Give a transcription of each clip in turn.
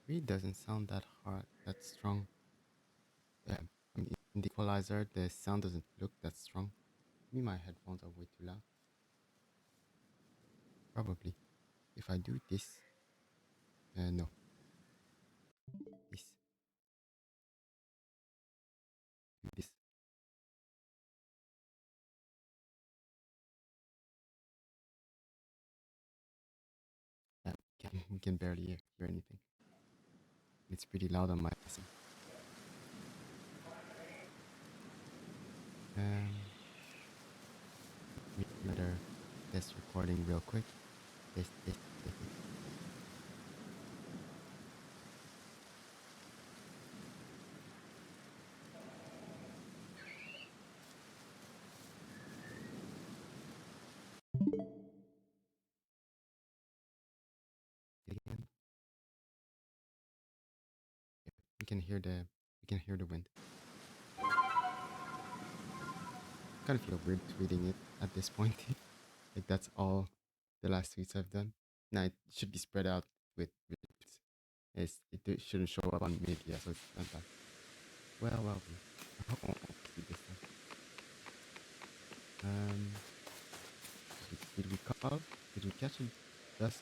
Really doesn't sound that hard, that strong. Yeah, I mean, in the equalizer, the sound doesn't look that strong. Maybe my headphones are way too loud. Probably. If I do this, no, this, do this. Yeah, we can barely hear anything. It's pretty loud on my PC. Um, we better test recording real quick. Test. Again. Yeah, we can hear the wind. Kind of feel weird tweeting it at this point. Like that's all the last tweets I've done. Now it should be spread out with retweets. Shouldn't show up on media, so it's not that. Well. I hope I won't see this time. Um, did we call? Did we catch it? Dust?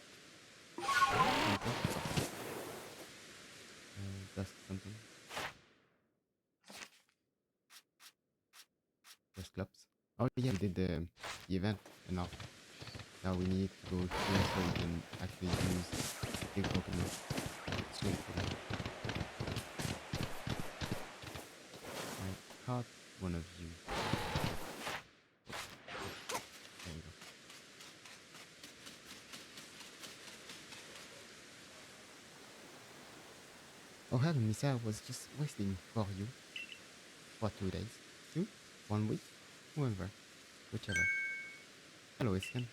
Dust something? Dust clubs? Oh yeah, we did the event enough. Now we need to go through so we can actually use big Pokemon. Swing Pokemon. I caught one of you. There we go. Oh hell, Misa was just waiting for you for 2 days. 2? 1 week? Whoever. Whichever. Hello, Isken.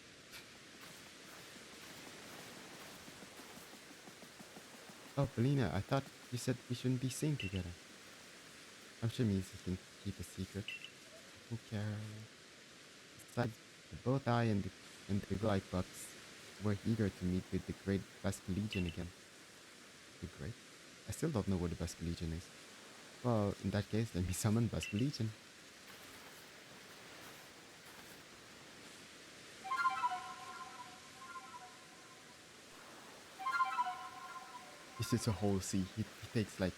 Oh, Belina, I thought you said we shouldn't be seen together. I'm sure means you can keep a secret. Who cares? Besides, both I and the Glide Pups were eager to meet with the Great Basque Legion again. The Great? I still don't know what the Basque Legion is. Well, in that case, let me summon Basque Legion. It's just a whole sea. He takes like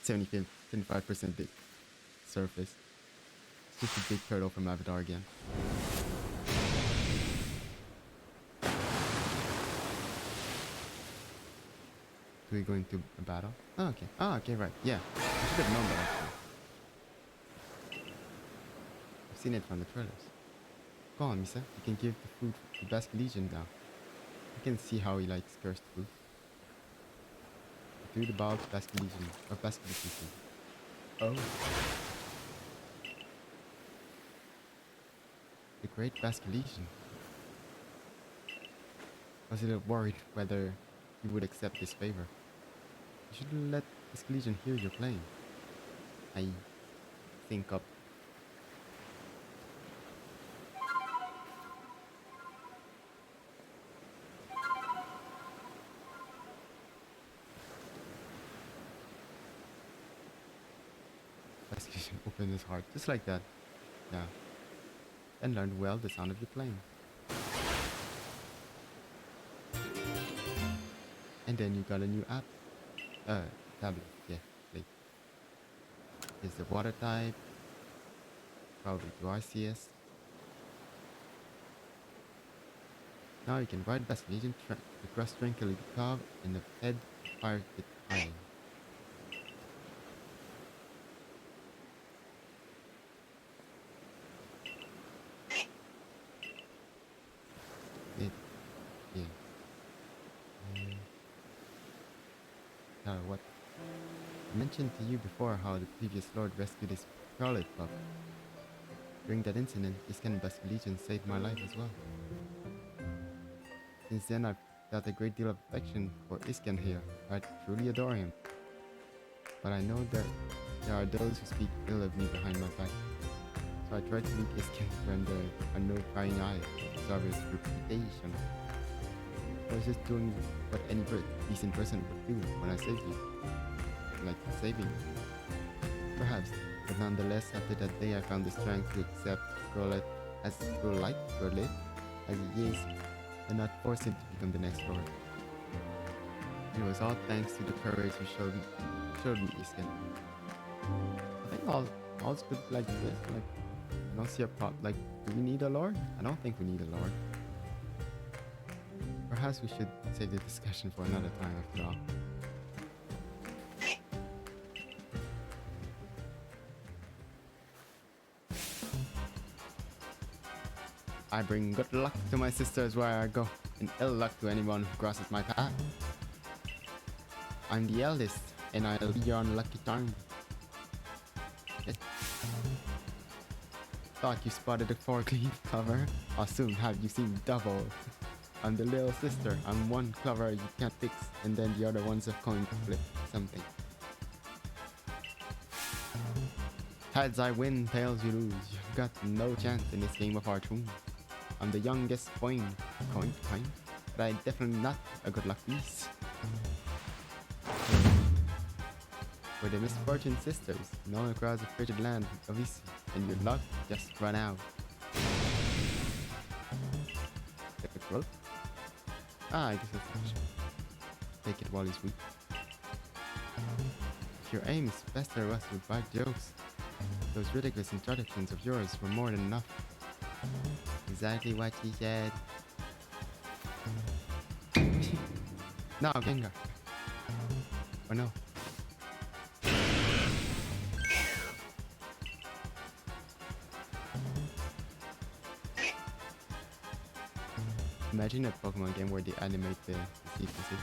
75% big surface. It's just a big turtle from Avatar again. So we go into a battle? Oh, okay. Oh, okay, right. Yeah. I should have known that actually. I've seen it from the trailers. Go on, Misa. You can give the food to Basque Legion now. You can see how he likes cursed food. Do the bow to Basque Legion. Or Basque Legion food. Oh. The Great Basque Legion. I was a little worried whether you would accept this favor. You should let Basque Legion hear you're playing. I think up. Basque Legion opened his heart. Just like that. Yeah. And learned well the sound of your playing. And then you got a new app. Tablet. Yeah. Play. Is the water type. Probably to Arceus. Now you can ride Basque Legion across Tranquility Cove and the head Fire Pit Island. It, yeah. What? I mentioned to you before how the previous lord rescued his scarlet pup. During that incident, Iskan Basque Legion saved my life as well. Since then, I've felt a great deal of affection for Iskan here. I truly adore him. But I know that there are those who speak ill of me behind my back. So I try to leave Iskan from the no prying eye to preserve his reputation. I was just doing what any decent person would do when I saved you. Like saving you. Perhaps, but nonetheless, after that day I found the strength to accept Scarlet as Scarlet as he is, and not force him to become the next Lord. It was all thanks to the courage you showed me, Iskin. I think all's good like this. Like, I don't see a problem. Like, do we need a Lord? I don't think we need a Lord. Perhaps we should save the discussion for another time after all. I bring good luck to my sisters where I go, and ill luck to anyone who crosses my path. I'm the eldest, and I'll be your unlucky charm. Yes. Thought you spotted a four-leaf clover? I'll soon have you seen double. I'm the little sister. I'm one clover you can't fix, and then the other one's a coin to flip something. Heads I win, tails you lose. You've got no chance in this game of fortune. I'm the youngest coin, but I'm definitely not a good luck piece. For the misfortune sisters, known across the frigid land of Isi, and your luck just run out. Take a quote? I guess that's an option. Take it while he's weak. If your aim is to pester us with bad jokes, those ridiculous introductions of yours were more than enough. Exactly what she said. No, Gengar. Or no. Imagine a Pokemon game where they animate the sequences.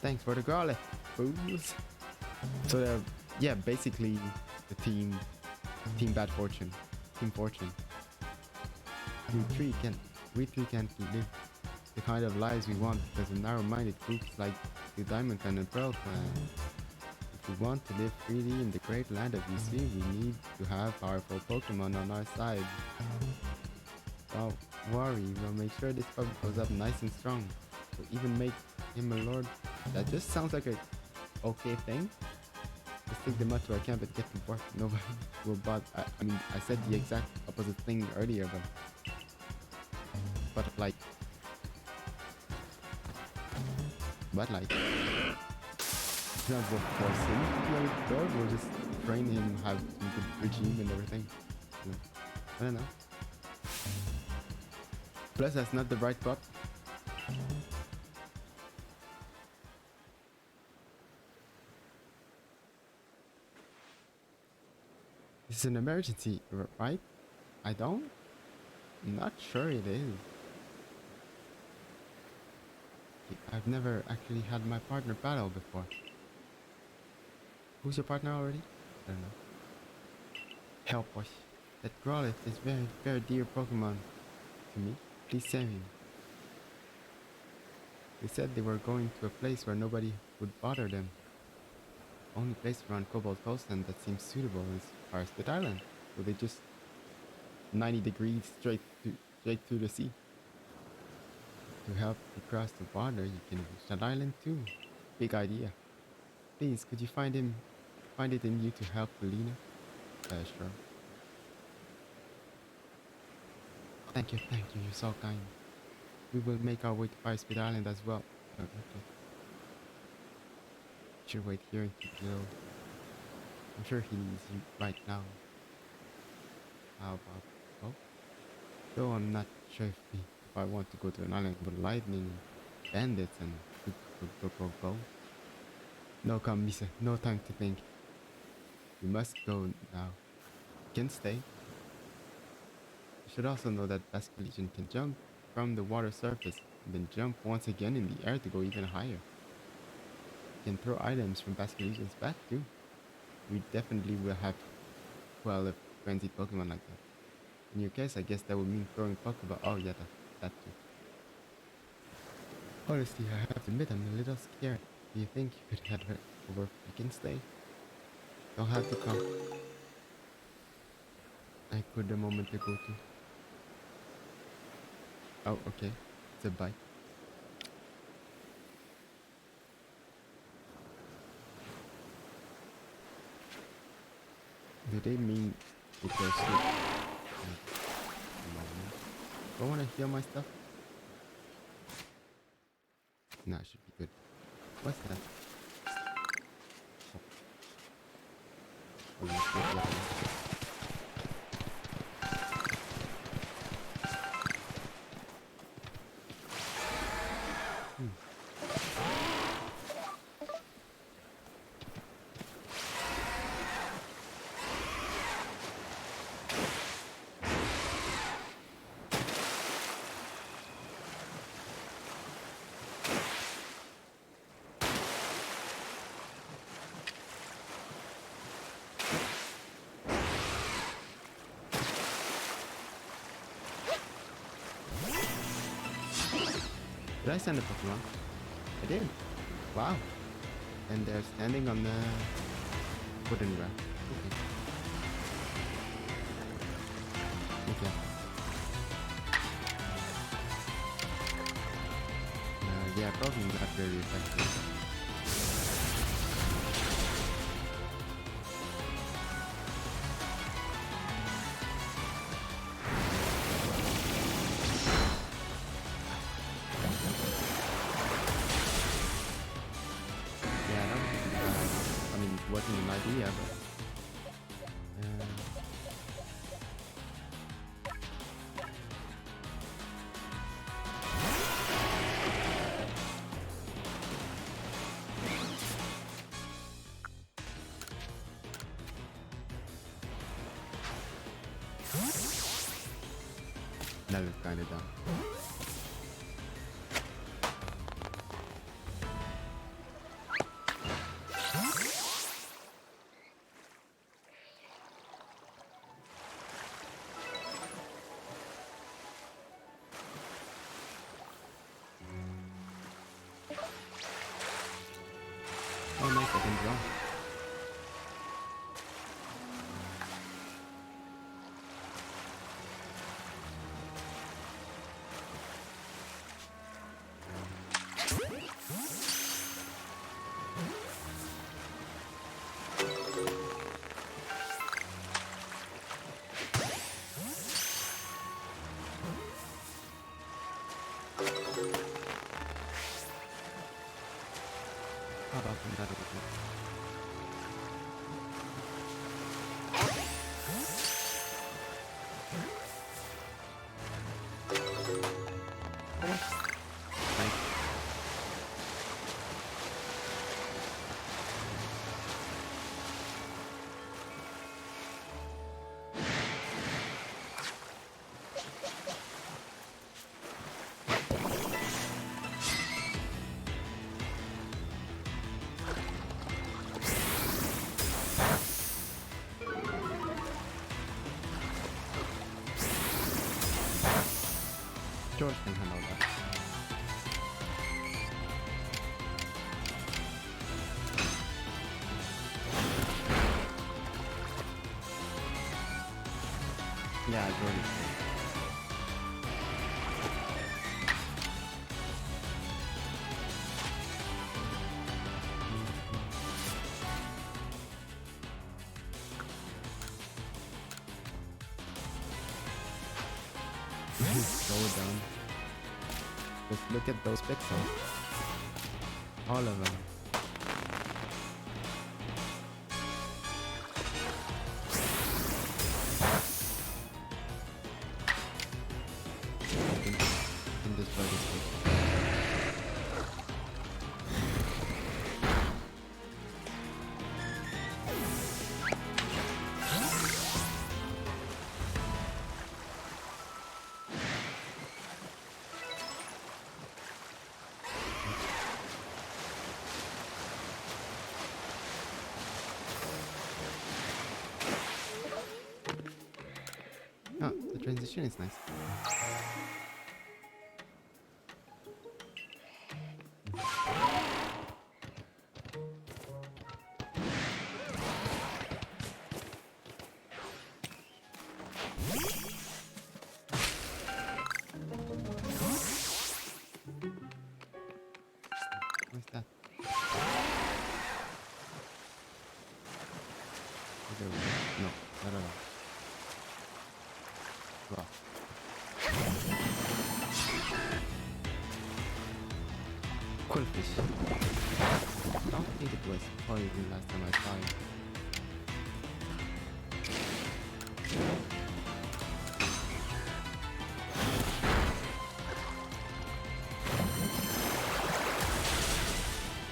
Thanks for the Growlithe, fools. So they're, yeah, basically the team Bad Fortune. Team Fortune. We three can't live the kind of lives we want because of narrow-minded groups like the Diamond Clan and Pearl Clan. If we want to live freely in the great land of UC, we need to have powerful Pokemon on our side. Don't worry, we'll make sure this pup goes up nice and strong. We'll even make him a lord. That just sounds like a okay thing. Just take them out to our camp and get to work. Nobody will bother. I mean, I said the exact opposite thing earlier, but like, it's not what force him to be a dog. We'll just train him, have some good regime and everything. You know, I don't know. Plus, that's not the right pup. This is an emergency, right? I'm not sure it is. I've never actually had my partner battle before. Who's your partner already? I don't know. Help us. That Growlithe is very, very dear Pokemon to me. Please save him. They said they were going to a place where nobody would bother them. Only place around Cobalt Coastland that seems suitable is Arceus Island. So they just 90 degrees straight through the sea. To help you cross the water, you can reach that island too. Big idea. Please, could you find it in you to help Lena? Sure. Thank you, you're so kind. We will make our way to Firespit Island as well. Okay. Should wait here and keep low. I'm sure he needs you right now. How about though I'm not sure if I want to go to an island with lightning, bandits, and go. No, come, Misa. No time to think. We must go now. You can stay. You should also know that Basculegion can jump from the water surface and then jump once again in the air to go even higher. You can throw items from Basculegion's back too. We definitely will have 12 frenzied Pokemon like that. In your case, I guess that would mean throwing Pokeball. Oh yeah, that too. Honestly, I have to admit I'm a little scared. Do you think you could head over if you can stay? Don't have to come. I could a moment ago too. Oh, okay. It's a bike. Do they mean it goes slow? Do I want to heal my stuff? No, it should be good. What's that? Oh, let's go the other way. Did I send a Pokemon? I did. Wow. And they're standing on the wooden rack. Okay. Okay. Yeah, probably not very effective. Yeah, that was, I mean, it wasn't an idea, but that was kind of dumb. Oh, nice, I can draw. How about that over there? Nice. George can handle that. Yeah, George is good. So dumb. Just look at those pixels. All of them. I can destroy this pixel. Oh, the transition is nice. Is there wood? No, not at all. Rock. Quillfish. I don't think it was poison last time I saw it.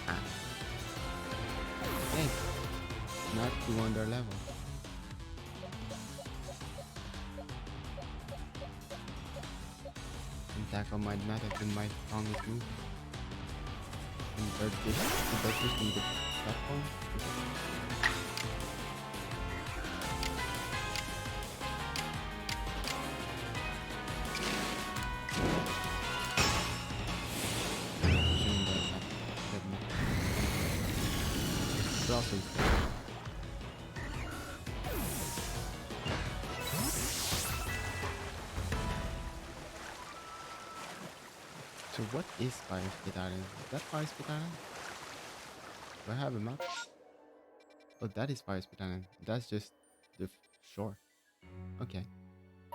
Ah, thanks. Not too on their level. And tackle might not have been my strongest move. And birdfish need a platform. Shouldn't have said much. But also, so what is Fire Spit Island? Is that Fire Spit Island? Do I have a map? Oh, that is Fire Spit Island. That's just the shore. Okay.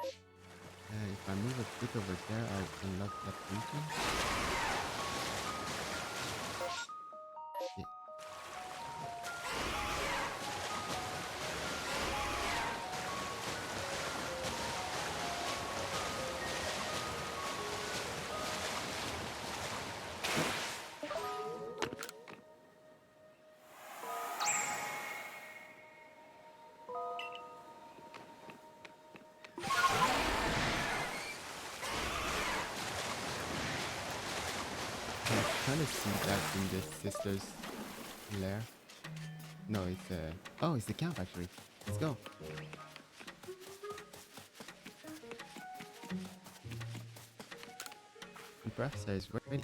If I move a bit over there, I'll unlock that region. Yeah. I kind of see that in the sister's lair. No, it's oh, it's the camp actually. Let's go. The professor is ready.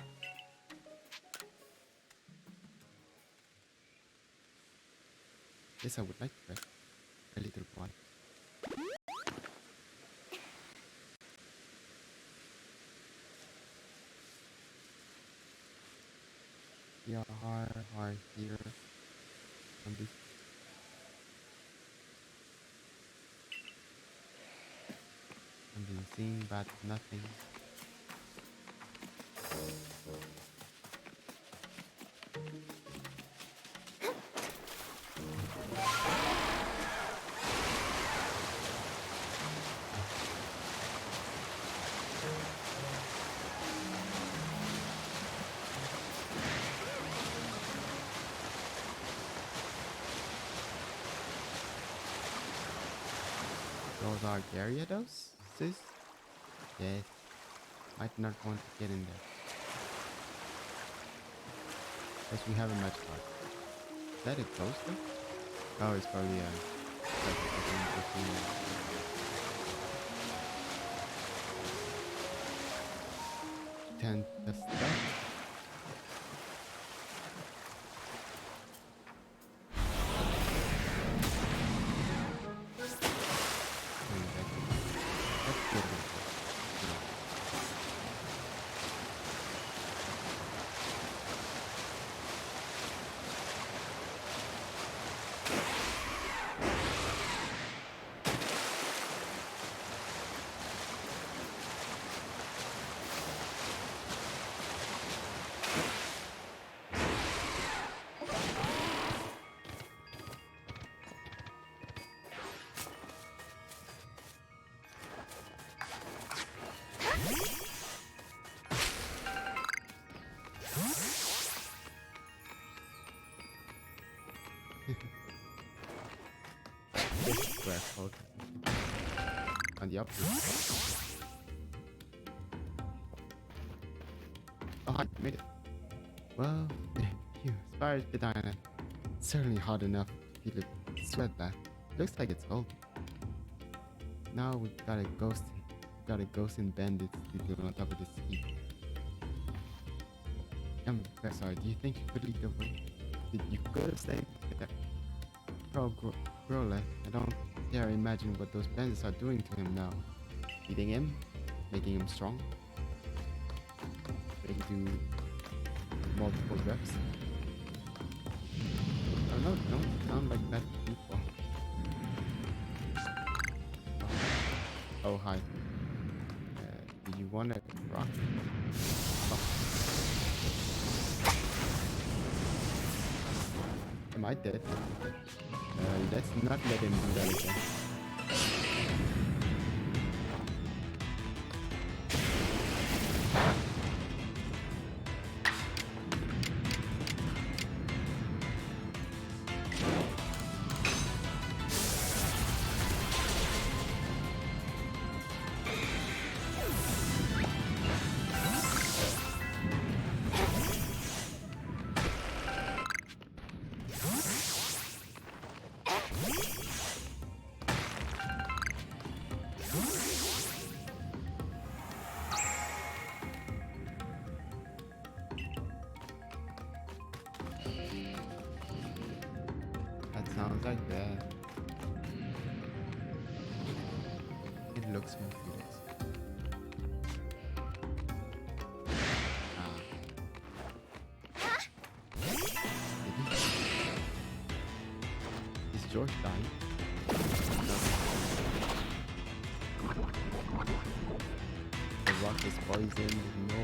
Yes, I would like to rest a little while. Yeah, hard here. On this. I'm being seen, but nothing. Those are Gyarados, sis? Yes. Might not want to get in there. Because we have a match card. Is that a toaster? Oh, it's probably a... Tend the stuff. Grass hold. On the opposite. Oh, I made it. Well, phew, Spire's Bedina. Certainly hot enough to feel it sweat that. Looks like it's cold. Now we got a ghost and bandits to deal on top of this heat. I'm very sorry. Do you think you could lead the way? You could have stayed there. Growler, I don't dare imagine what those bandits are doing to him now. Eating him, making him strong. They do multiple reps. I don't know, don't sound like bad people. hi. Do you want to rock? Oh. Am I dead? Let's not let him do that again. That sounds like that. It looks more curious. Is George dying? No. The rock is poisoned. No.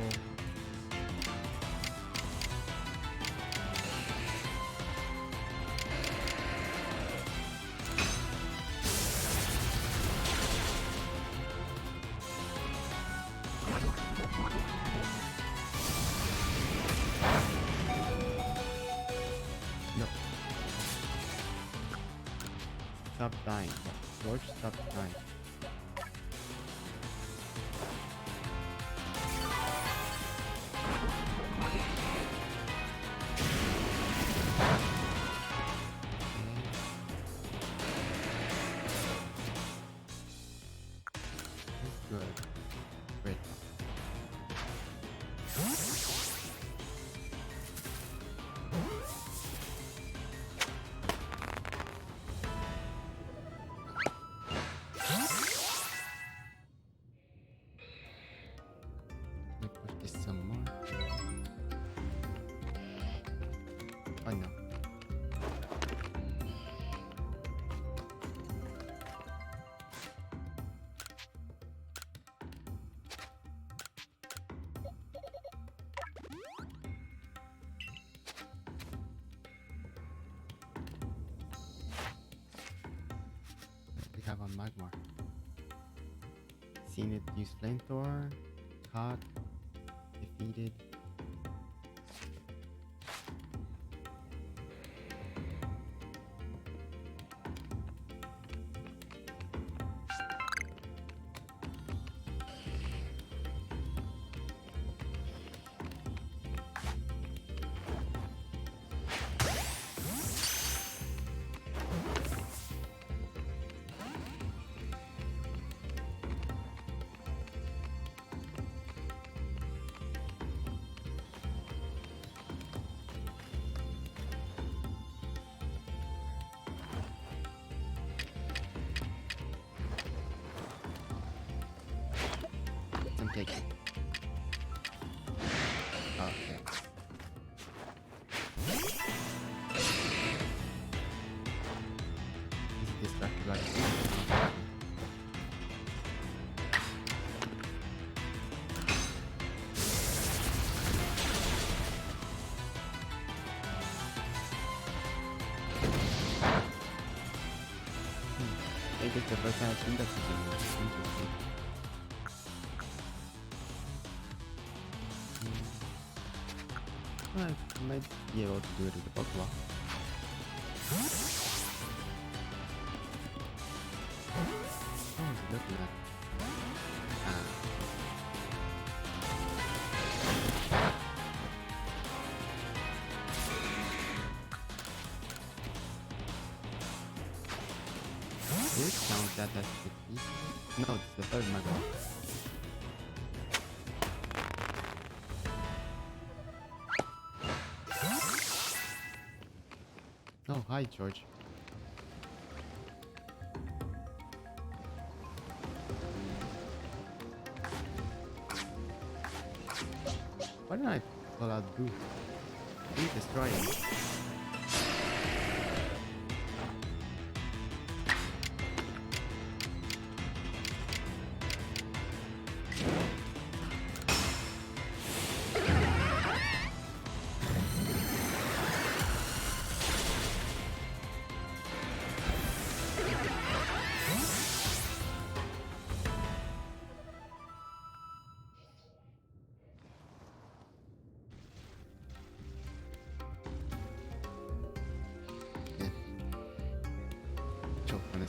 No. Stop dying. George, stop dying. Good. Great. Let me push this some more. Oh no. We have on Magmar. Seen it use flamethrower. Caught. Defeated. I'm taking. Okay. He's distracted by the I think it's the first time I've seen that situation. Interesting. I might be able to do it with the Pokeball. What is it looking at? This counts that as 50. No, it's the third Mega. Oh, hi, George. Why don't I pull out Boo? Please destroy him.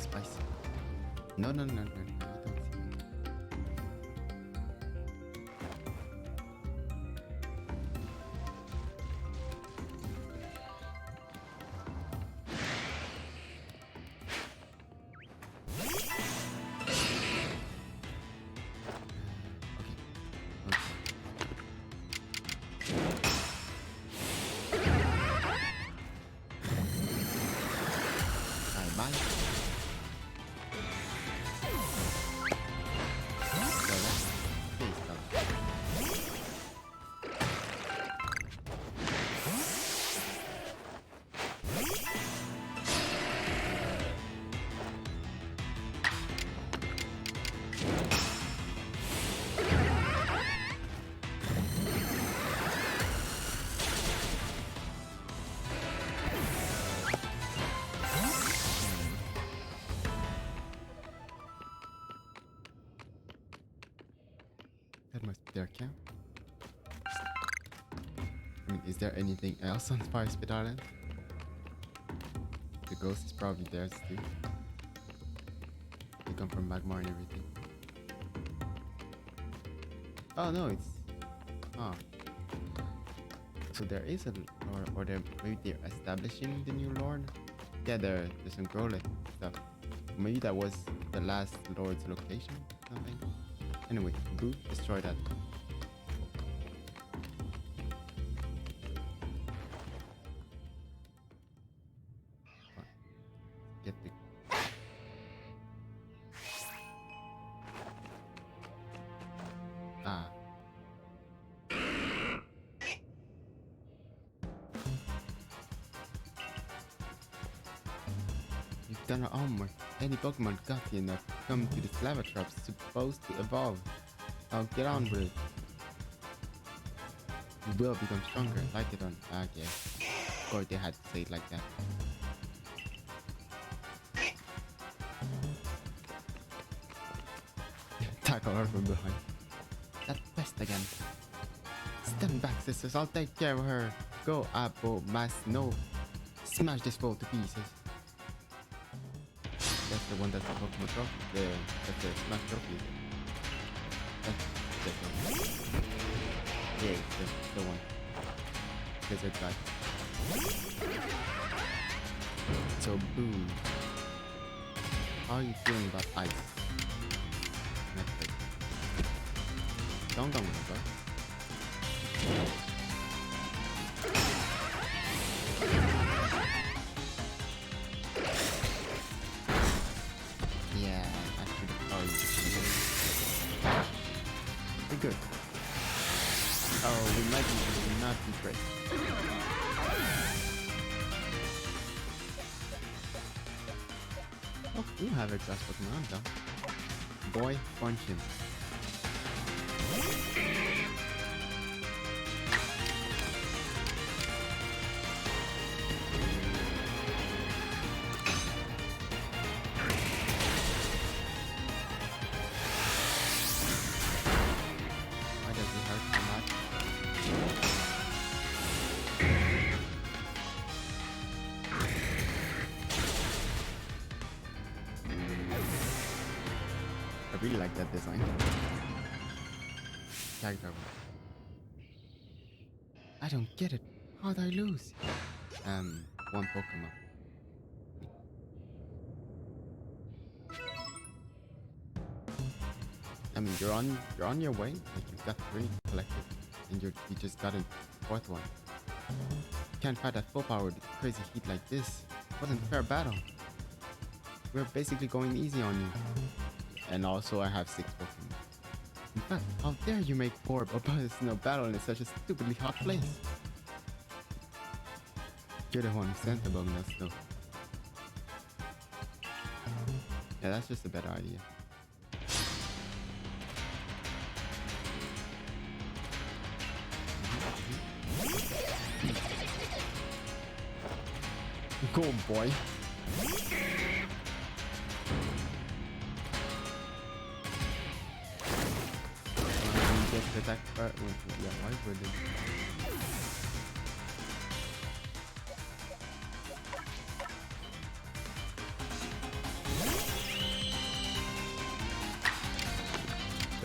spicy. No, no, no, no, no. You don't see me. Bye. So that's face color. That must be their camp. I mean, is there anything else on Fire Spit Island? The ghost is probably theirs too. They come from Magmar and everything. Oh no, it's... Oh. So there is a lord, or maybe they're establishing the new lord? Yeah, there's some Growlithe stuff. Maybe that was the last lord's location or something. Anyway, Boo, destroy that. Get the... Ah. You've done our armor. Any Pokemon gutsy enough to come to this lava trap supposed to evolve. I'll get on with it. You will become stronger, like it on... Okay. Of course they had to say it like that. Tackle her from behind. That pest again. Stand back, sisters. I'll take care of her. Go, Apple, Mass, no. Smash this fool to pieces. That's the one that's the Pokemon trophy. That's the Smash trophy. That's the one. Yeah, it's the one. Lizard guy. So, Boo. How are you feeling about ice? Next thing. Don't bro. Yeah, actually the car is we're good. Oh, we might not be great. Oh, we have a grass Pokemon though. Boy, punch him. Why does it hurt so much? I really like that design. Character. I don't get it. How'd I lose? One Pokemon. I mean, you're on your way. Like you've got 3 collected, and you just got a 4th one. Can't fight at full power with crazy heat like this. Wasn't a fair battle. We're basically going easy on you. And also, I have 6 Pokemon. In fact, how dare you make 4 no battle in such a stupidly hot place? You're the one who sent the Pokemon though. Yeah, that's just a better idea. Go, boy. Get the attack part. Yeah, why would it?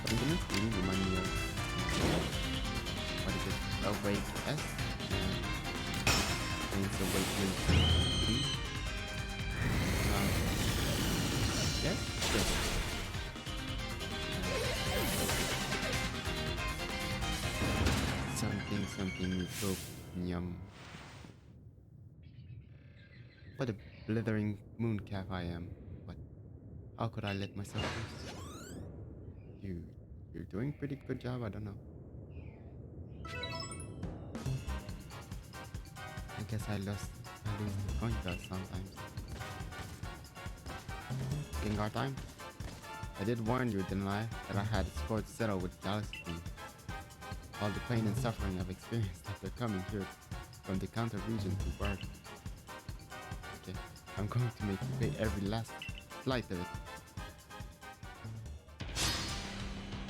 Maintenance really remind me of what is it? Awake S? It's Awakening 3. Um, yes? Yes. Something utopium. What a blithering mooncalf I am. But how could I let myself loose? You're doing pretty good job, I don't know. I guess I lose the coin toss sometimes. Gengar time? I did warn you, didn't I, that I had scored settle with Galaxy Queen. All the pain and suffering I've experienced after coming here from the counter region to work. Okay, I'm going to make you pay every last slight of it.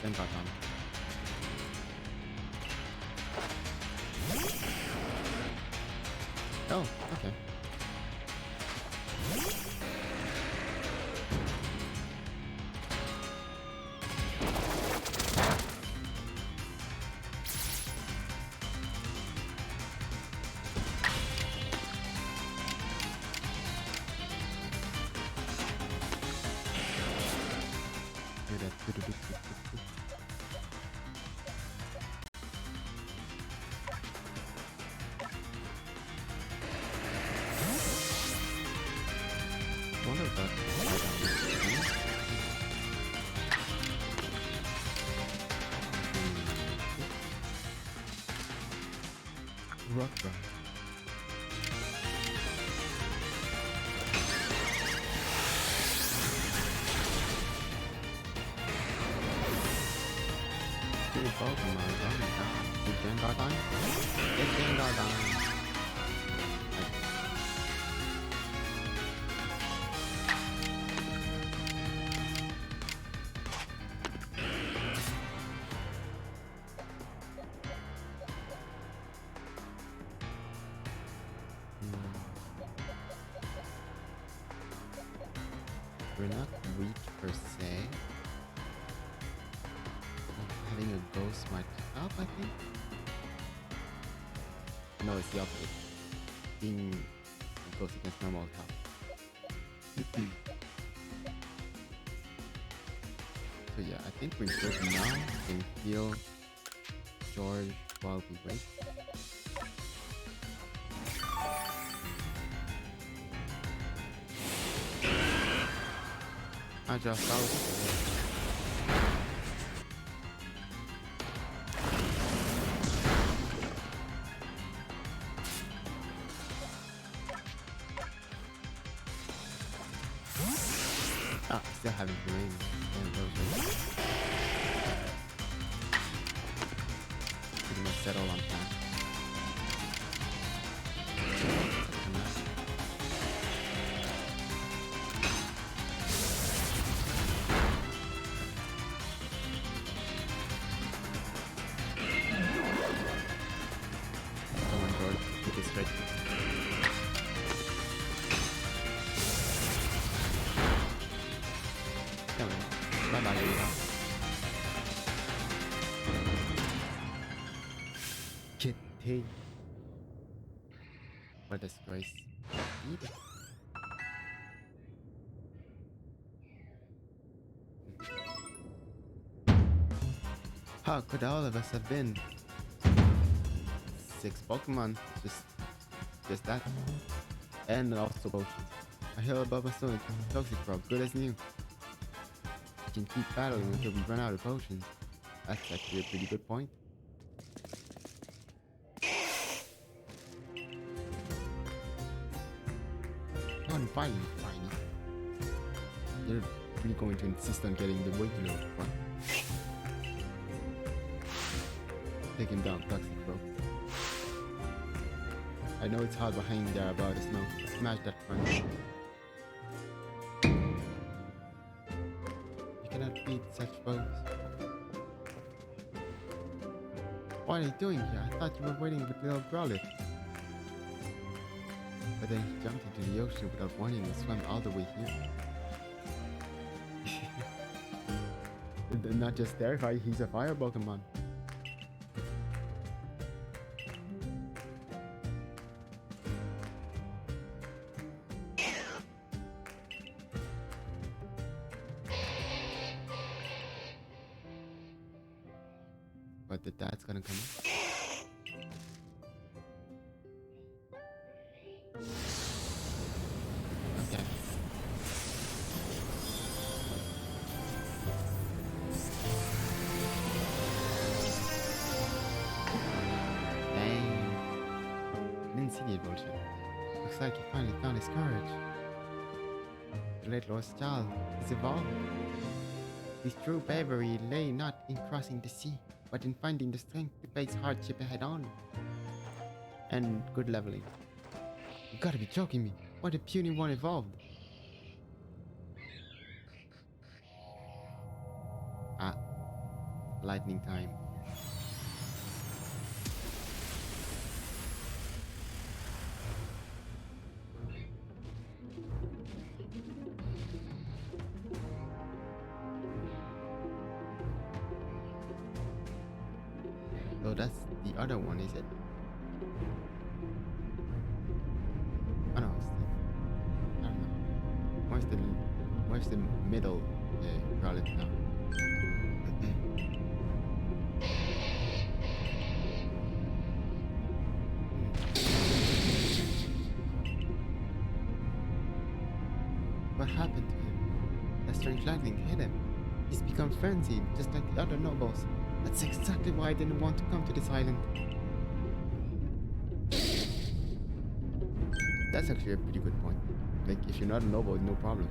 Gengar time. Oh, okay. Hear that? Wonder if that rock run. Two Pokemon running down. Is it Gengar time? It's Gengar time. We're not weak per se. Having a ghost might help, I think. No, it's the opposite. Being a ghost against normal help. So yeah, I think we're good now. We can heal George while we wait. I just out. Ah, still haven't been pretty much settle on time. Come on, George, keep it straight. Come on. Bye-bye, Lisa. Kitty. What a disgrace. Eat it. How could all of us have been? 6 Pokemon, just that. And also potions. I heal above a stone, Toxic Frog, good as new. We can keep battling until we run out of potions. That's actually a pretty good point. Come on, finally. You're really going to insist on getting the regular one. Take him down, Toxic Frog. I know it's hard behind there about us now. Smash that front. You cannot beat such foes. What are you doing here? I thought you were waiting with little Growlithe. But then he jumped into the ocean without warning and swam all the way here. not just terrified, he's a fire Pokemon. But the dad's gonna come in. Okay. Dang. Didn't see the evolution. Looks like he finally found his courage. The late lost child is evolved. His true bravery lay not in crossing the sea, but in finding the strength to face hardship head on. And good leveling. You gotta be joking me. Why the puny one evolved? Ah, lightning time. So that's the other one, is it? Oh no, it's I don't know. Where's the middle Growlithe now? What happened to him? That strange lightning hit him. He's become frenzied, just like the other nobles. That's exactly why I didn't want to come to this island. That's actually a pretty good point. Like, if you're not a noble, no problem.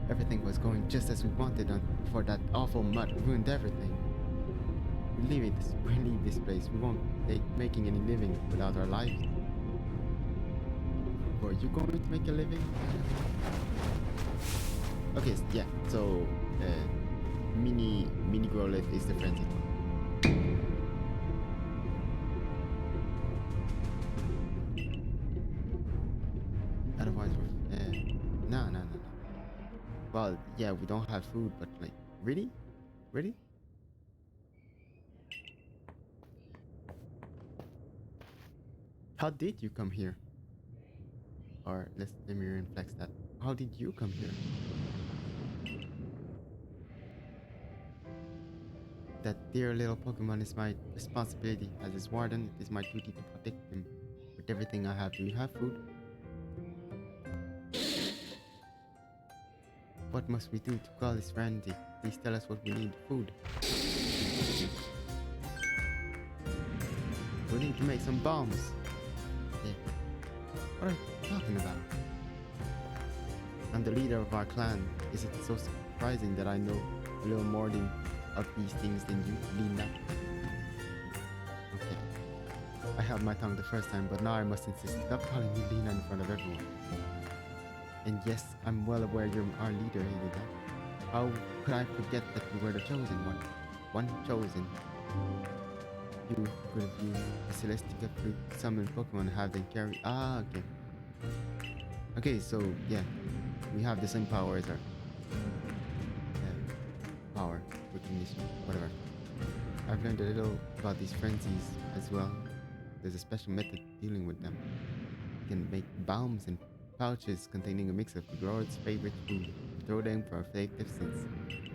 Everything was going just as we wanted before that awful mud ruined everything. We leave this place. We won't be making any living without our lives. Were you going to make a living? Okay, yeah, so mini Growlithe is the frenzied one. Otherwise we're no. Well, yeah, we don't have food, but like, really? How did you come here? Or let me reflex that. How did you come here? That dear little Pokemon is my responsibility. As his warden, it is my duty to protect him with everything I have. Do you have food? What must we do to quell this frenzy? Please tell us what we need. Food. We need to make some bombs. Yeah. What are you talking about? I'm the leader of our clan. Is it so surprising that I know a little more of these things than you, Lina? Okay. I held my tongue the first time, but now I must insist. Stop calling me Lina in front of everyone. And yes, I'm well aware you're our leader, Hilda. How could I forget that you were the chosen one? One chosen. You could have used the Celestica flute to summon Pokemon, have them carry. Ah, okay. Okay, so yeah, we have the same power as our power, recognition, whatever. I've learned a little about these frenzies as well. There's a special method dealing with them. You can make bombs and pouches containing a mix of the grower's favorite food. Throw them for effective sense.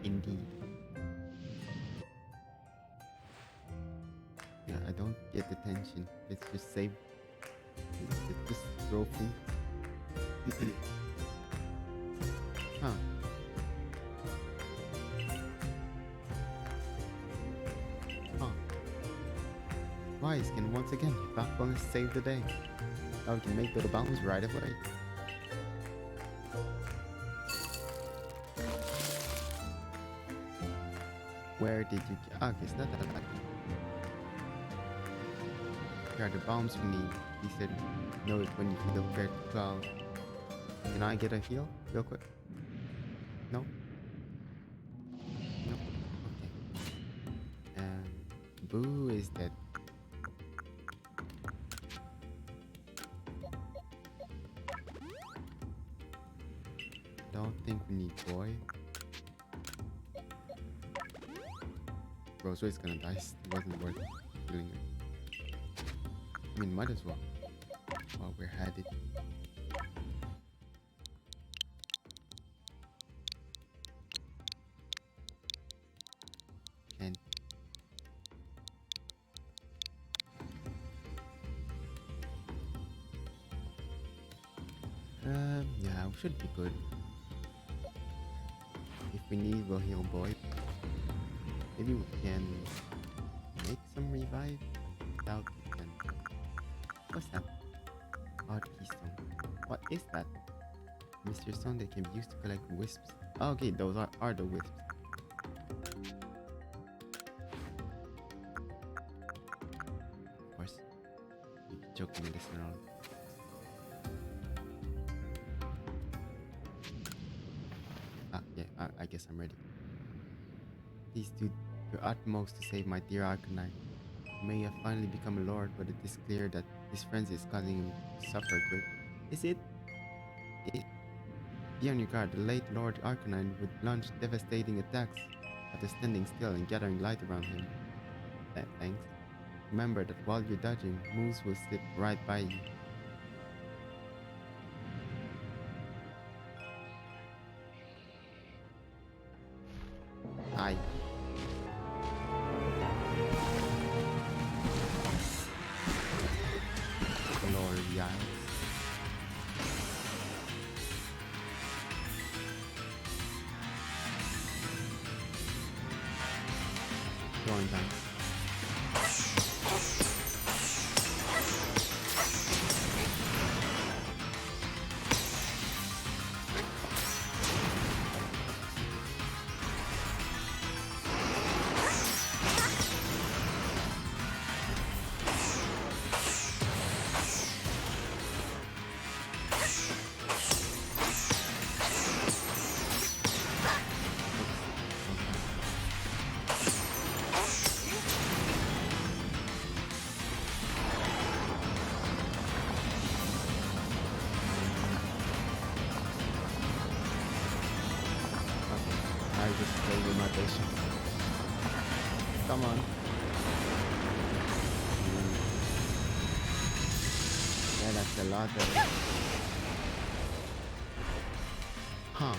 Indeed. Yeah, I don't get the tension. Let's just save. Let's just throw food. Huh. Huh. Wise can once again back on and save the day. Now we can make little bombs right away. Where did you get? Okay, it's not that bad. Here are the bombs we need. He said, know it when you feel prepared to plow. Can I get a heal real quick? No? No? Okay. Boo is dead. Don't think we need boy. Rosary's gonna die. It wasn't worth killing her. I mean, might as well. While we're at it. Can't. Yeah, we should be good. If we need, we'll heal boy. Maybe we can make some revive. Doubt we can. What's that? Odd keystone. What is that? Mystery stone that can be used to collect wisps. Oh, okay, those are the wisps. Of course. You'd be joking this and all. Yeah, I guess I'm ready. Please do your utmost to save my dear Arcanine. He may have finally become a lord, but it is clear that his frenzy is causing him to suffer great. Is it? Be on your guard. The late Lord Arcanine would launch devastating attacks after standing still and gathering light around him. Thanks. Remember that while you're dodging, moves will slip right by you. Hi. Glorious. Going down. I just play with my patience. Come on. Yeah, that's a lot of... Huh.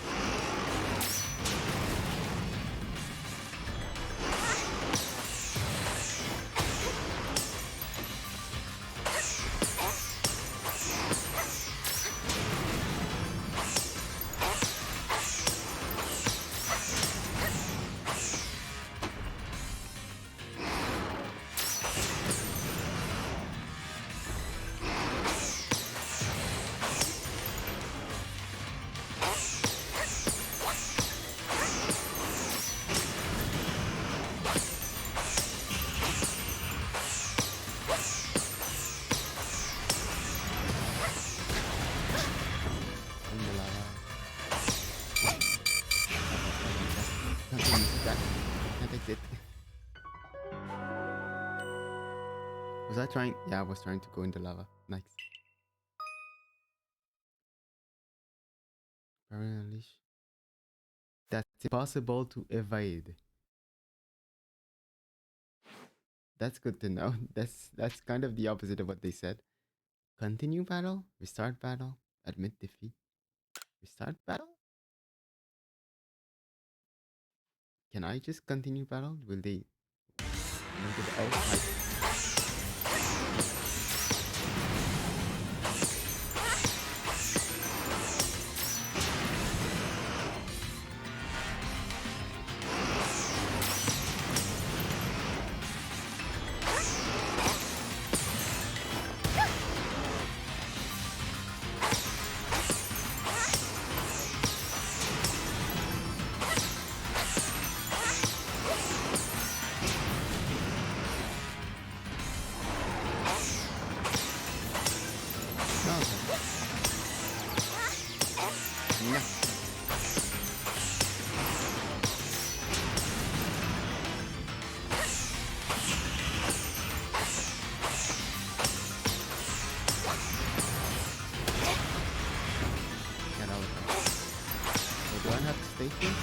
Was I trying? Yeah, I was trying to go in the lava. Nice. Unleash. That's impossible to evade. That's good to know. That's kind of the opposite of what they said. Continue battle, restart battle, admit defeat, restart battle. Can I just continue battle? Will they? Oh my! Do I have to stay here?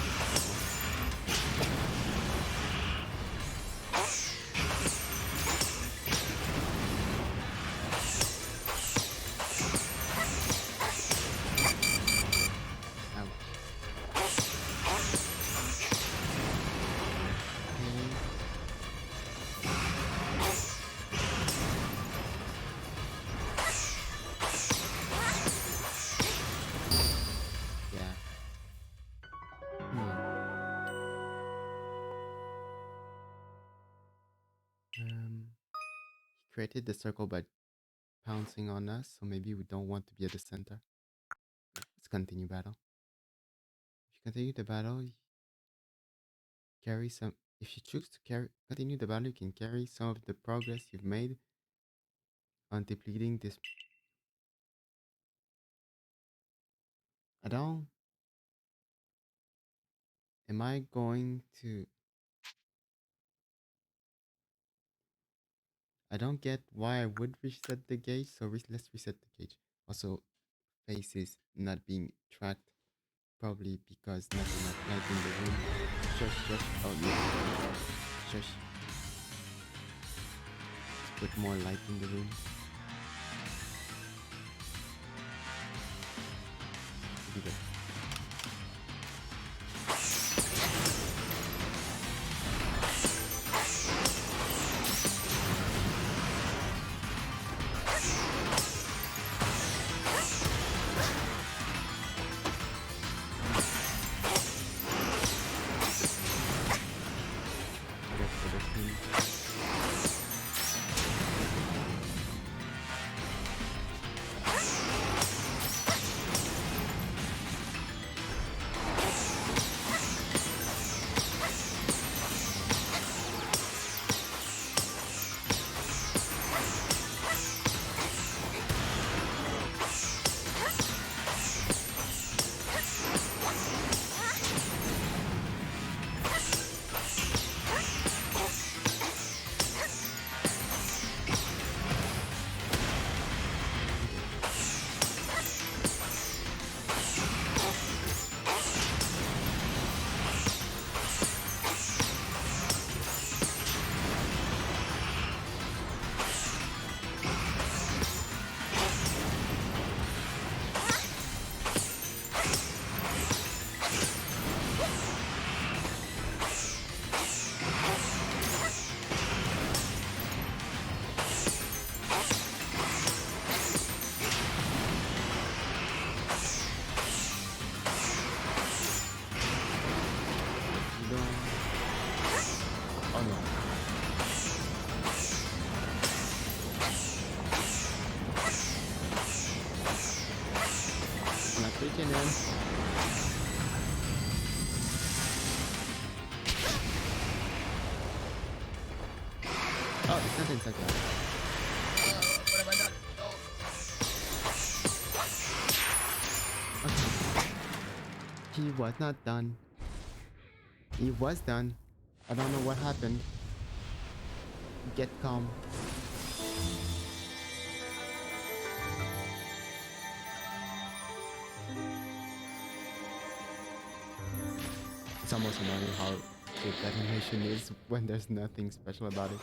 created the circle by pouncing on us, so maybe we don't want to be at the center. Let's continue battle. If you continue the battle, you carry some. If you choose to continue the battle, you can carry some of the progress you've made on depleting this. I don't. Am I going to? I don't get why I would reset the gauge, so let's reset the gauge. Also, faces not being tracked, probably because not enough light in the room. Shush, shush. Oh, yeah. Shush. Put more light in the room. Here we go. Rest for the team. No. Oh no. Not reaching in. Oh, it's not inside that. What have I done? Okay. He was not done. He was done. I don't know what happened. Get calm. It's almost annoying how big that animation is when there's nothing special about it.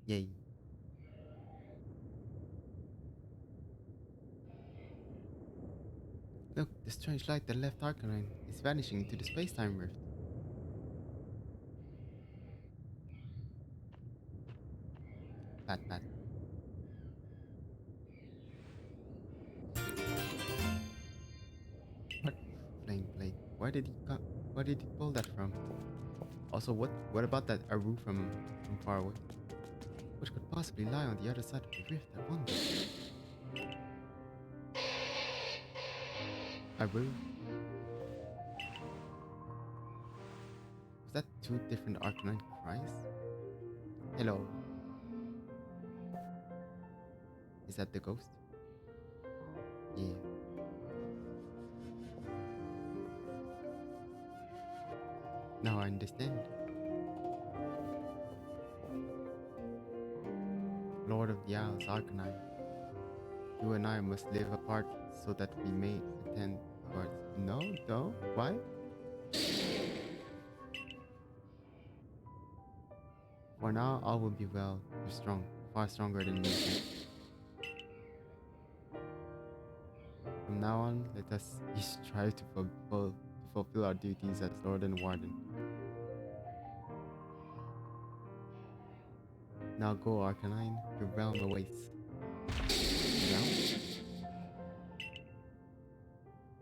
Yay. Look, the strange light that left Arcanine is vanishing into the space-time rift. Pat pat. What? Flame blade. Where did he pull that from? Also, what about that Aru from far away? What could possibly lie on the other side of the rift, I wonder? Aru? Was that two different Arcanine cries? Hello. Is that the ghost? Yeah. Now I understand. Lord of the Isles, Arcanine. You and I must live apart so that we may attend towards. No, no, why? For now, all will be well. You're strong, far stronger than me. From now on, let us each strive to fulfill our duties as Lord and Warden. Now go, Arcanine, your realm awaits. Realm?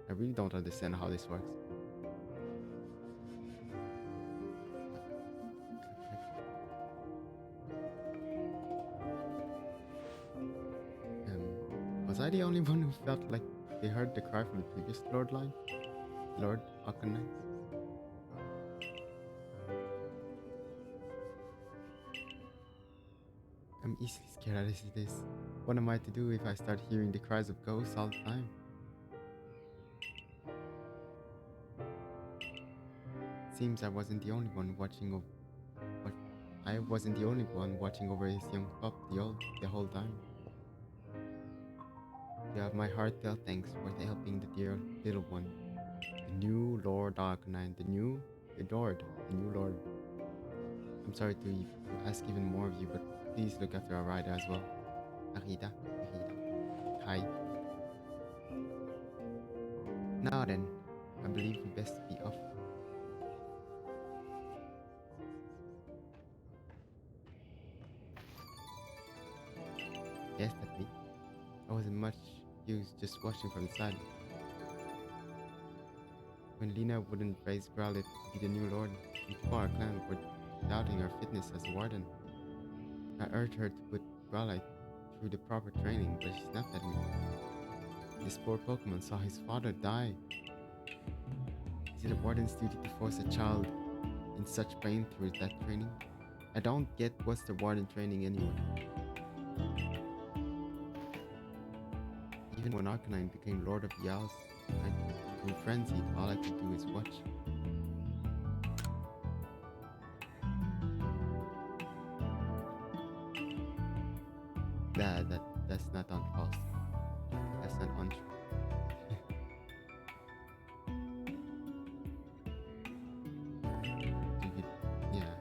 I really don't understand how this works. the only one who felt like they heard the cry from the previous Lord line? Lord Arcanine? I'm easily scared as it is. What am I to do if I start hearing the cries of ghosts all the time? Seems I wasn't the only one watching over. What? I wasn't the only one watching over his young pup the whole time. You have my heartfelt thanks for helping the dear little one. The new Lord Arcanine, the new Lord. I'm sorry to ask even more of you, but please look after our rider as well. Arida. Hi. Now then, I believe we best be off. Yes, that's me. I wasn't much use just watching from the side. When Lena wouldn't raise Growlithe to be the new lord, we two our clan were doubting her fitness as a warden. I urged her to put Growlithe through the proper training, but she snapped at me. This poor Pokemon saw his father die. Is it a warden's duty to force a child in such pain through that training? I don't get what's the warden training anyway. Even when Arcanine became Lord of the Owls, I grew frenzied. All I could do is watch. That's not false. That's not untrue. Yeah.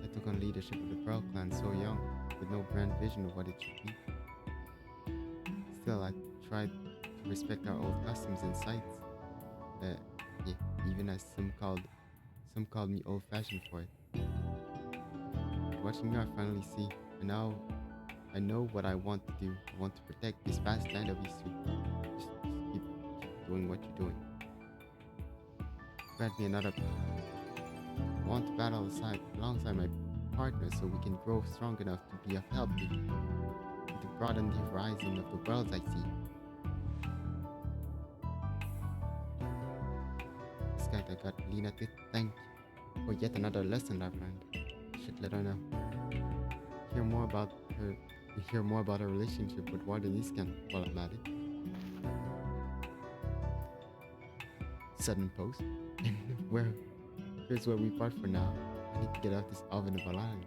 I took on leadership of the Pearl Clan so young, with no grand vision of what it should be. Still, I tried to respect our old customs and sites. Yeah, even as some called me old-fashioned for it. Watching you, I finally see, and now I know what I want to do. I want to protect this vast land of history. Just keep doing what you're doing. Grant me another. I want to battle alongside my partner so we can grow strong enough to be of help to you, and to broaden the horizon of the worlds I see. This guy that got Lena to thank for yet another lesson I've learned. I should let her know. Hear more about her relationship with Warden Iskan while I'm at it. Sudden post. Here's where we part for now. I need to get out this oven of a line.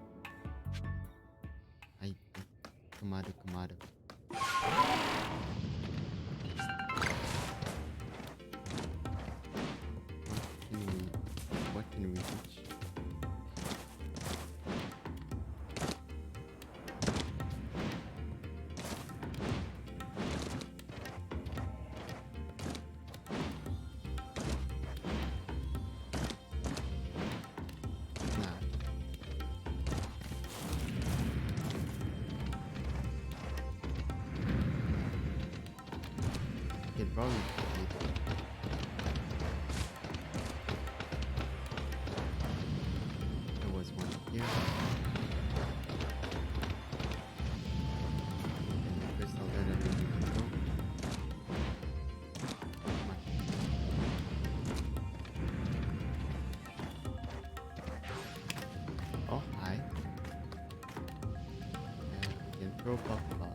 Kamado. What can we reach? Probably there was one here. And the crystal there that we can go. Oh, hi. We can throw Pokeball.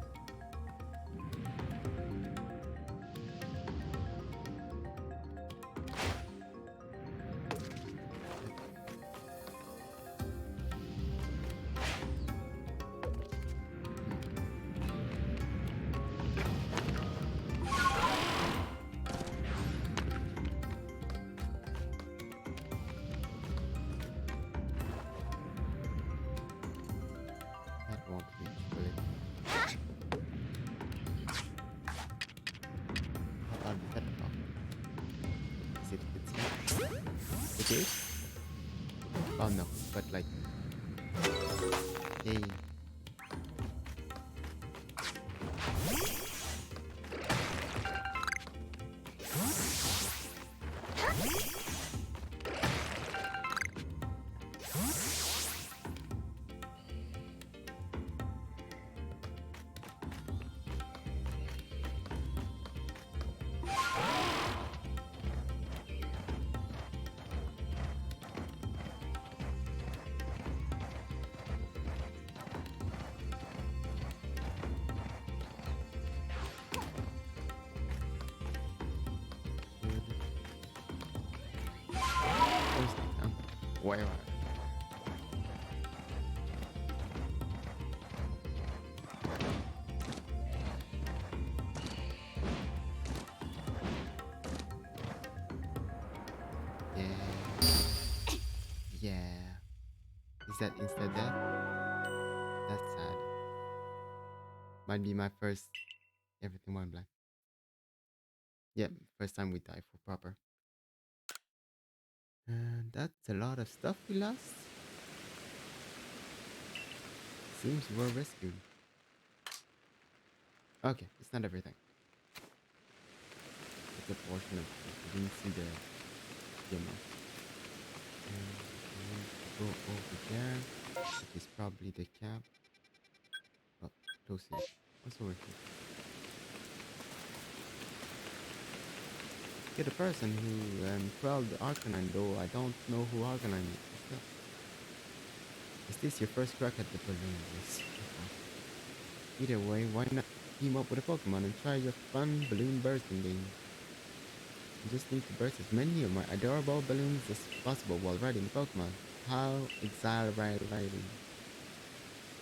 It is? Oh no, but like, yay. Wait, wait. Yeah. Yeah. Is that instead death? That's sad. Might be my first everything went black. Yep, first time we die for proper. And that's a lot of stuff we lost. Seems we were rescued. Okay, it's not everything. It's a portion of it. We didn't see the amount. And we need to go over there, which is probably the cap. Oh, close it. What's over here? Get a person who quelled the Arcanine, though I don't know who Arcanine is. Is this your first crack at the balloon? Yes. Either way, why not team up with a Pokemon and try your fun balloon bursting game? You just need to burst as many of my adorable balloons as possible while riding the Pokemon. How exhilarating.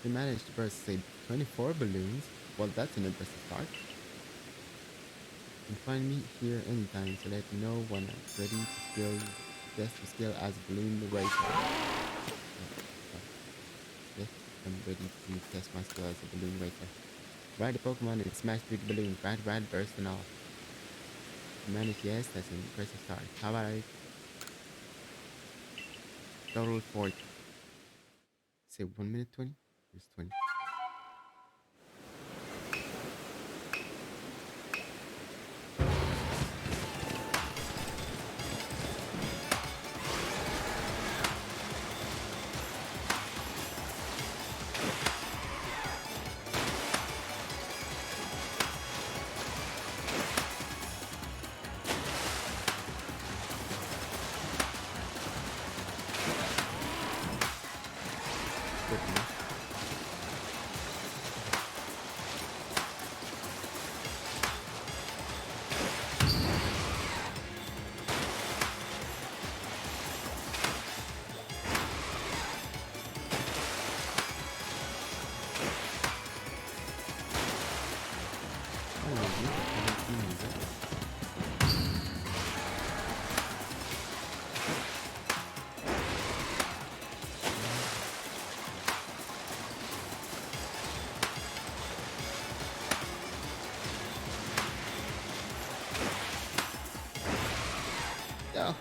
We managed to burst, say, 24 balloons. Well, that's an impressive start. You can find me here anytime, so let me know when I'm ready to test the skill as a balloon racer. Yes, I'm ready to test my skill as a balloon racer. Ride the Pokemon and smash through the balloon. Ride, burst and all. You managed, yes, that's an impressive start. How about I total 40? Say 1 minute 20? Here's 20. Good enough. I love you. I don't see music. Oh.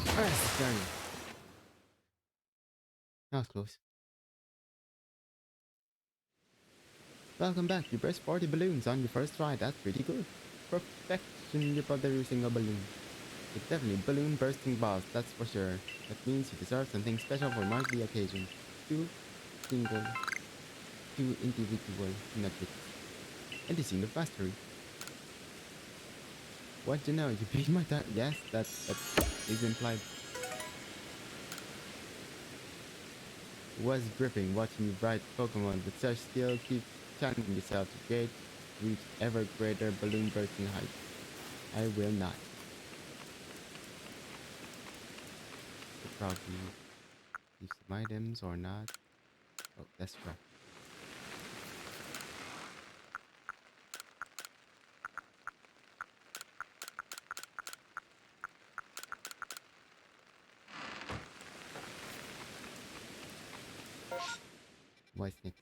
Alright, done. That was close. Welcome back. You burst 40 balloons on your first try. That's pretty good. Perfection you're producing a balloon. It's definitely balloon bursting boss, that's for sure. That means you deserve something special for monthly occasion. Two single, two individual nuggets. And the seal of mastery. What you know? You beat my time. Yes, that is implied. It was gripping watching you ride Pokemon with such skill. Keep challenging yourself to reach ever greater balloon bursting heights. I will not. Could probably use some items or not. Oh, that's right. What's next?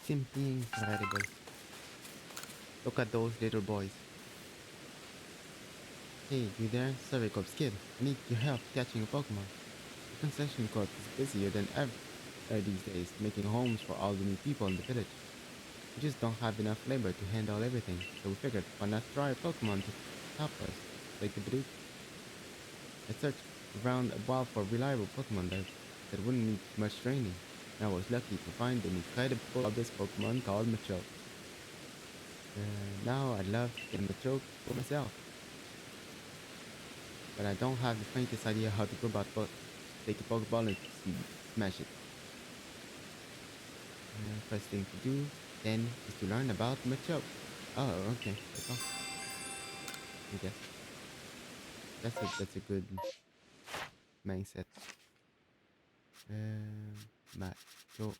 Simply incredible. Look at those little boys. Hey, you there? Sorry, Cops kid. I need your help catching a Pokemon. The concession court is busier than ever these days, making homes for all the new people in the village. We just don't have enough labor to handle everything, so we figured why not try a Pokemon to help us. Like the Bidoof. I searched around a while for reliable Pokemon that wouldn't need much training, and I was lucky to find an incredible obvious Pokemon called Machoke. Now I'd love to get Machoke for myself, but I don't have the faintest idea how to go about take a Pokeball and smash it. First thing to do then is to learn about Machoke. Oh, okay, that's all. I guess that's a good mindset. Machoke.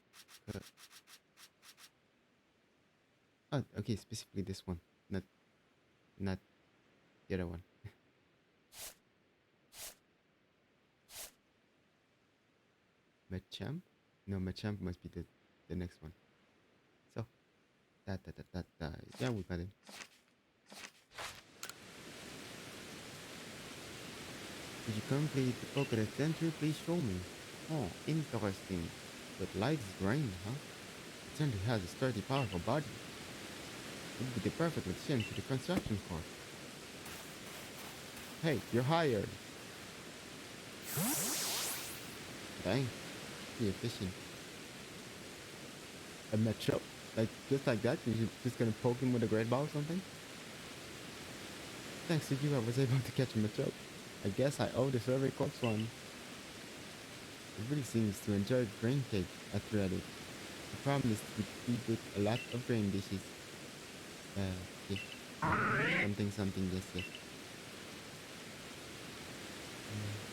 Oh, okay, specifically this one, not the other one. Machamp? No, Machamp must be the next one. So, yeah, we got it. Did you complete the Pokédex entry? Please show me. Oh, interesting. But light is green, huh? It certainly has a sturdy, powerful body. It would be the perfect addition to the construction course. Hey, you're hired. Dang, be efficient. A Machamp. Like, just like that? You're just gonna poke him with a great ball or something? Thanks to you, I was able to catch a Machamp. I guess I owe the survey corpse one. It really seems to enjoy grain cake after it. The problem is to feed with a lot of grain dishes. Yeah. Something, yes.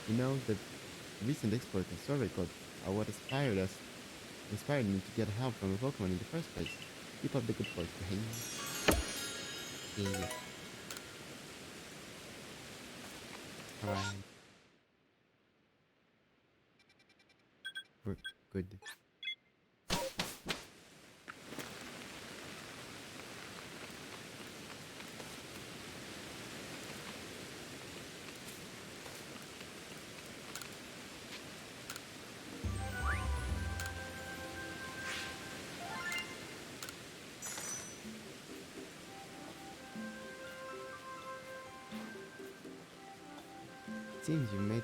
You know, the recent exploit of survey corps are what inspired me to get help from a Pokemon in the first place. Keep up the good work, hey. Yeah. Alright. We're good. Seems you made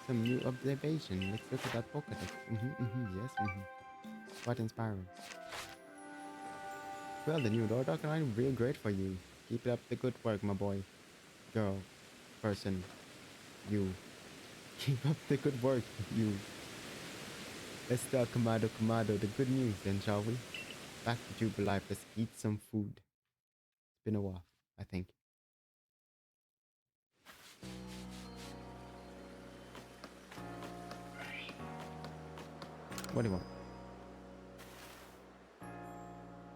some new observation. Let's look at that Pokedex. Yes. Quite inspiring. Well, the new Lord I'm real great for you. Keep up the good work, my boy. Girl. Person. You. Keep up the good work, you. Let's tell Kamado the good news then, shall we? Back to Jubilife, let's eat some food. It's been a while, I think. What do you want?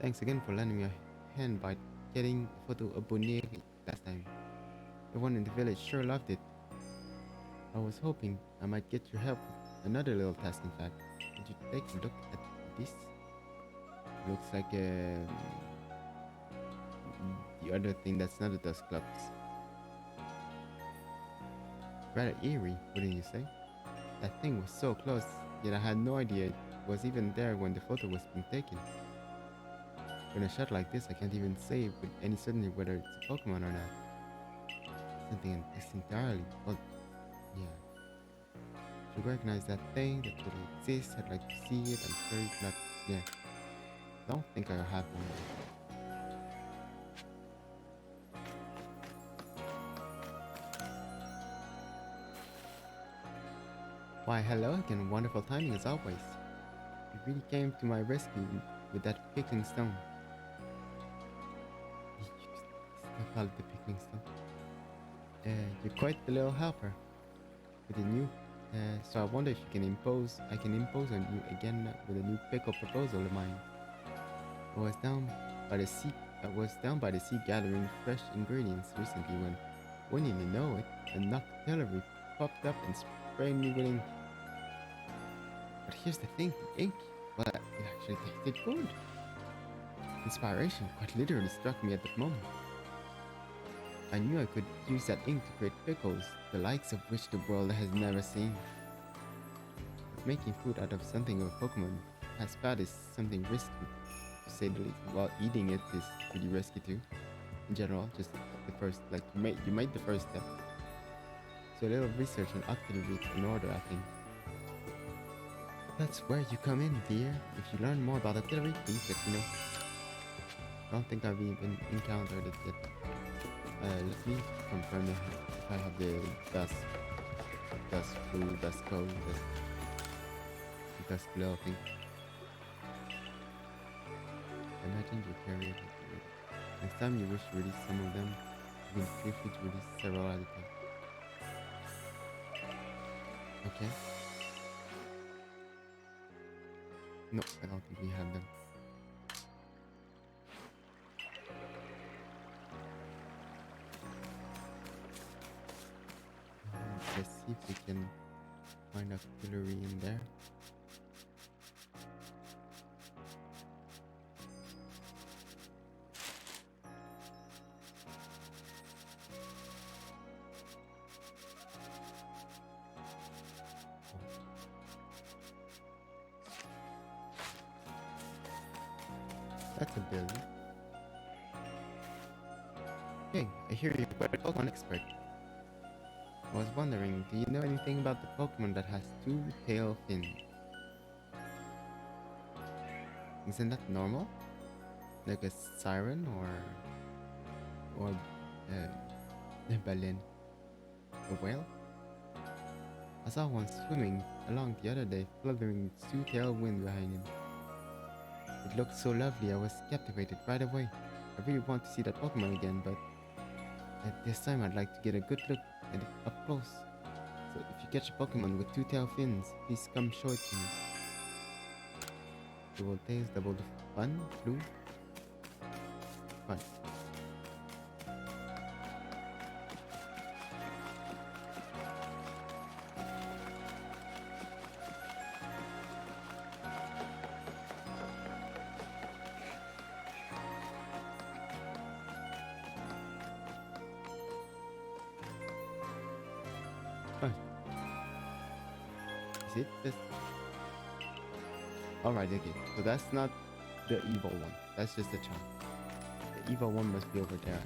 Thanks again for lending me a hand by getting a photo of Boniri last time. The one in the village sure loved it. I was hoping I might get your help with another little task, in fact. Would you take a look at this? Looks like the other thing that's not a Dusclops. Rather eerie, wouldn't you say? That thing was so close, yet I had no idea it was even there when the photo was being taken. In a shot like this, I can't even say with any certainty whether it's a Pokemon or not. Something else entirely. Well, yeah. Should recognize that thing, that really exists. I'd like to see it. I'm sure it's not. Yeah. Don't think I have one. Why, hello again. Wonderful timing as always. You really came to my rescue with that pickling stone. You still call it the pickling stone. You're quite the little helper with the new. So I wonder if I can impose on you again with a new pickle proposal of mine. I was down by the sea gathering fresh ingredients recently when, wouldn't you know it, a noctillery popped up and sprayed me with ink. But here's the thing, the ink, well, it actually tasted good. Inspiration quite literally struck me at that moment. I knew I could use that ink to create pickles, the likes of which the world has never seen. But making food out of something of a Pokemon as bad is something risky, to say the least. While eating it is pretty risky too. In general, just the first, like you made the first step. So a little research on octillery in order, I think. That's where you come in, dear. If you learn more about octillery, please let me know. I don't think I've even encountered it yet. Let me confirm if I have the dust blue, dust code, dust glow thing. Imagine you carry it. Next time you wish to release some of them, you can feel free to release several at a time. Okay? No, I don't think we have them. Let's see if we can find auxiliary in there. That's a building. Hey, I hear you're quite a Pokemon expert. I was wondering, do you know anything about the Pokemon that has two tail fins? Isn't that normal? Like a siren or a balloon? A whale? I saw one swimming along the other day, fluttering with two-tailed wind behind him. It looked so lovely, I was captivated right away. I really want to see that Pokemon again, but at this time I'd like to get a good look at it up close. So if you catch a Pokemon with two-tailed fins, please come show it to me. Double tails, double the fun, blue. Fun. Fun. Is it just... Alright, okay. So that's not the evil one. That's just a charm. The evil one must be over there.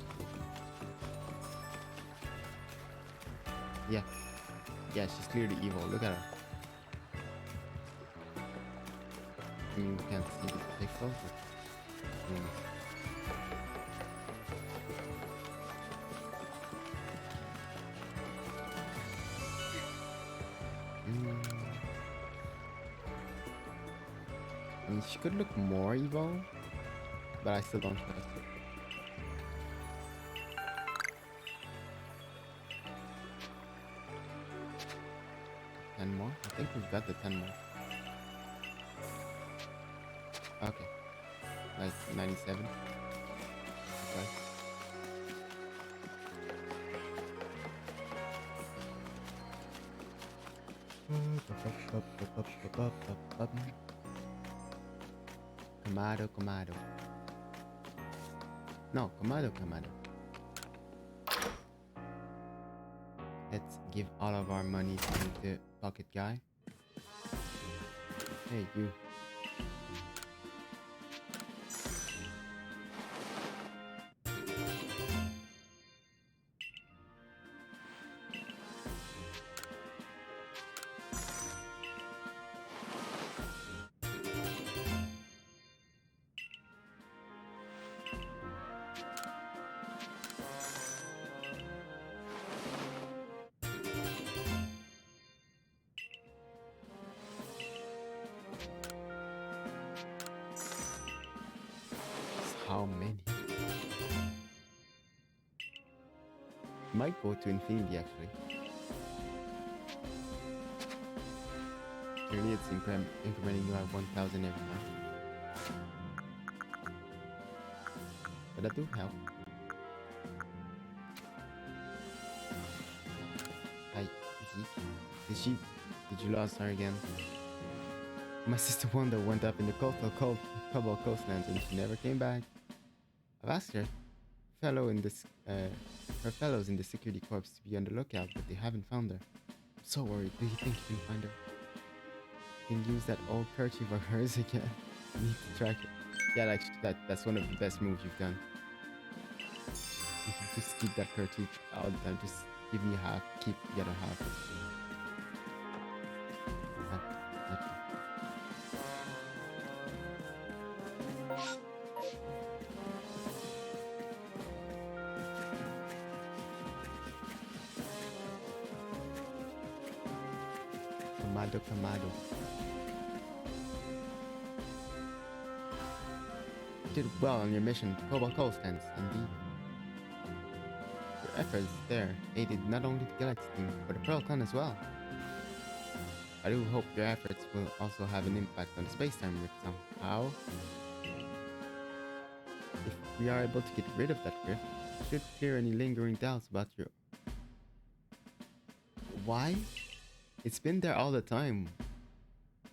Yeah. Yeah, she's clearly evil. Look at her. I mean, we can't see the pixels, but... I mean, she could look more evil, but I still don't trust her. 10 more? I think we've got the 10 more. Okay. Like 97. Okay. Kamado. No, Kamado. Let's give all of our money to the pocket guy. Hey, you. How many? Might go to infinity actually. Clearly it's incrementing you at 1000 every month. But that do help. Hi, Zeke. Did you lose her again? My sister Wanda went up in the cobalt coastlands and she never came back. I've asked her fellows in the security corps to be on the lookout, but they haven't found her. I'm so worried. Do you think you can find her? You can use that old kerchief of hers again. You need to track it. Yeah, like that's one of the best moves you've done. You can just keep that kerchief all the time. Just give me half, keep the other half. Kamado. You did well on your mission to Cobalt Coastlands, indeed. Your efforts there aided not only the Galaxy team, but the Pearl Clan as well. I do hope your efforts will also have an impact on the space-time rift somehow. If we are able to get rid of that rift, it should clear any lingering doubts about your... Why? It's been there all the time.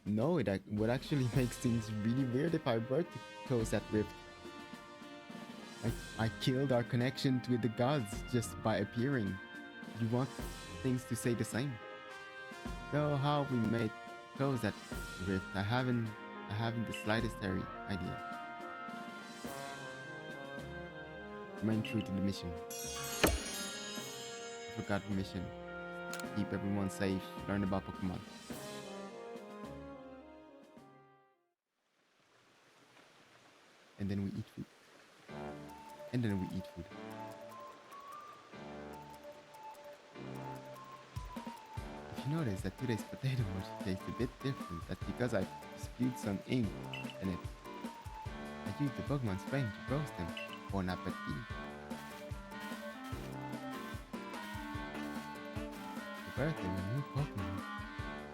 No, it would actually make things really weird if I were to close that rift. I killed our connection with the gods just by appearing. You want things to stay the same. So how we may close that rift, I haven't the slightest idea. Remain true to the mission. I forgot the mission. Keep everyone safe, learn about Pokemon. And then we eat food. If you notice that today's potato mush tastes a bit different, that's because I spewed some ink in it. I used the Pokemon strain to roast them. Bon appetit. The birth of a new Pokemon.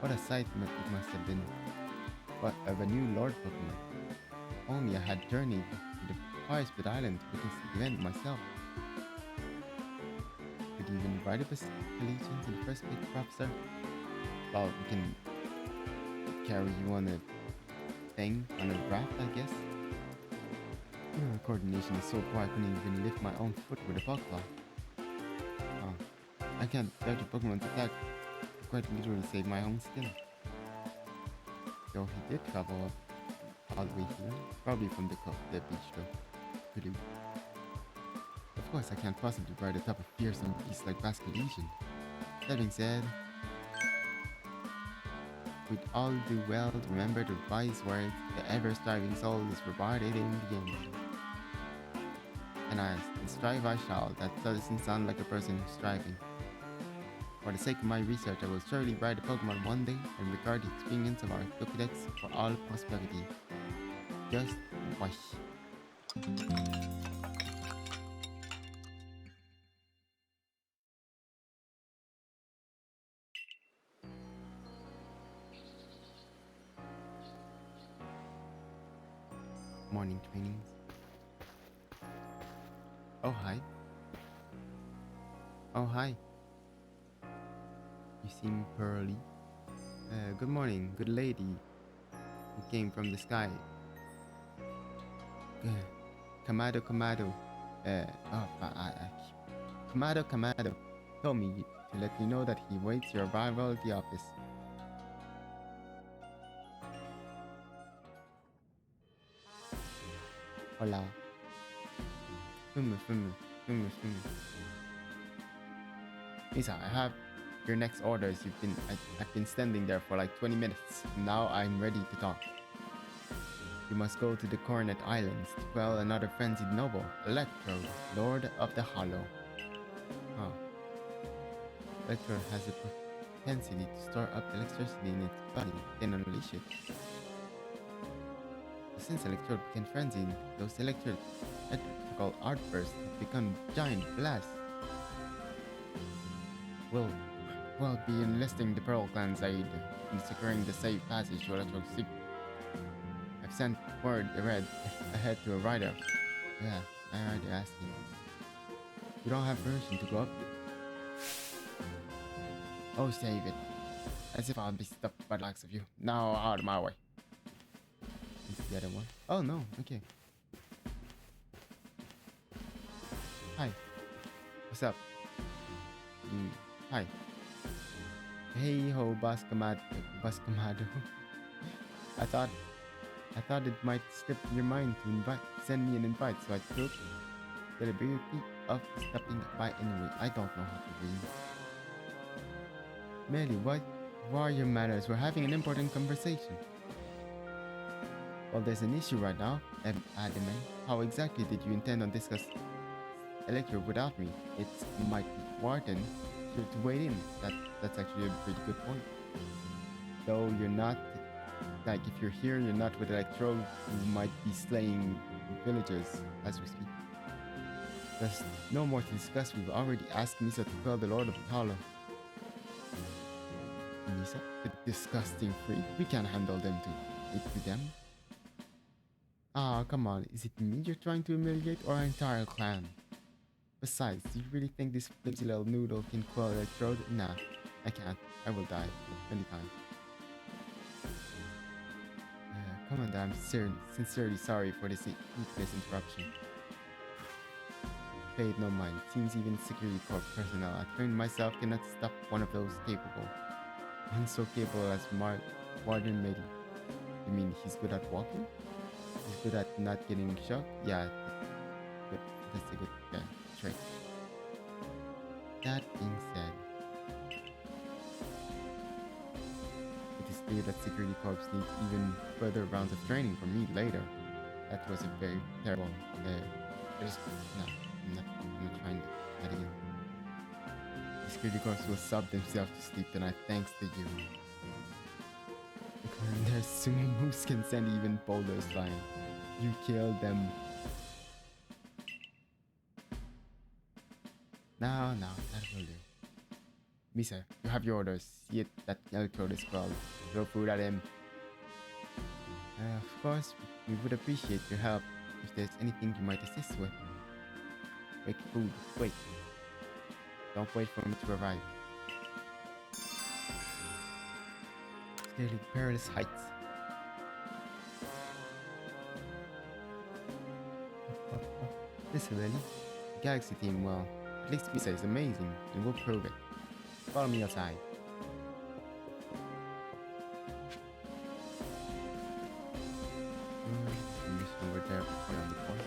What a sight it must have been. What of a new Lord Pokemon. Only I had journeyed to the Fire Spit Island to witness the event myself. Could you even write a allegiance in the first place, Professor? Well, we can carry you on a thing, on a raft, I guess. Your coordination is so poor I couldn't even lift my own foot with a Pokeball. Oh, I can't dodge a Pokemon's attack. I quite literally save my own skin. So he did travel up all the way here, probably from the beach though. Pretty. Of course, I can't possibly ride atop a fearsome beast like Basculation. That being said, we'd all do well to remember the wise words, the ever-striving soul is rewarded in the end. And strive I shall. That doesn't sound like a person who's striving. For the sake of my research, I will surely ride a Pokemon one day and regard the experience of our Pokédex for all prosperity. Just wish. Morning trainings. Oh, hi. Oh, hi. You seem pearly. Good morning, good lady. You came from the sky. Kamado. Kamado told me to let you know that he waits your arrival at the office. Hola. Misa, I have your next orders. I've been standing there for like 20 minutes. Now I'm ready to talk. You must go to the Coronet Islands to quell another frenzied noble, Electrode, Lord of the Hollow. Huh. Electrode has a propensity to store up electricity in its body, then unleash it. Since Electrode became frenzied, those electrical outbursts have become giant blasts. We'll be enlisting the Pearl Clan's aid in securing the safe passage to Electrode Secret. I've sent word ahead to a rider. Yeah, I already asked him. You don't have permission to go up there. Oh, save it. As if I'll be stopped by the likes of you. Now out of my way. the other one. Oh no, okay. Hi. What's up? You hi. Hey ho Bascamado. I thought it might slip in your mind to send me an invite, so I took the liberty of stepping by anyway. I don't know how to read. Melly, what are your manners? We're having an important conversation. Well, there's an issue right now, Adamant. How exactly did you intend on discuss Electro without me? It's Mike Warden here to wait in. That's actually a pretty good point. Though you're not, like, if you're here, you're not with Electro, you might be slaying villagers as we speak. There's no more to discuss. We've already asked Misa to quell the Lord of Apollo. Misa? The disgusting freak. We can't handle them to them. Ah, come on. Is it me you're trying to humiliate or our entire clan? Besides, do you really think this flimsy little noodle can quell Electrode? Nah, I can't. I will die. Anytime. Commander, I'm sincerely sorry for this interruption. Paid no mind. Seems even security corps personnel I trained myself cannot stop one of those capable. One so capable as Warden Medi. You mean he's good at walking? He's good at not getting shocked? Yeah, that's a good trait. That being said, it is clear that security corps needs even further rounds of training from me later. That was a very terrible. I'm not trying that again. The security corps will sub themselves to sleep tonight thanks to you. Their sumo moves can send even boulders flying. You killed them. No, that will do. Misa, you have your orders. See it that Electrode is crawled. Throw food at him. Of course, we would appreciate your help if there's anything you might assist with. Wait, food. Wait. Don't wait for me to arrive. Scaling perilous heights. Listen, Lenny. The Galaxy team, well, at least Misa is amazing, and we'll prove it. Follow me outside. Mission over there beyond the point.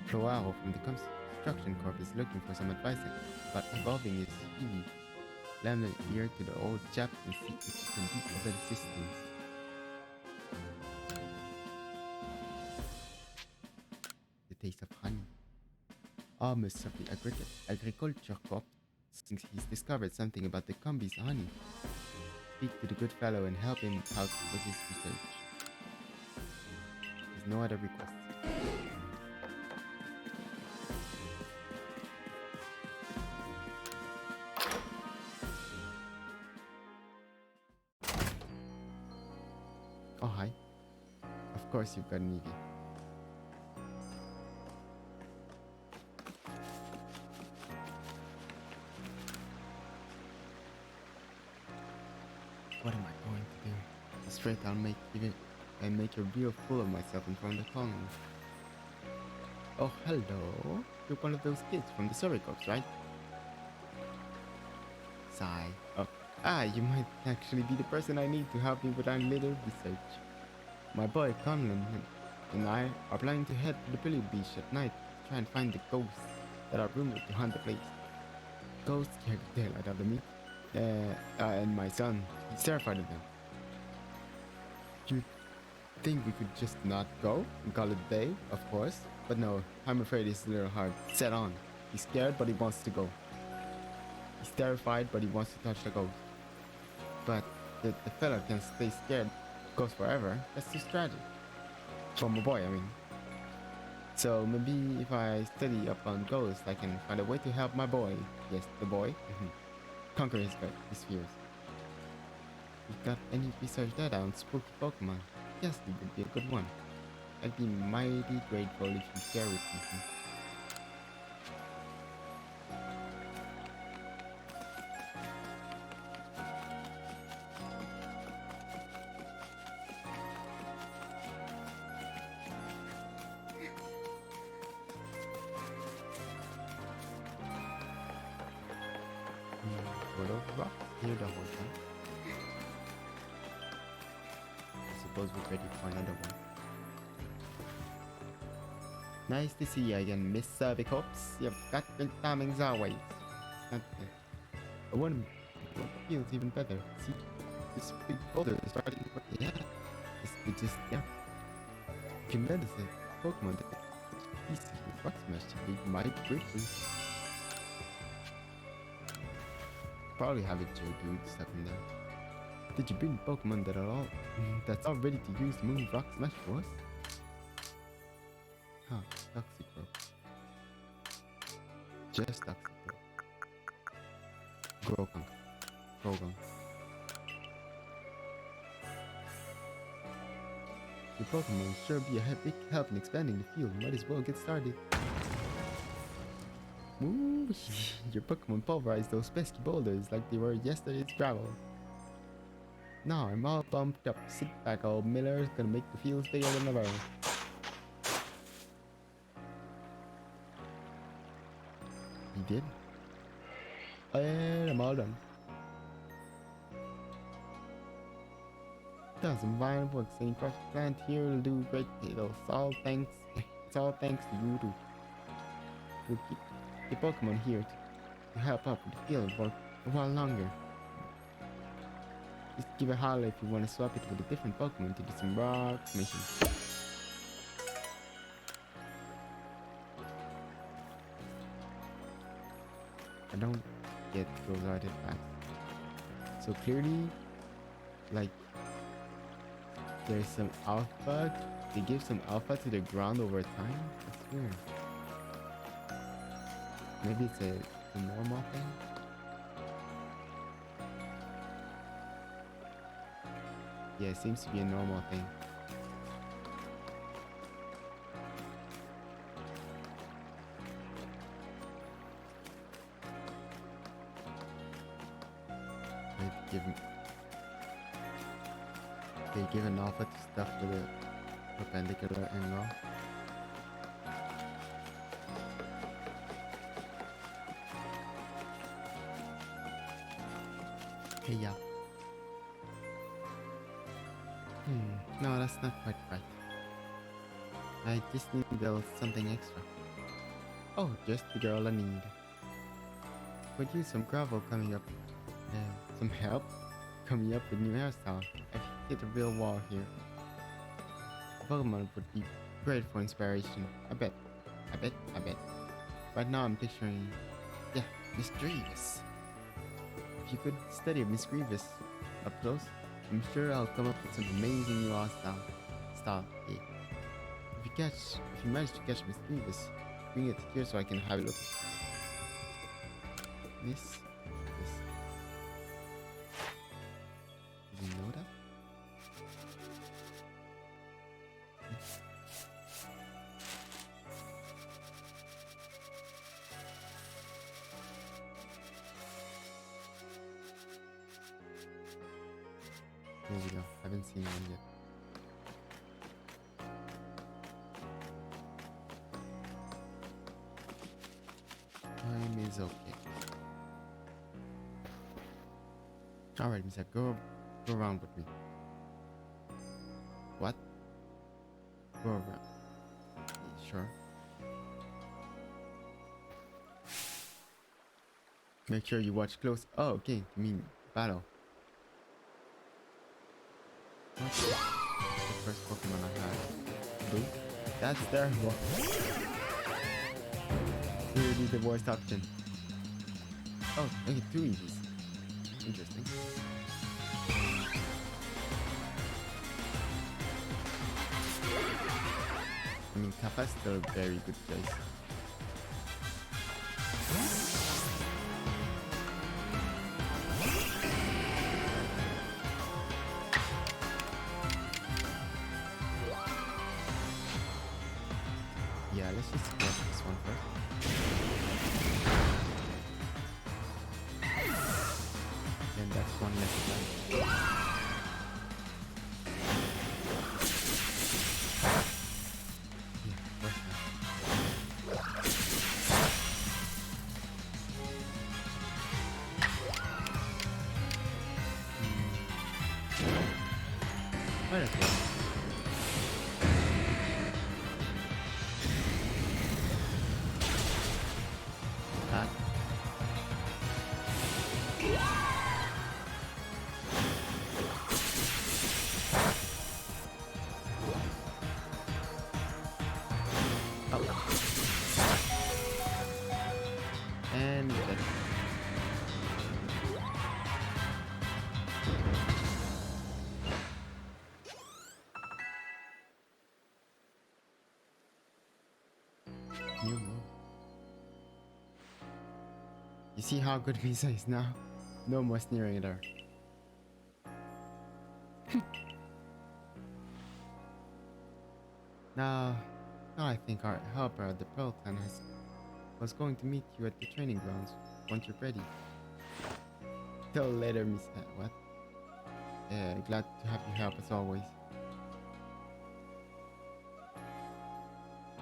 Joao from the construction corp is looking for some advice about evolving his speed. Lend an ear to the old chap and see if he can beat the resistance. The taste of honey. Almost of the agriculture corp thinks he's discovered something about the Combi's honey. Speak to the good fellow and help him out with his research. There's no other request. Oh, hi. Of course you've got an Eevee. What am I going to do? Straight I'll make a real fool of myself in front of the colony. Oh, hello. You're one of those kids from the Survey Corps, right? Sigh. Oh, you might actually be the person I need to help me with our little research. My boy Conlon and I are planning to head to the Billy Beach at night to try and find the ghosts that are rumored to haunt the place. Ghosts scared the hell out of me. And my son, he's terrified of them. You think we could just not go and call it a day? Of course. But no, I'm afraid he's a little hard set on. He's scared, but he wants to go. He's terrified, but he wants to touch the ghost. But the fella can stay scared ghost forever. That's just tragic. For my boy, I mean. So maybe if I study up on ghosts, I can find a way to help my boy. Yes, the boy. Conquer his fears. You got any research data on spooky Pokemon? Yes, it would be a good one. I'd be mighty grateful if you share it with me. were those rocks here the whole time? I suppose we're ready for another one. Nice to see you again, Miss Cervicops. You've got good timing as always. Not the one feels even better. See, this big boulder is starting to work. Yeah, it just, yeah. You can notice it. Pokemon that easy with rock smash to be mighty quickly. Probably have a Geodude stuck in there. Did you bring Pokemon that are all that's all ready to use the move Rock Smash for us? Huh, Toxicroak. Just Toxicroak. Grogan. Your Pokemon will sure be a big help in expanding the field. Might as well get started. Ooh, your Pokemon pulverized those pesky boulders like they were yesterday's gravel. Now I'm all bumped up. Sit back, old Miller. Gonna make the fields bigger than ever. He did? And I'm all done. Done some fine work. Saying crush plant here will do great. It's all thanks to you too. We'll keep the Pokemon here to help up with the field for a while longer. Just give a holler if you want to swap it with a different Pokemon to do some rock missions. I don't get those artifacts. So clearly, like, there's some alpha. They give some alpha to the ground over time. That's weird. Maybe it's a normal thing. Yeah, it seems to be a normal thing. They give an alpha to stuff with a perpendicular angle. Hey, yeah. No, that's not quite right. I just need a little something extra. Oh, just the girl I need. Could use some gravel coming up. Some help coming up with new hairstyle. I've hit a real wall here. Pokemon would be great for inspiration. I bet. Right now I'm picturing, yeah, Miss Grievous. If you could study Miss Grievous up close, I'm sure I'll come up with some amazing new art style. Yeah. If you manage to catch Miss Grievous, bring it here so I can have a look. This. Did you know that? There we go. Haven't seen one yet. Time is okay. Alright, Mr. Go around with me. What? Go around. Sure. Make sure you watch close. Oh, okay. You mean battle. What's the first Pokemon I had? Blue? That's terrible. Really the worst option. Oh, I get 2 EVs. Interesting. I mean, Kappa is still a very good place. Yeah, let's just get this one first. Then that's one less time. Yeah, first time. Might as well. Attack. Oh. And he's dead. New move. You see how good Misa is now? No more sneering at her. Now, I think our helper at the Pearl Clan was going to meet you at the training grounds once you're ready. Till later, Miss. What? Yeah, glad to have you help as always.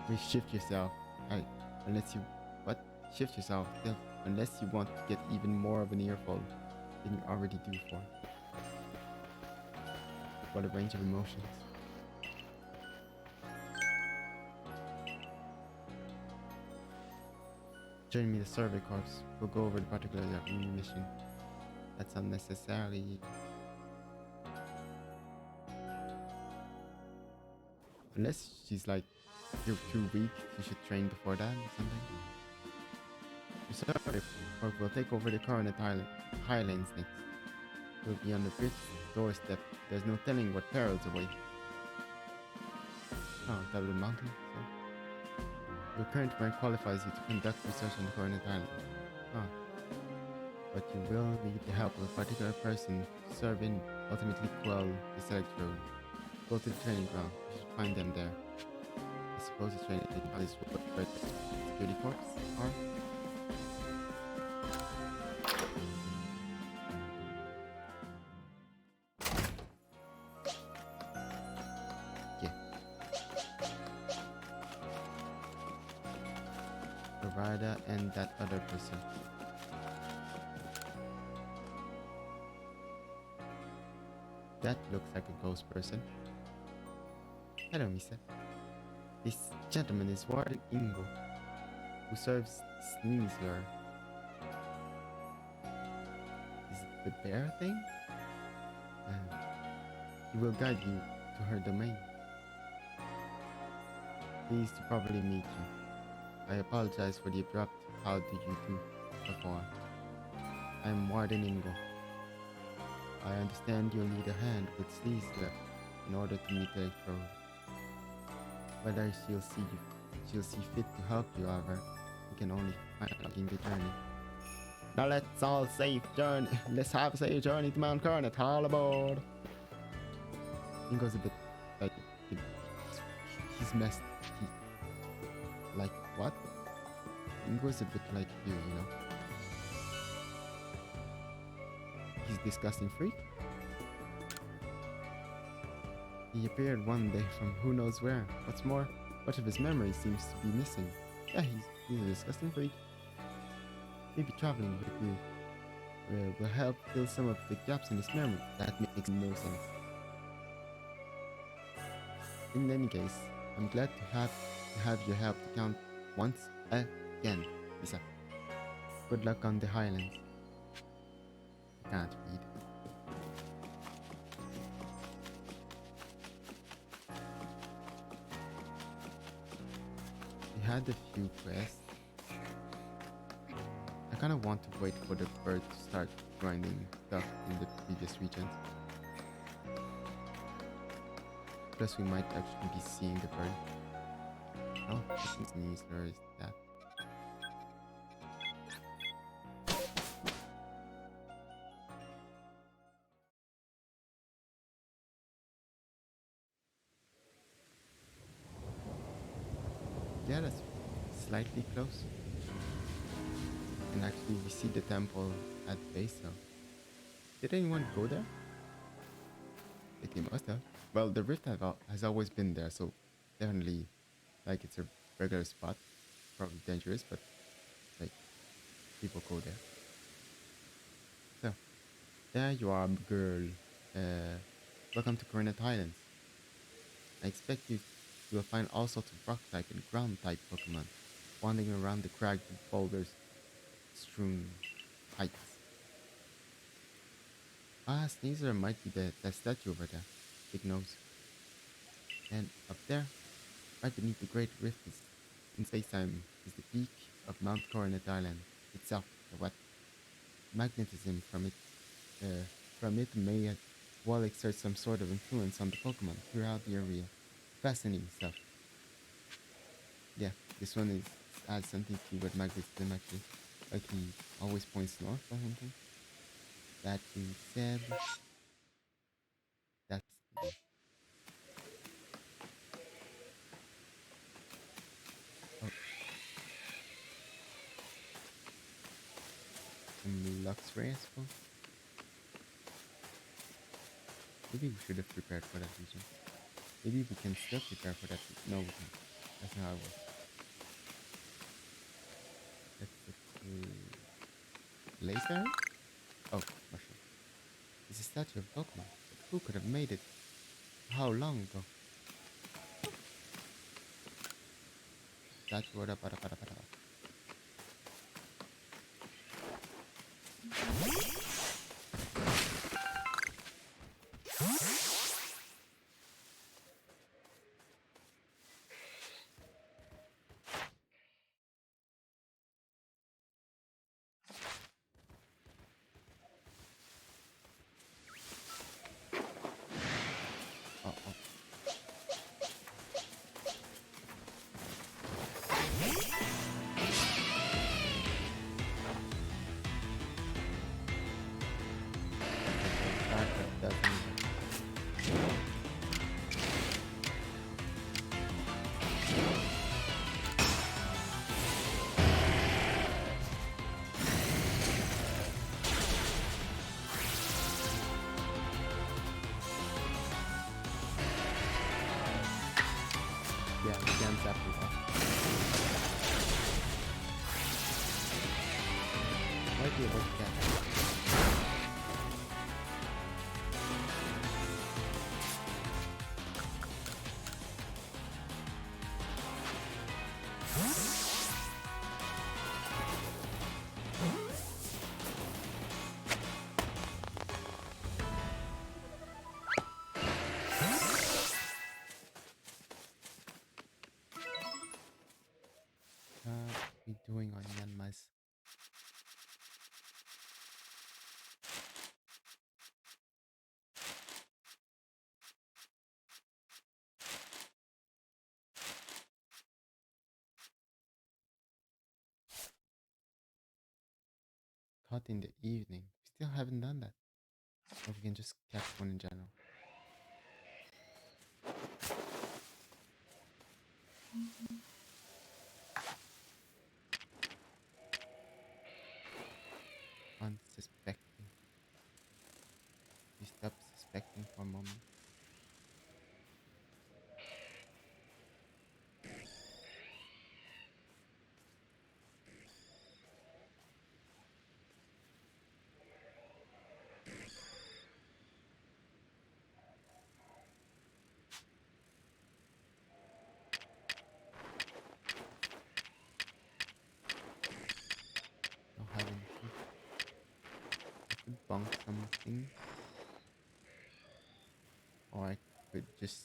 Please shift yourself. Unless you. What? Shift yourself. Unless you want to get even more of an earful than you already do for. What a range of emotions. Join me the survey corps. We'll go over the particulars of your mission. That's unnecessary. Unless she's like, you're too weak, you should train before that or something. The survey corps will take over the current highlands next. We'll be on the bridge doorstep. There's no telling what perils await. Oh, that little mountain. So. Your current rank qualifies you to conduct research on the current island. Oh. But you will need the help of a particular person to serve in, ultimately quell the select road. Go to the training ground. You should find them there. I suppose the training is where the security corps are. Yeah. Barada and that other person. That looks like a ghost person. Hello, Misa. This gentleman is Warden Ingo, who serves Sneezer. Is it the bear thing? He will guide you to her domain. Pleased to properly meet you. I apologize for the abrupt how do you do before. I am Warden Ingo. I understand you'll need a hand with Sleesler in order to meet the road. Whether she'll see fit to help you, however, we can only find out in the journey. Now let's all safe journey. Let's have a safe journey to Mount Coronet. All aboard. Ingo's a bit like he's messed. Like what? Ingo's a bit like you know. He's disgusting freak. He appeared one day from who knows where. What's more, much of his memory seems to be missing. Yeah, he's a disgusting freak. Maybe traveling with you will help fill some of the gaps in his memory. That makes no sense. In any case, I'm glad to have your help to count once again, Lisa. Good luck on the Highlands. I can't read. We had a few quests. I kind of want to wait for the bird to start grinding stuff in the previous regions. Plus we might actually be seeing the bird. Oh, Sneezer is that. Yeah, that's slightly close. And actually we see the temple at the base, so did anyone go there? I think they must have. Well, the rift has always been there, so definitely, like, it's a regular spot. Probably dangerous, but like, people go there. So there you are, girl. Welcome to Coronet Highlands. I expect you will find all sorts of rock type and ground type Pokemon wandering around the cragged boulders strewn heights. Ah, Sneezer might be that statue over there. Big nose. And up there, right beneath the Great Rift in space-time, is the peak of Mount Coronet Island itself. What magnetism uh, from it may well exert some sort of influence on the Pokemon throughout the area. Fascinating stuff. Yeah, this one adds something to what magnetism actually. Like he always points north or something. That being said, that's oh, some Luxray, I suppose. Maybe we should have prepared for that region. Maybe we can still prepare for that. No, we can't. That's not how it works. Let's look to Laser? Oh, mushroom. It's a statue of Pokemon. But who could have made it? How long ago? Statue. Oh, oh. That doesn't even. Yeah, we can't zap it off. Might be able to catch it. We doing on Yanmas? Caught in the evening. We still haven't done that. Or we can just catch one in general. Unsuspecting. We stop suspecting for a moment. Don't have any food. I could bonk something. Or I could just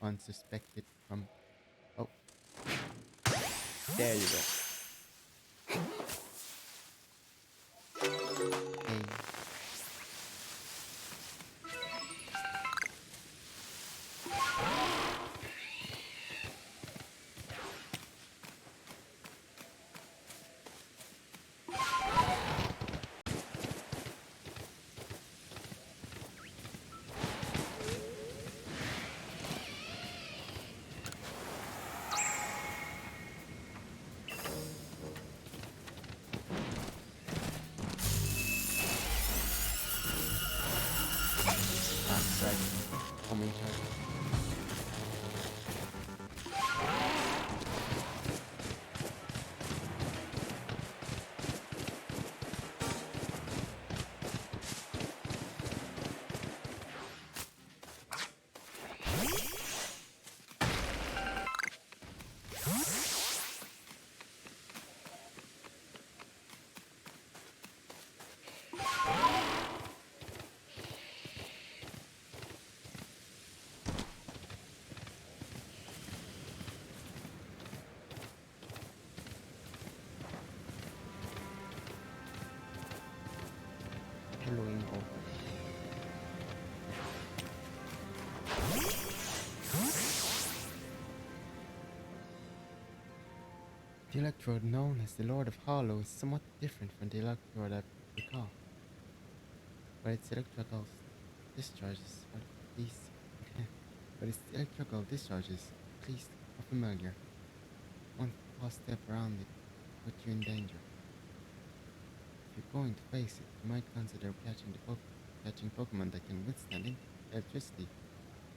unsuspect it from. Oh, there you go. Hey. Hello, Ingo. The electrode known as the Lord of Hollow is somewhat different from the electrode I recall, but its electrical discharges are at least but its electrical discharges at least are familiar. One false step around it put you in danger. If you're going to face it, you might consider catching Pokemon that can withstand electricity.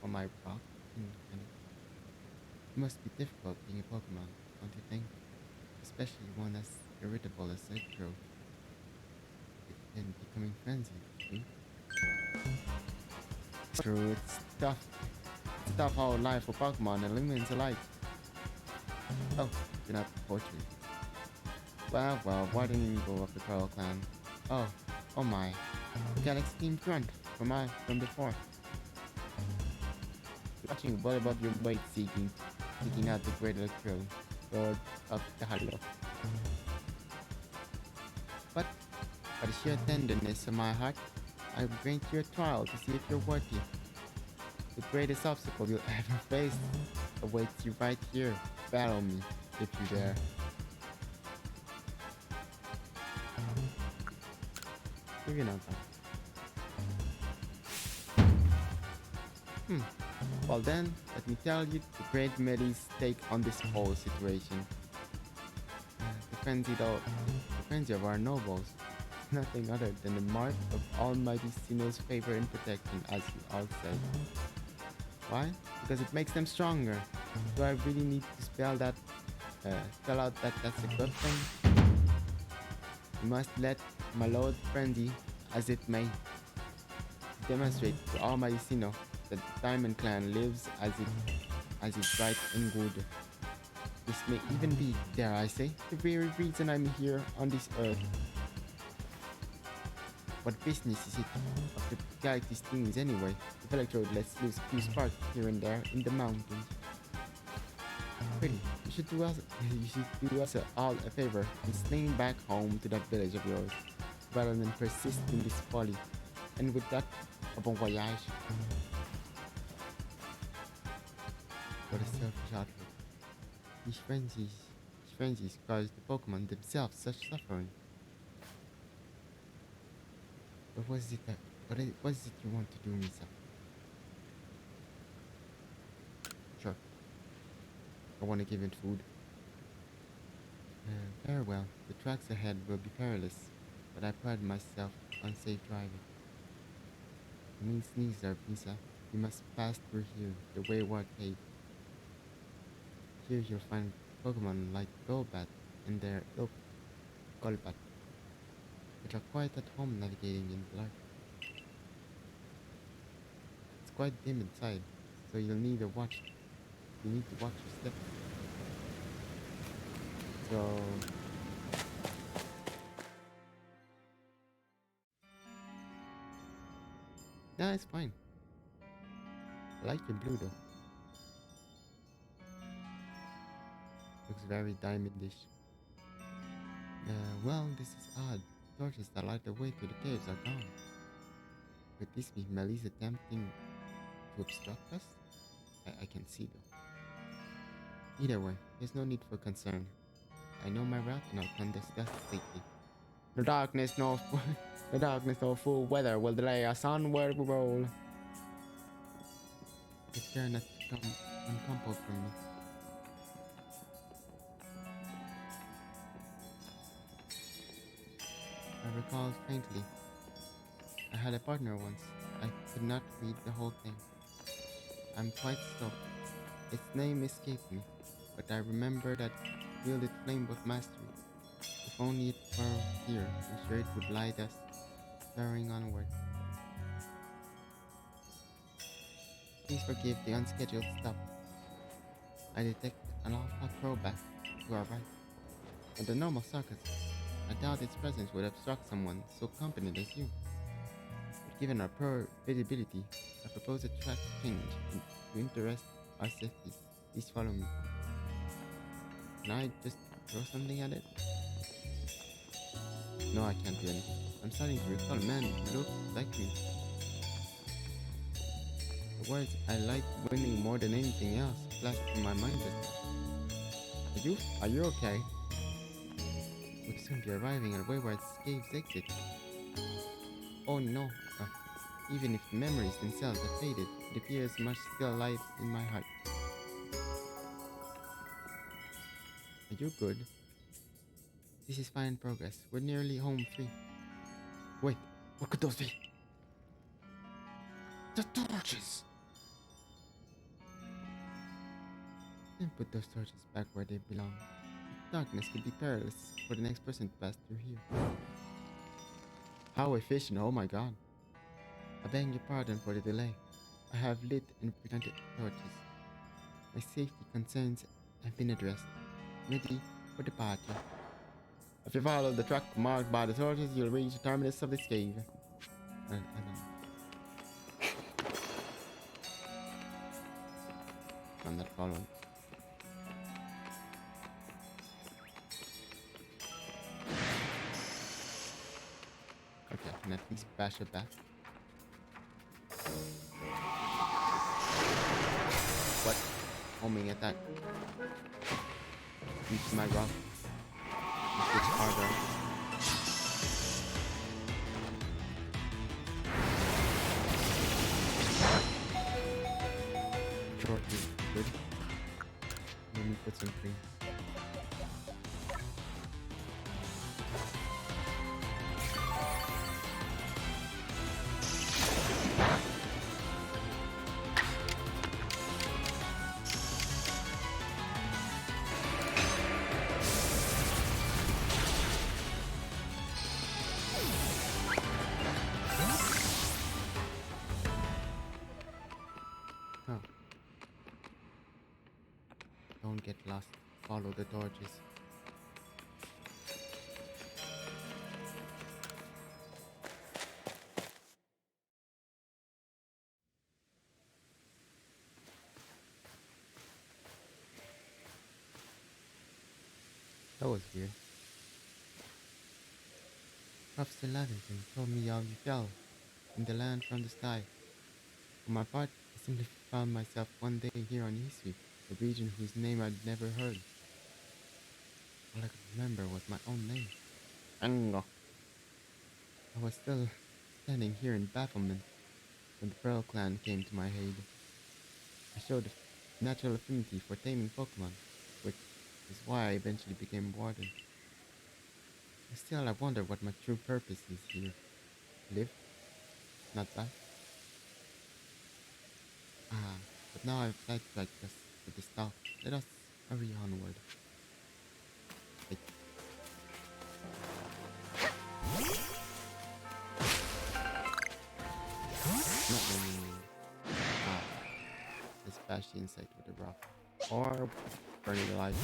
For my rock, it must be difficult being a Pokemon, don't you think? Especially one as irritable as Electro. It can becoming frenzied, too. It's true, it's tough. It's tough how life for Pokemon and humans alike. Oh, you're not poetry. Well, why didn't you go up the Pearl Clan? Oh my. The Galaxy Team Grunt from before. Watching what about your weight seeking out the great electro Lord of the Hollow. But by the sheer tenderness of my heart, I will grant you a trial to see if you're worthy. The greatest obstacle you'll ever face awaits you right here. Battle me, if you dare. Maybe not that. Well then, let me tell you the great Medi's take on this whole situation. The frenzy of our nobles, nothing other than the mark of Almighty Sinnoh's favor in protecting, as you all say. Why? Because it makes them stronger. Do I really need to spell out that that's a good thing? You must let my lord frenzy, as it may, demonstrate to Almighty Sinnoh that the Diamond Clan lives as is right and good. This may even be, dare I say, the very reason I'm here on this earth. What business is it of the galaxy's things anyway? If Electrode lets loose a few sparks here and there in the mountains. Really, you should do us all a favor and sling back home to that village of yours, rather than persist in this folly. And with that, a bon voyage. What a selfish outlook. These frenzies cause the Pokemon themselves such suffering. But what is it you want to do, Misa? Sure. I want to give it food. Very well. The tracks ahead will be perilous, but I pride myself on safe driving. It means sneezer, Misa. You must pass through here, the Wayward Cave. Here you'll find Pokemon like Golbat and their ilk, Golbat, which are quite at home navigating in the dark. It's quite dim inside, so you need to watch your steps. So yeah, it's fine. I like your blue though. Looks very diamondish. Well, this is odd. Torches that light the way to the caves are gone. Could this be Melly's attempting to obstruct us? I can see though. Either way, there's no need for concern. I know my route and I'll conduct this safely. The darkness nor full weather will delay us onward we roll. Take care not to come uncoupled from me. I recall faintly. I had a partner once. I could not read the whole thing. I'm quite slow. Its name escaped me, but I remember that it wielded flame of mastery. If only it were here, I'm sure it would light us, stirring onward. Please forgive the unscheduled stop. I detect an alpha throwback to our right. Under normal circumstances, I doubt its presence would obstruct someone so competent as you. But given our poor visibility, I propose a track change to interest our safety. Please follow me. Can I just throw something at it? No, I can't do anything. I'm starting to recall men who look like me. The words "I like winning more than anything else" flashed through my mind just now. Are you okay? We'll soon be arriving at Wayward Cave's exit. Oh no. Even if the memories themselves have faded, it appears much still lies in my heart. Are you good? This is fine progress. We're nearly home free. Wait, what could those be? The torches! Then put those torches back where they belong. Darkness could be perilous for the next person to pass through here. How efficient, oh my god. I beg your pardon for the delay. I have lit and presented torches. My safety concerns have been addressed. Ready for departure. If you follow the track marked by the torches, you'll reach the terminus of this cave. I don't know. I'm not following. Okay, I can at least bash it back. What? Homing attack. Use my rock. Switch harder. Short is good. Let me put some cream. Huh. Don't get lost. Follow the torches. That was weird. Professor Lavington told me how you fell in the land from the sky. For my part, I simply found myself one day here on history, a region whose name I'd never heard. All I could remember was my own name. Ango. I was still standing here in bafflement when the Pearl clan came to my aid. I showed a natural affinity for taming Pokemon, which is why I eventually became warden. Still, I wonder what my true purpose is here. Live, not die. But now I've sidetracked us with the stuff. Let us hurry onward. Wait. Not really. Let's bash the insect with a rock. Or burn it alive.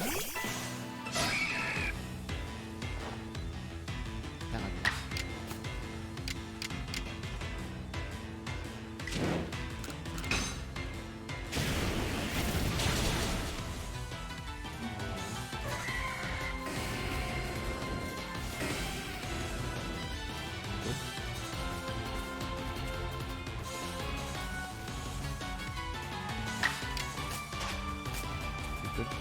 Good.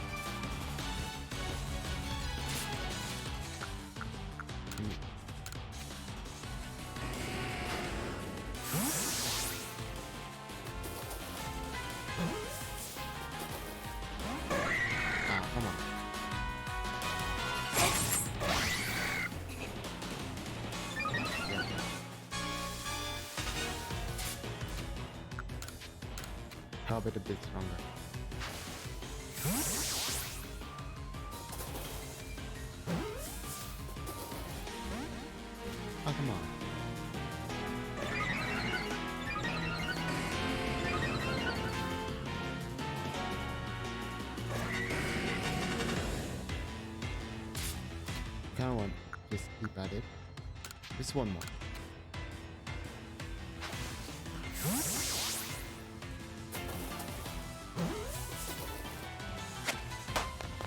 Come on. Yeah. How about a bit stronger? Oh, come on. Kind of want to just keep at it. Just one more.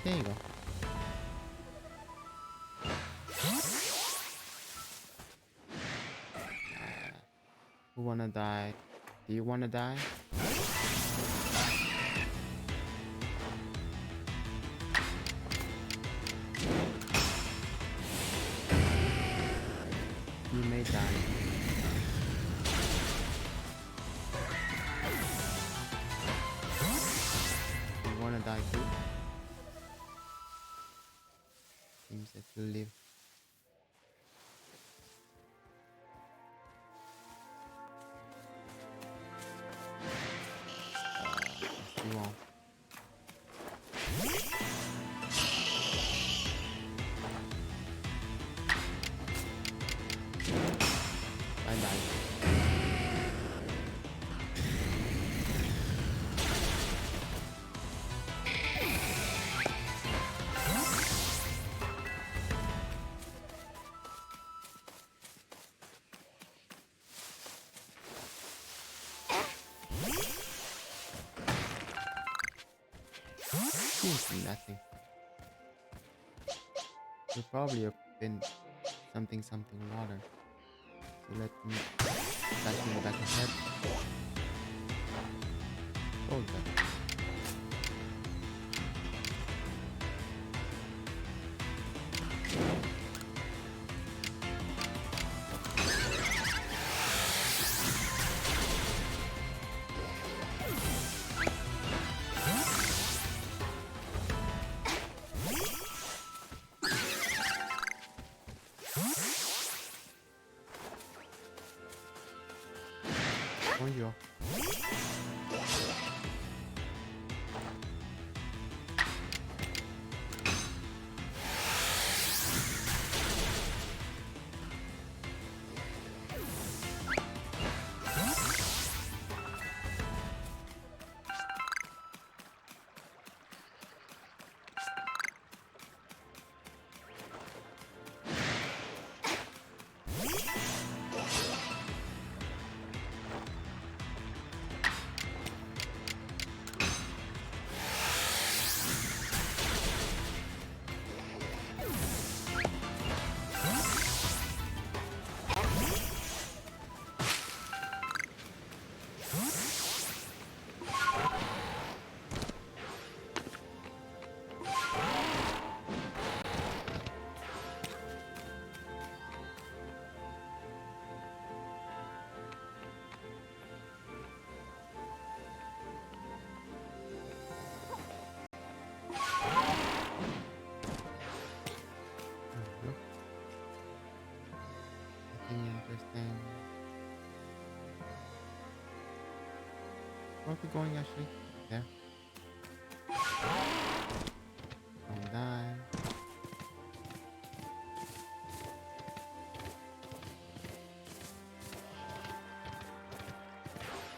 There you go. Who wanna die? Do you wanna die? You may die. You wanna die too? Seems that you live. Yes, you won't. I died. Seems nothing. You're probably up in something water. So let me back in the back of the head. Hold that. Bonjour. Look, nothing interesting. Where are we going actually? There. Don't die.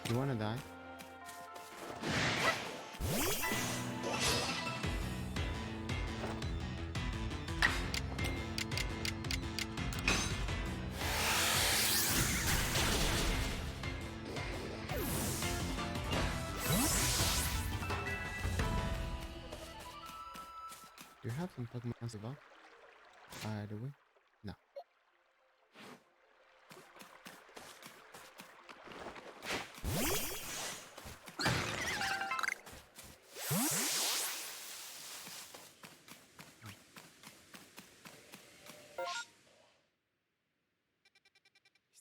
You wanna die? Do you have some Pokemon as well? By the way? No.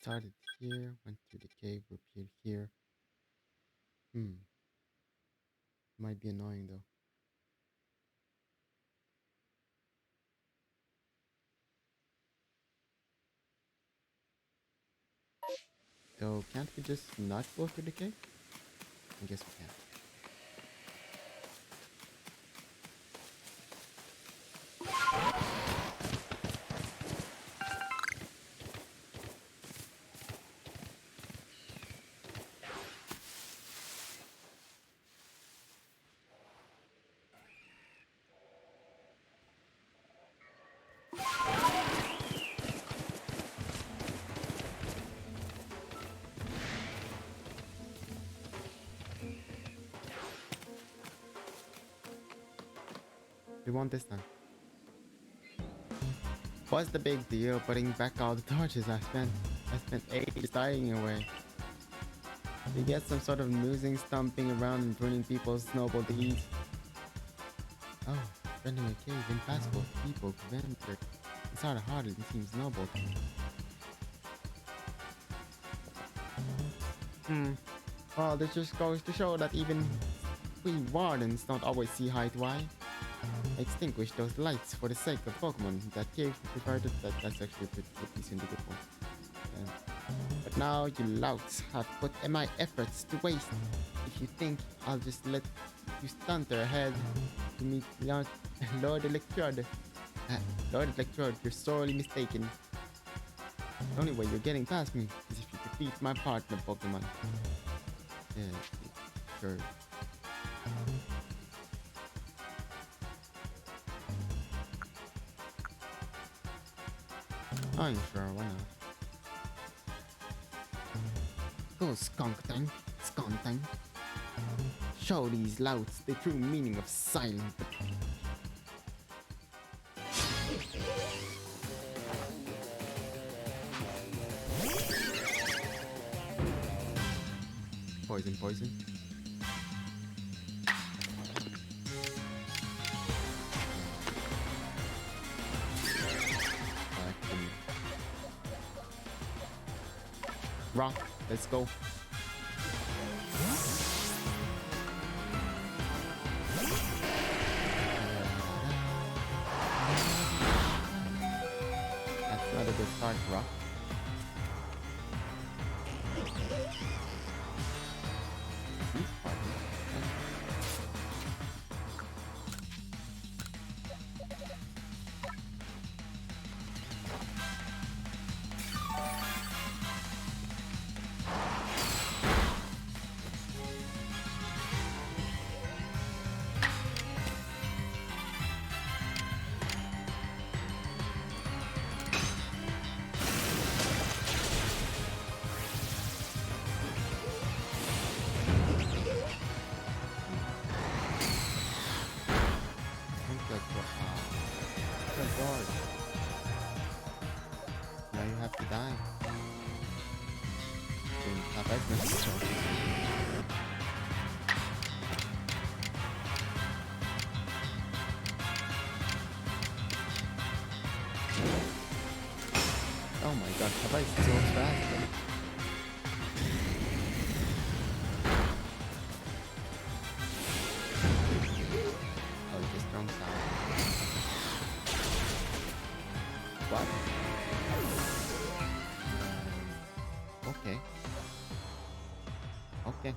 Started here, went to the cave, appeared here. Might be annoying though. So can't we just not go through the cave? I guess we can. We want this time. What's the big deal putting back all the torches I spent ages dying away. You get some sort of amusing stomping around and ruining people's snowball to eat. Oh, running a cave impassable to people who venture inside a harder than seems noble. Hmm. Well, this just goes to show that even we wardens don't always see eye to eye. Extinguish those lights for the sake of Pokemon. That cave preferred that's actually a pretty decent good one. Yeah. But now you louts have put my efforts to waste. If you think I'll just let you stunter ahead to meet Lord Electrode. Lord Electrode, you're sorely mistaken. The only way you're getting past me is if you defeat my partner Pokemon. Yeah, sure. I'm sure, why not? Go skunk tank, skunk tank. Show these louts the true meaning of silence. Poison, poison. Rock, let's go. That's not a good start, Rock. Now you have to die. Oh my god, Papa is so fast. Oh, just strong sound. What? Okay. Okay.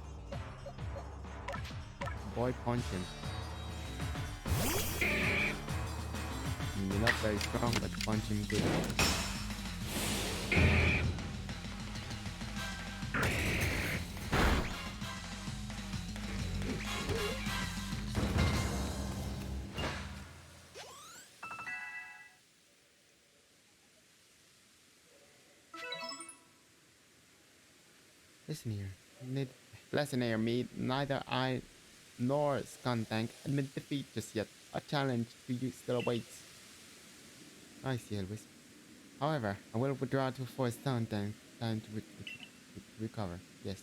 Boy, punch him. You're not very strong, but punch him good. Listen here, me. Neither I nor Skuntank admit defeat just yet. A challenge to you still awaits. I see, Elvis. However, I will withdraw to force Skuntank time to recover. Yes.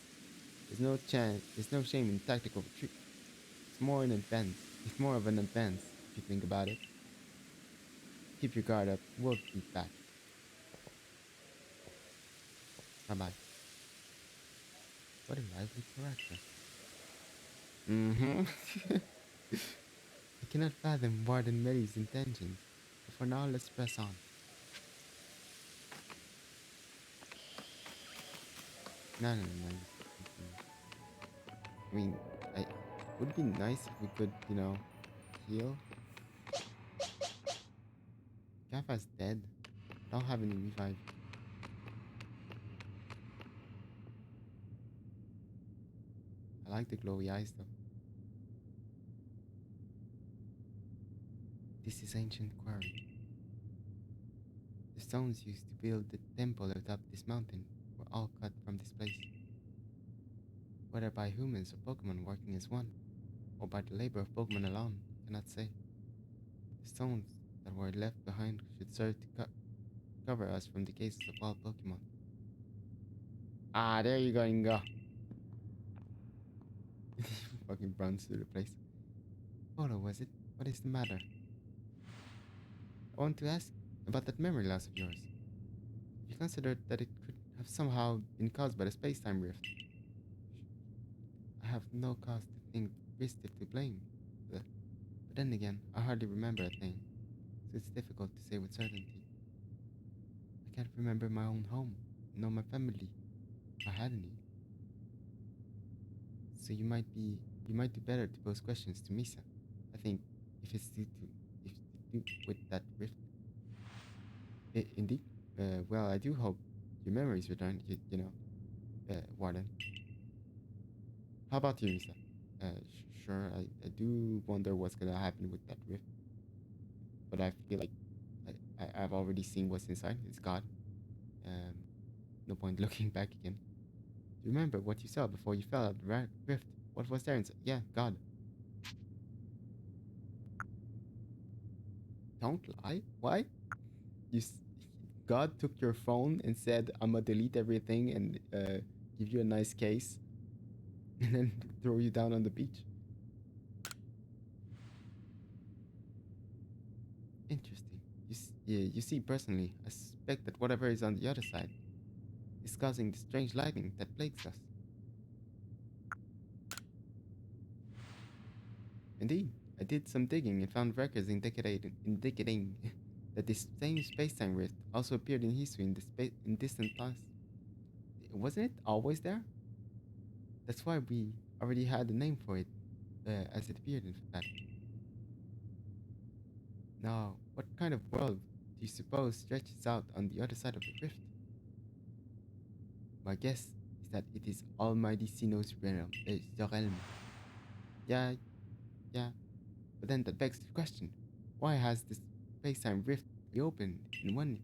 There's no shame in tactical retreat. It's more an advance. It's more of an advance, if you think about it. Keep your guard up. We'll be back. Bye-bye. What a lively character. Mm-hmm. I cannot fathom Warden Mary's intentions, but for now, let's press on. No. I mean, it would be nice if we could, heal. Kaffa's dead. I don't have any revive. I like the glowy eyes though. This is ancient quarry. The stones used to build the temple atop this mountain were all cut from this place. Whether by humans or Pokemon working as one, or by the labor of Pokemon alone, I cannot say. The stones that were left behind should serve to cover us from the gazes of all Pokemon. Ah, there you go, Ingo. He fucking runs through the place. Photo, was it? What is the matter? I want to ask about that memory loss of yours. Have you considered that it could have somehow been caused by the space-time rift? I have no cause to think Risk to blame. But then again, I hardly remember a thing, so it's difficult to say with certainty. I can't remember my own home, nor my family, if I had any. So you might do better to pose questions to Misa. I think if it's if to do with that rift, indeed. Well, I do hope your memories return. You know, Warden. How about you, Misa? Sure. I do wonder what's gonna happen with that rift, but I feel like I've already seen what's inside. It's God. Um, no point looking back again. Do you remember what you saw before you fell out the rift? What was there inside? Yeah, God. Don't lie. Why? You, God took your phone and said, "I'm gonna delete everything and give you a nice case, and then throw you down on the beach." Interesting. Yeah, you see, personally, I suspect that whatever is on the other side is causing the strange lightning that plagues us. Indeed, I did some digging and found records indicating that this same space-time rift also appeared in history in distant past. Wasn't it always there? That's why we already had a name for it, as it appeared in fact. Now, what kind of world do you suppose stretches out on the other side of the rift? My guess is that it is Almighty Sinnoh's realm. Yeah, yeah. But then that begs the question: why has this space-time rift reopened in when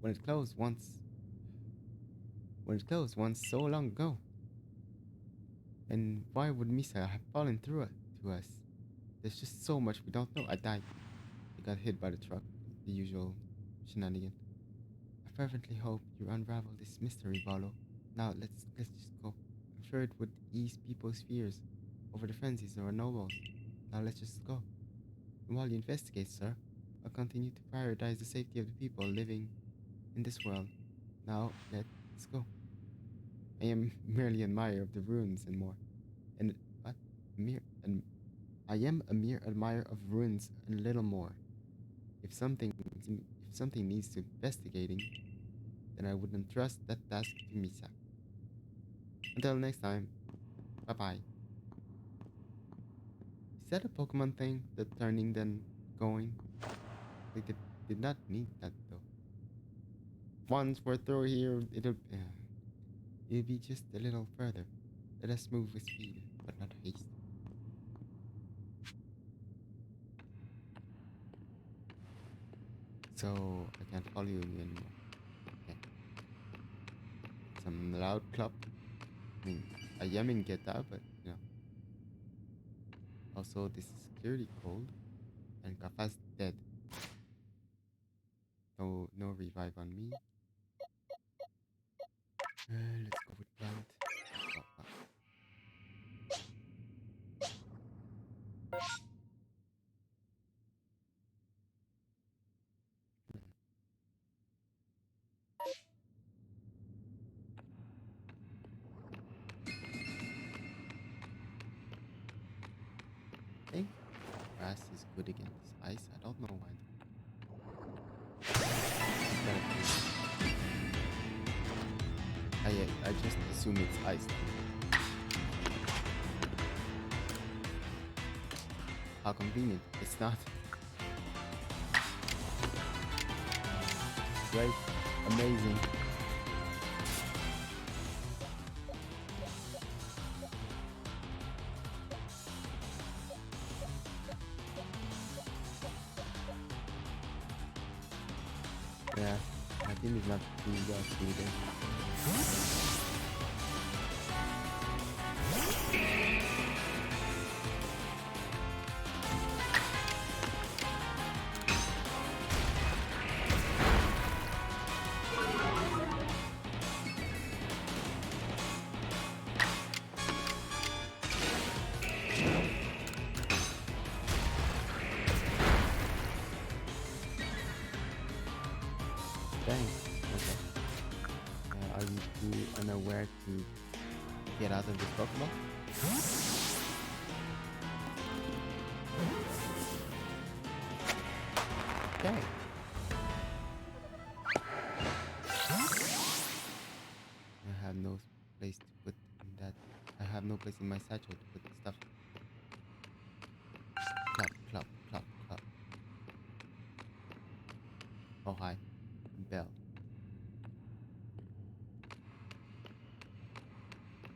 it closed once so long ago? And why would Misa have fallen through it to us? There's just so much we don't know. I died. I got hit by the truck. The usual shenanigan. I fervently hope you unravel this mystery, Valo. Now let's just go. I'm sure it would ease people's fears over the frenzies of our nobles. Now let's just go. And while you investigate, sir, I'll continue to prioritize the safety of the people living in this world. Now let's go. I am merely an admirer of the ruins and more. And what? Mere and I am a mere admirer of ruins and little more. If something needs to investigating, then I wouldn't trust that task to Misa. Until next time, bye bye. Is that a Pokemon thing? The turning then going? They did not need that though. Once we're through here, it'll be just a little further. Let us move with speed, but not haste. So I can't follow you anymore. Okay. Some loud club. I mean, I am in Get Out, but you know. Also, this is clearly cold, and Kafa's dead. No revive on me. Let's go with plant. Oh, fuck. I think grass is good against ice. I don't know why. I just assume it's ice. How convenient. It's not. Great. Amazing. Yeah. My team is not too well suited. Are you too unaware to get out of this Pokeball? Okay. I have no place to put that. I have no place in my satchel to put stuff. Clap, clap, clap, clap. Oh, hi. Bell.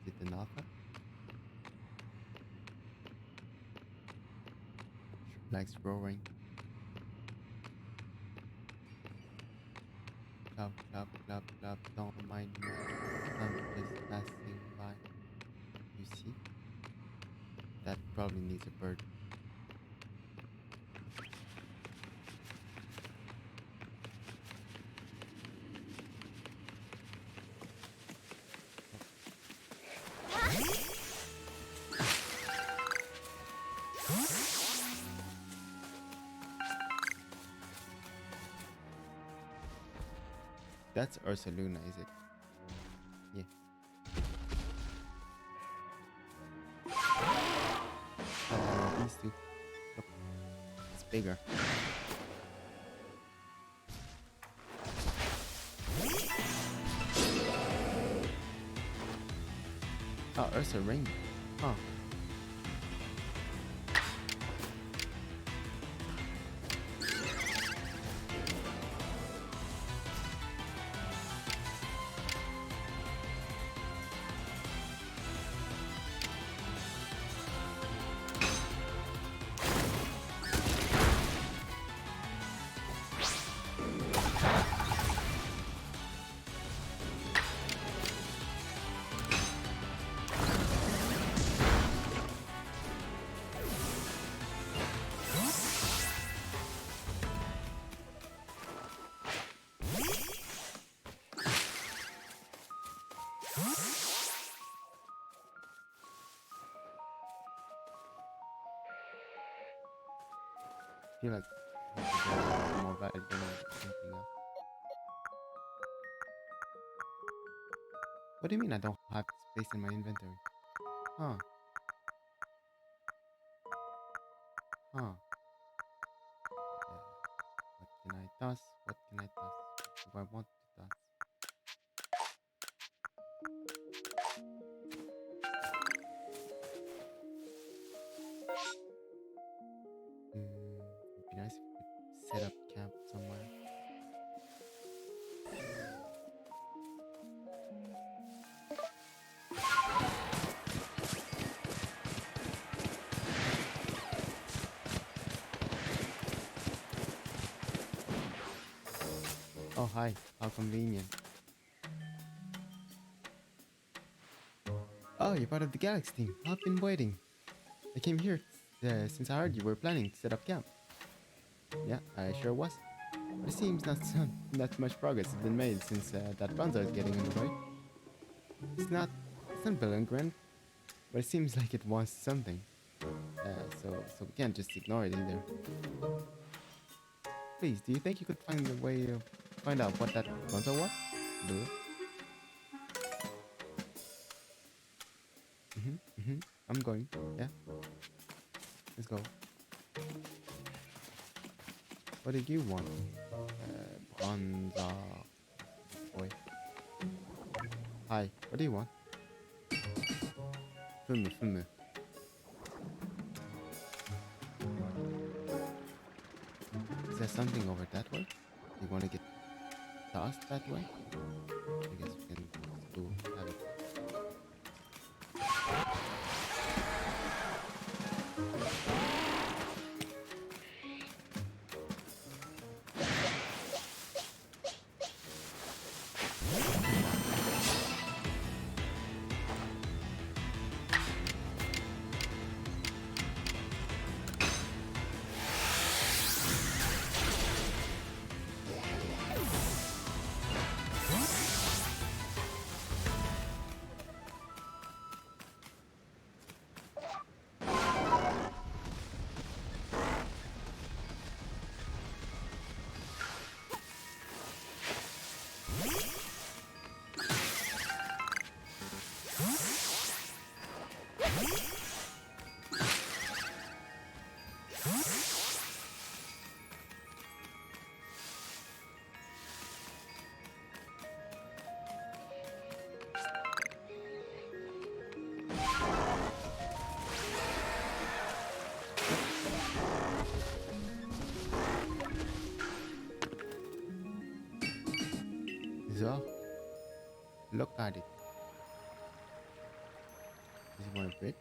Is it an alpha? Likes roaring. Clap, clap, clap, clap. Don't mind me. I'm just passing by. You see? That probably needs a bird. That's Ursaluna, is it? Yeah. These two. Look, it's bigger. Oh, Ursa Ring. Huh. I feel like it's more valuable than anything else. What do you mean I don't have space in my inventory? Huh. Huh. What can I toss? What can I toss? What do I want to toss? It'd be nice if we could set up camp somewhere. Oh, hi. How convenient. Oh, you're part of the Galaxy team. I've been waiting. I came here since I heard you were planning to set up camp. Yeah, I sure was. But it seems not much progress has been made since that bronzer is getting underway. It's not Belengren, but it seems like it wants something. So we can't just ignore it either. Please, do you think you could find a way to find out what that bronzer was? I'm going. Yeah. Let's go. What did you want? Bronzer. Boy. Hi. What do you want? Fumu. Is there something over that way? You want to get tossed that way? I guess we can do have it. Look at it. Does he want a bridge?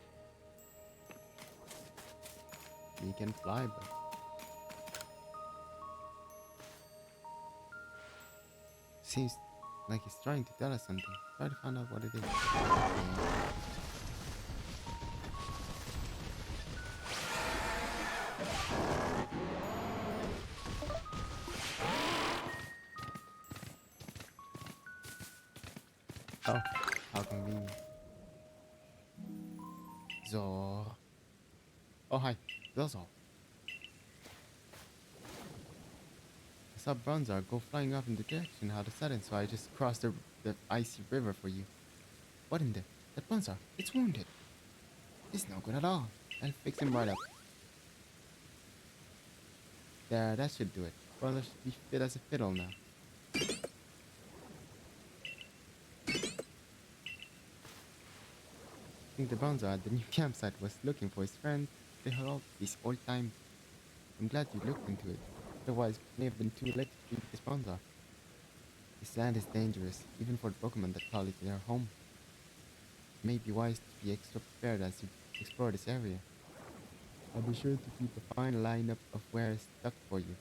He can fly, but seems like he's trying to tell us something. Try to find out what it is. Oh, how convenient. Zor. Oh, hi. Zor. I saw Bronzar go flying off in the direction out of sudden, so I just crossed the icy river for you. What in the? That Bronzar, it's wounded. It's no good at all. I'll fix him right up. There, that should do it. Bronzar should be fit as a fiddle now. I think the Bronzar at the new campsite was looking for his friend this whole time. I'm glad you looked into it. Otherwise, it may have been too late to beat this Bronzar. This land is dangerous, even for the Pokemon that call it their home. It may be wise to be extra prepared as you explore this area. I'll be sure to keep a fine lineup of wares stuck for you.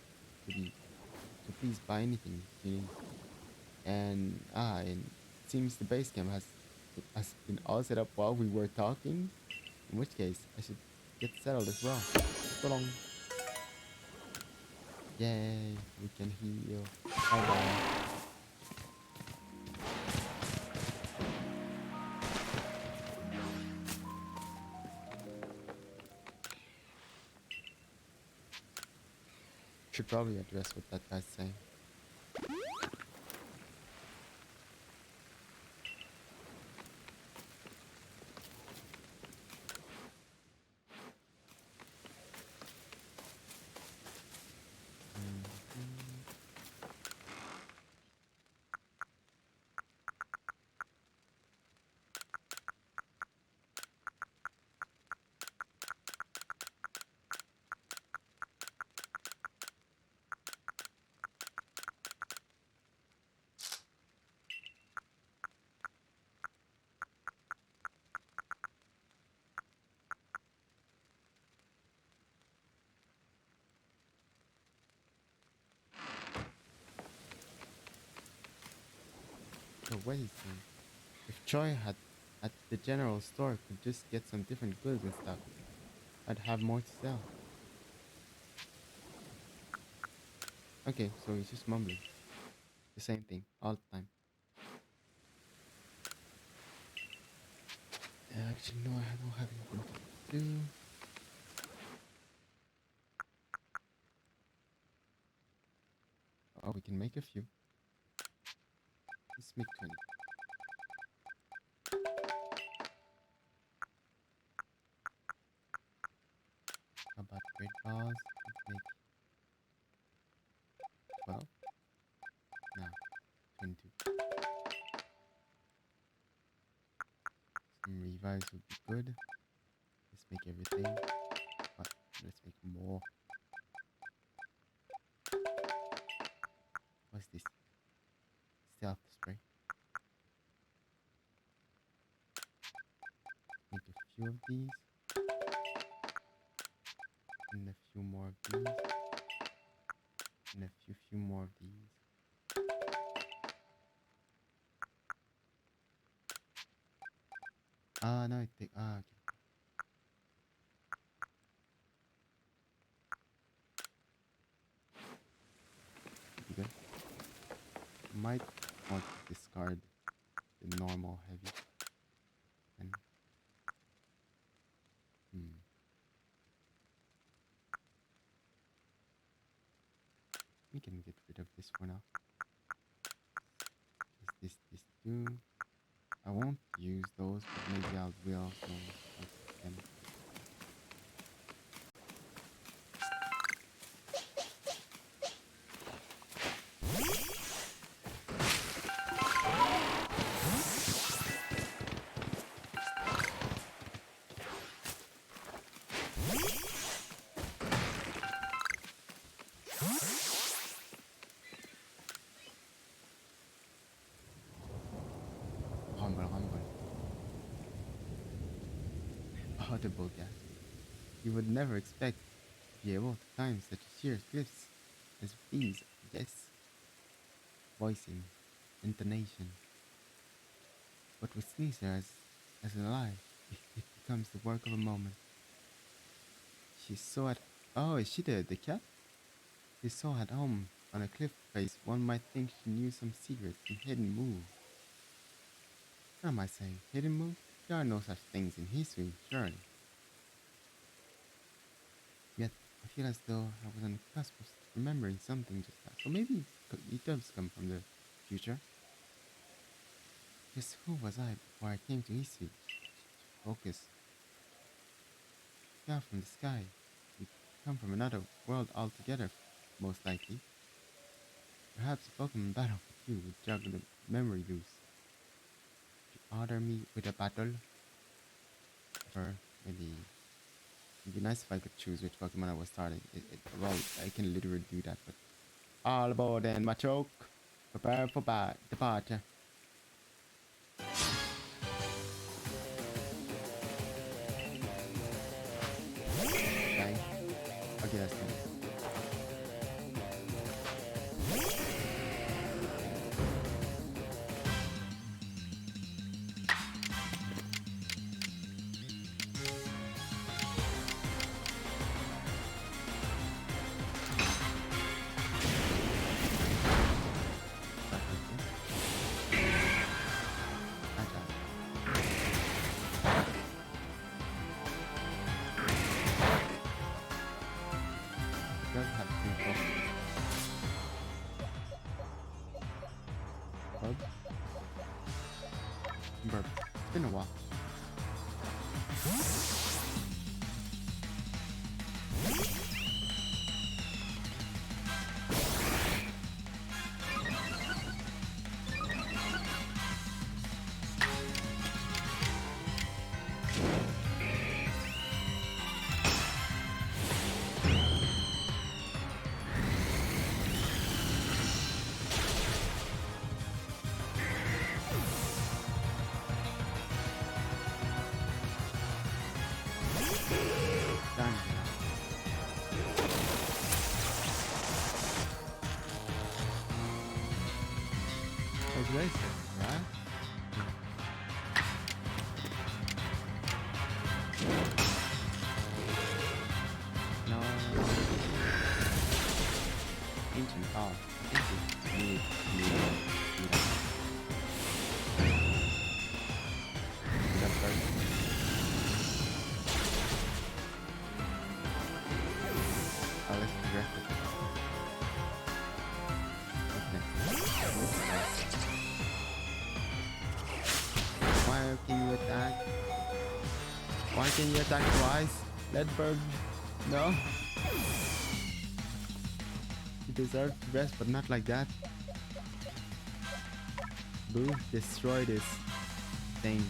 So please buy anything you need. And it seems the base camp has been all set up while we were talking. In which case, I should get settled as well. So long. Yay, we can heal. Bye-bye. Should probably address what that guy's saying. So what he's saying, if Choi had at the general store could just get some different goods and stuff, I'd have more to sell. Okay, so he's just mumbling. The same thing, all the time. Actually, no, I don't have anything to do. Oh, we can make a few. Let's make 20. How about great balls? Let's make 12. No, 22. Some revives would be good. Let's make everything. But let's make more. What's this? Stealth spray. Make a few of these. And a few more of these. And a few more of these. No, I think, okay. Pretty good. Might want to discard the normal heavy. And, we can get rid of this for now. This too. I won't use those, but maybe I will. So I can. audible gasp. You would never expect to be able to climb such sheer cliffs as these, I guess. Voicing, intonation. But with Sneezer as an ally, it becomes the work of a moment. She's so at Oh, is she the cat? She's so at home on a cliff face one might think she knew some secrets and hidden moves. What am I saying? Hidden moves? There are no such things in history, surely. Yet I feel as though I was on the cusp of remembering something just now. So maybe it does come from the future. Just who was I before I came to history? Focus. Fell from the sky. We come from another world altogether, most likely. Perhaps a Pokemon battle with you would juggle the memory loose. Would you order me with a battle? Or maybe it'd be nice if I could choose which Pokemon I was starting. Well, I can literally do that, but all aboard then, Machoke. Prepare for departure. Okay. Okay, that's good. Start with this. Agile. It does have two Pokemon. Bug. Burp. It's been a while. Done. Congratulations, right? No. Ancient. Oh, I think we need that. That first. Oh, let's progress it. What's next? Why can you attack? Why can you attack twice? Ledberg, no. You deserve to rest, but not like that. Boo, destroy this thing.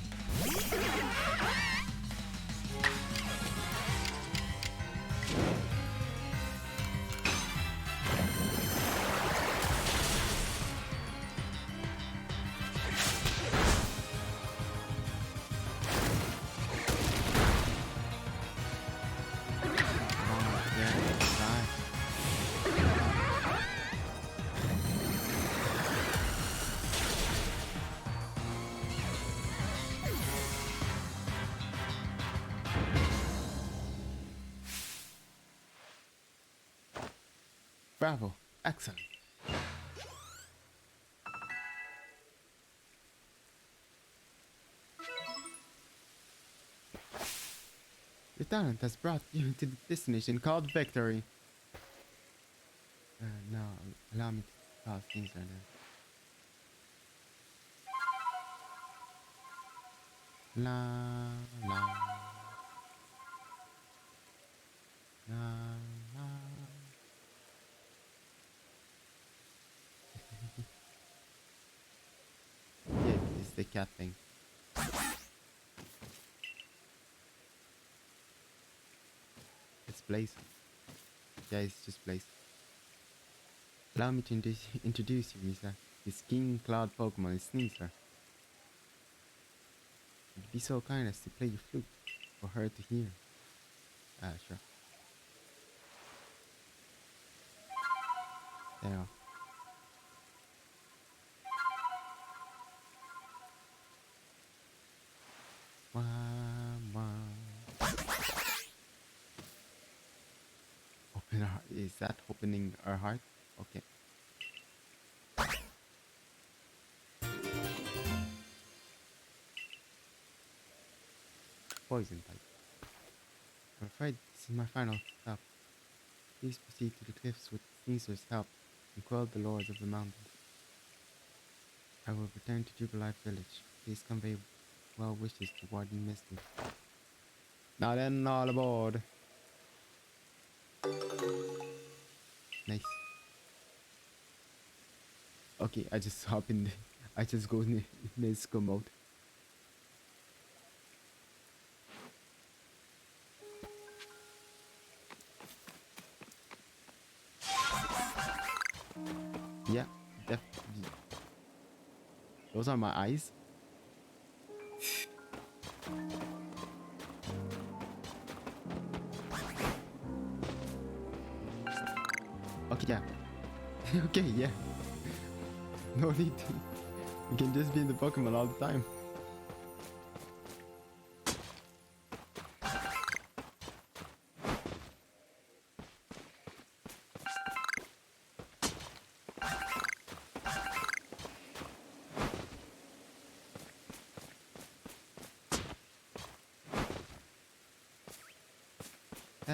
Oh, yeah, die. Bravo, excellent. Your talent has brought you to the destination called victory. Now, allow me to cause things right now. La, la, la, la. Yeah, it's the cat thing. It's Blaze. Yeah, it's just Blaze. Allow me to introduce you, Misa. This King Cloud Pokemon is Sneasler. Be so kind as to play your flute. for her to hear. Sure. There. Wah, wah. Open our. Is that opening our heart? Okay. Poison type. I'm afraid this is my final stop. Please proceed to the cliffs with Caesar's help and quell the lords of the mountains. I will return to Jubilife village. Please convey well wishes to Warden Misty. Now then, all aboard. Nice. Okay, I just hop in. I just go in Nesco mode. Yeah, definitely. Those are my eyes. Okay, yeah. Okay, yeah. No need to. You can just be in the Pokemon all the time.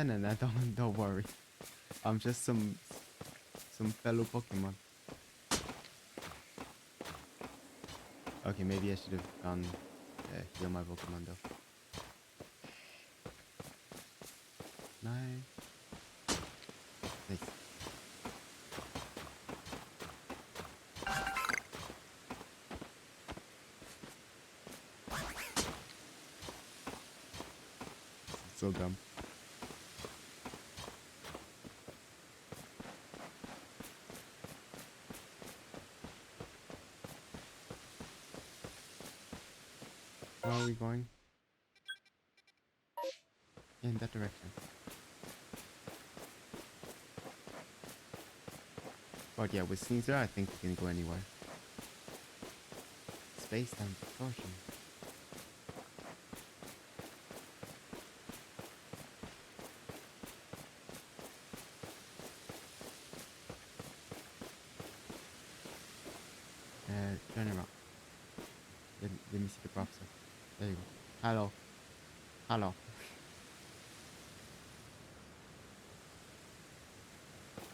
No, don't worry. I'm just some fellow Pokemon. Okay, maybe I should have gone heal my Pokemon though. Nice. Nice. So dumb. Where are we going? Yeah, in that direction. But yeah, with Caesar, I think we can go anywhere. Space-time distortion. Turn around. Let me see the professor. There you go. Hello. Hello.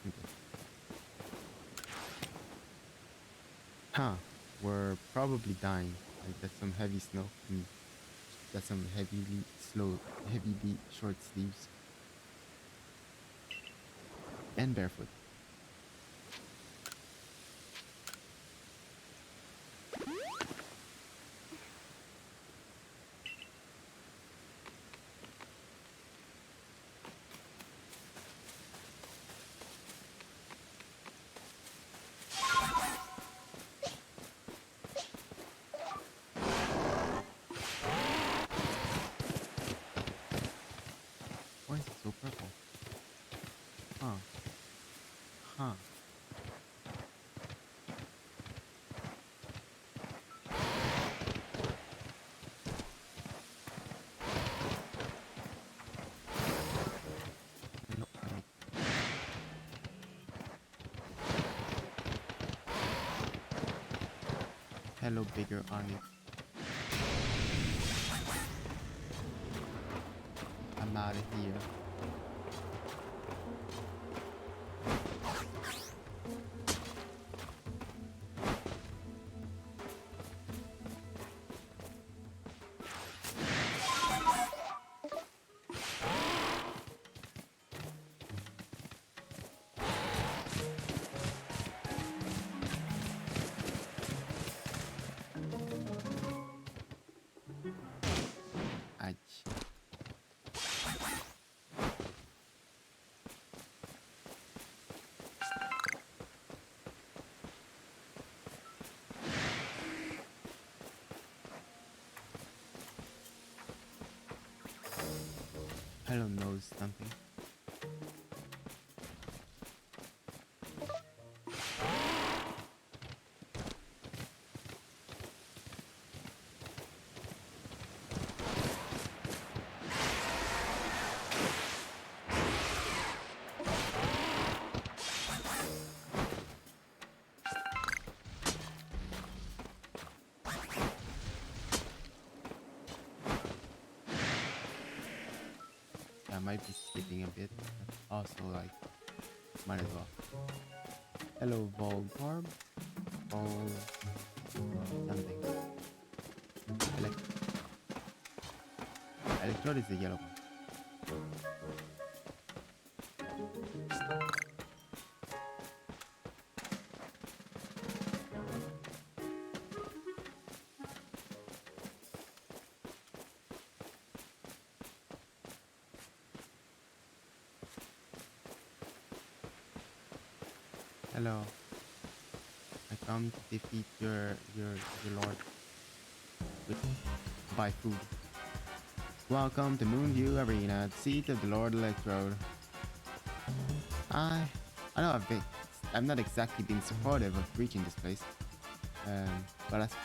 Okay. Huh. We're probably dying. Like that's some heavy snow. That's some heavy short sleeves. And barefoot. Why is it so purple? Huh. Huh. Nope, nope. Hello, bigger Onyx. I'm out of here. Ouch. Hello, nose something. I might be skipping a bit, but also like might as well. Hello, Volgarb. Vol something. Electrode is the yellow one. Hello. I come to defeat your lord with buy food. Welcome to Moonview Arena, seat of the Lord Electrode. I know I'm not exactly being supportive of reaching this place, but as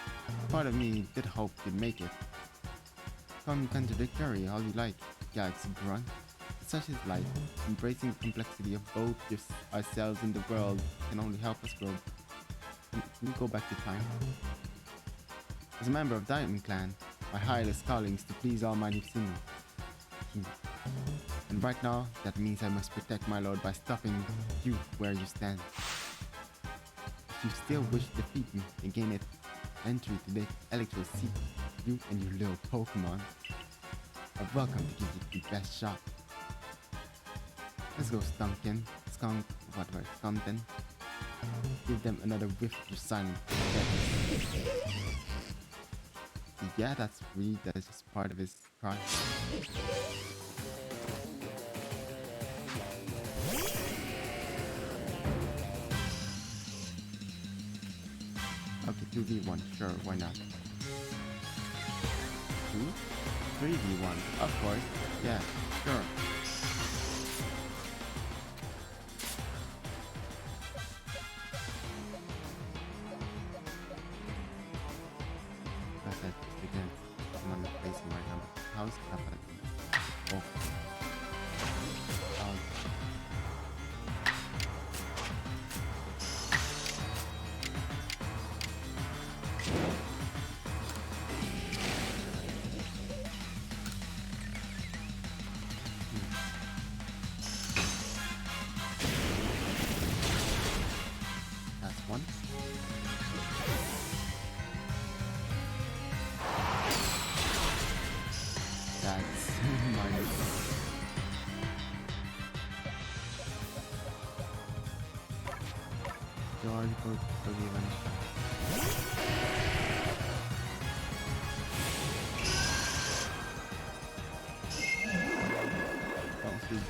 part of me did hope to make it. Come contradictory all you like, Galaxy grunt. Such is life. Embracing the complexity of both ourselves and the world can only help us grow. Can we go back to time? As a member of Diamond Clan, my highest calling is to please Almighty Sin. And right now, that means I must protect my lord by stopping you where you stand. If you still wish to defeat me and gain it entry to the Electro Seat, you and your little Pokemon are welcome to give you the best shot. Let's go, Skunkton. Give them another whiff of your silent death. Yeah, that is just part of his cry. Okay, 2v1, sure, why not? 3v1, of course, yeah, sure.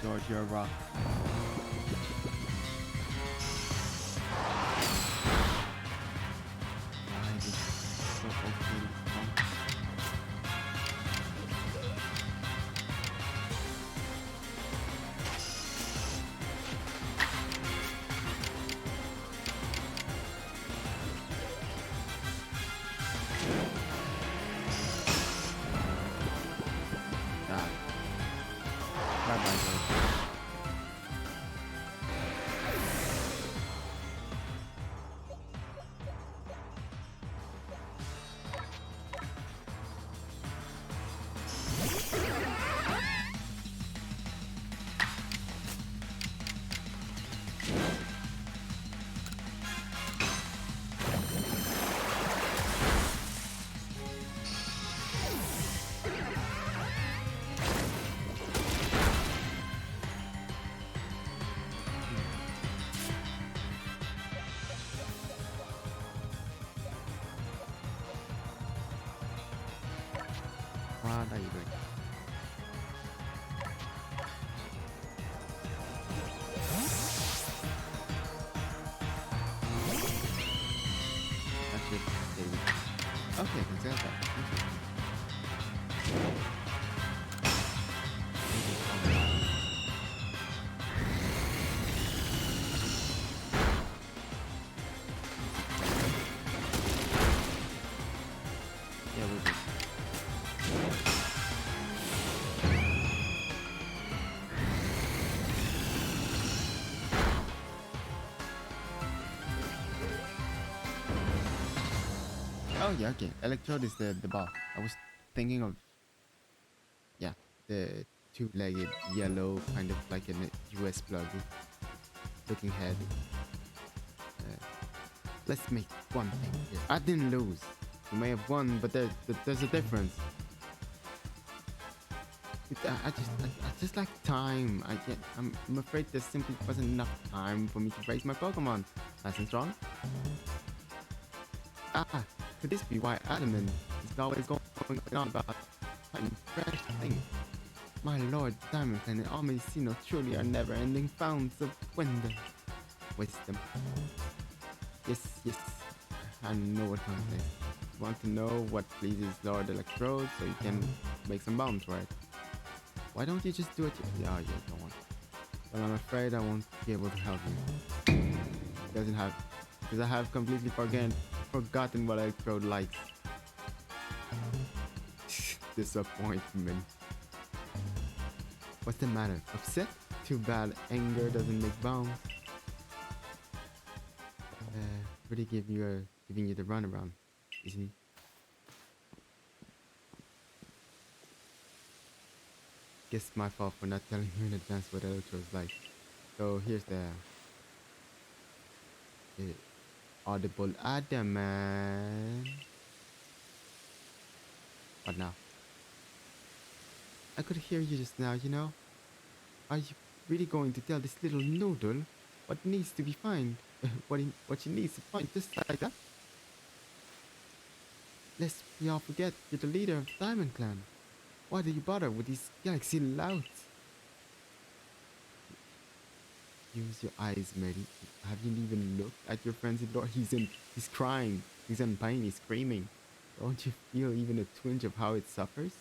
George, you're a rock. Why is it so okay? What are you doing? That's it, David. Okay, consider that. Thank you. Yeah, we're good. Oh yeah, okay. Electrode is the ball. I was thinking of, yeah, the two-legged yellow kind of like an US plug looking head. Uh, let's make one thing here. I didn't lose. You may have won, but there's a difference. I just like time. I'm afraid there simply wasn't enough time for me to raise my Pokemon. Nice and strong. Ah, could this be why Adamant is always going on about finding fresh things? My lord, Diamond Clan and all Medicino truly are never-ending fountains of wisdom. Yes, I know what comes next. Want to know what pleases Lord Electrode so you can make some bombs, right? Why don't you just do it? Yeah, go on. Well, I'm afraid I won't be able to help you. Doesn't have, because I have completely forgotten what Electrode likes. Disappointment. What's the matter? Upset? Too bad anger doesn't make bombs. Really giving you the runaround, isn't he? Guess my fault for not telling you in advance what Electrode's like. So here's the audible Adamant. What now? I could hear you just now, you know? Are you really going to tell this little noodle what needs to be found? What she needs to find just like that? Lest we all forget you're the leader of the Diamond Clan. Why do you bother with these galaxy louts? Use your eyes, Mary. Have you even looked at your friend's door? He's crying. He's in pain. He's screaming. Don't you feel even a twinge of how it suffers?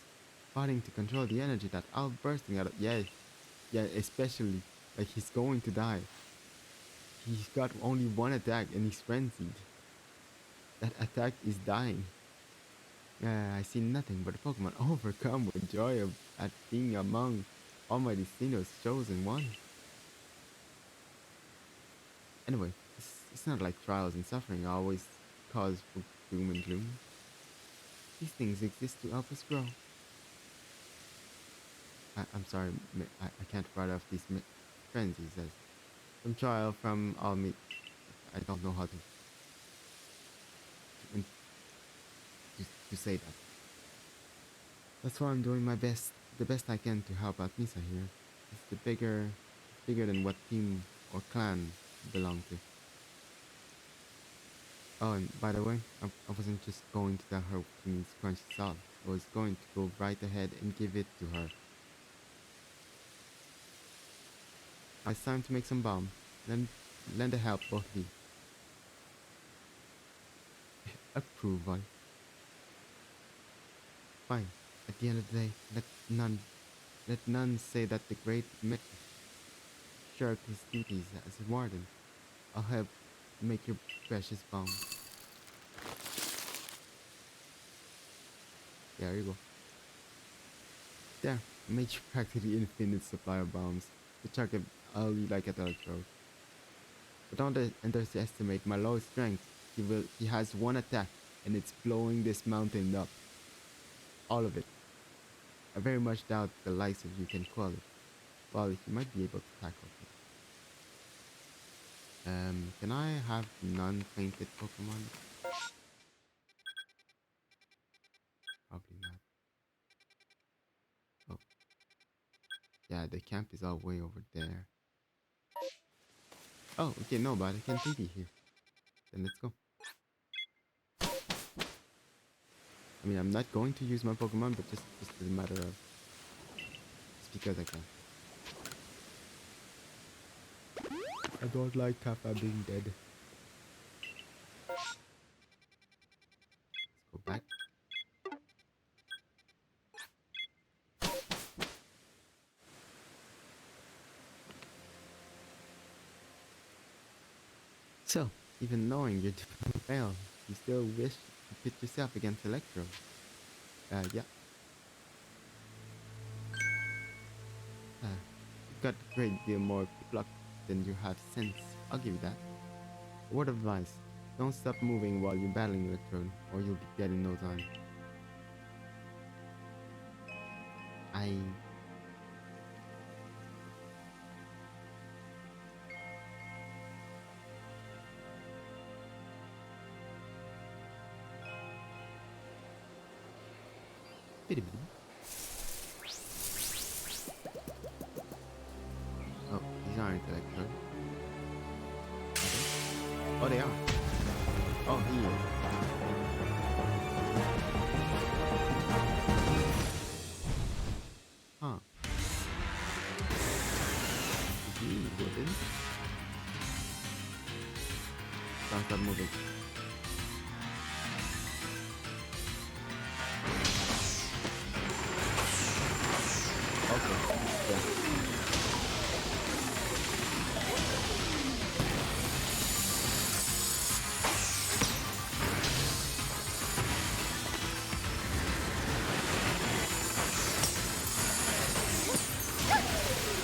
Fighting to control the energy that outbursting out of, yeah, especially like he's going to die. He's got only one attack and he's frenzied. That attack is dying. I see nothing but a Pokemon overcome with joy at being among Almighty Sinnoh's chosen one. Anyway, it's not like trials and suffering always cause for doom and gloom. These things exist to help us grow. I'm sorry, I can't write off these friends, he says. From trial, from all me, I don't know how to say that. That's why I'm doing my best, the best I can to help out Misa here. It's bigger than what team or clan belong to. Oh, and by the way, I wasn't just going to tell her she needs crunchy salt. I was going to go right ahead and give it to her. It's time to make some bomb. Lend a help, both of you. Approval. Fine. At the end of the day, let none say that the great shirked his duties as a warden. I'll help make your precious bomb. There you go. There, made you practically infinite supply of bombs. To chuck it all you like at Electrode. But don't underestimate my low strength. He has one attack, and it's blowing this mountain up. All of it. I very much doubt the likes of you can quell it. Well, you might be able to tackle it. Can I have non-painted Pokemon? Probably not. Oh, yeah, the camp is all way over there. Oh, okay, no, but I can TP here. Then let's go. I mean, I'm not going to use my Pokemon, but just as a matter of... It's because I can. I don't like Kappa being dead. Let's go back. So, even knowing you're doing well, you still wish to pit yourself against Electro. Yeah. You've got a great deal more pluck than you have sense. I'll give you that. A word of advice. Don't stop moving while you're battling Electrode, or you'll be dead in no time. I... Bitty bitty. Oh, these aren't Electrode. Oh, they are. Oh, he is. Huh. He wouldn't. Don't stop moving. Okay. Yeah.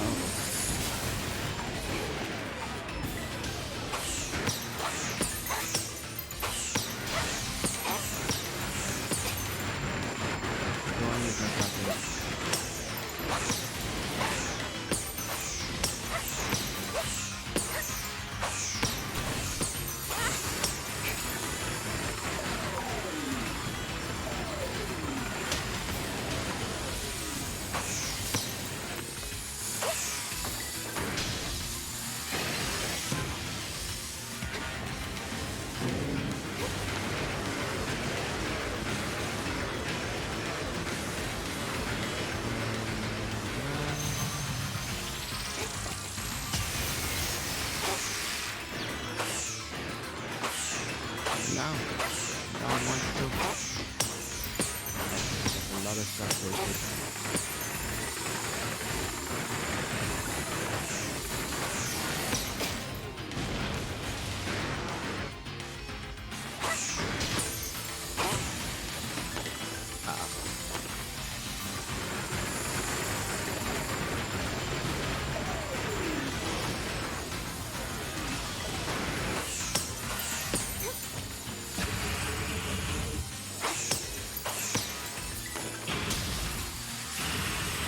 Oh. Go on with my calculus. Now. Now I want to. A lot of stuff wasted.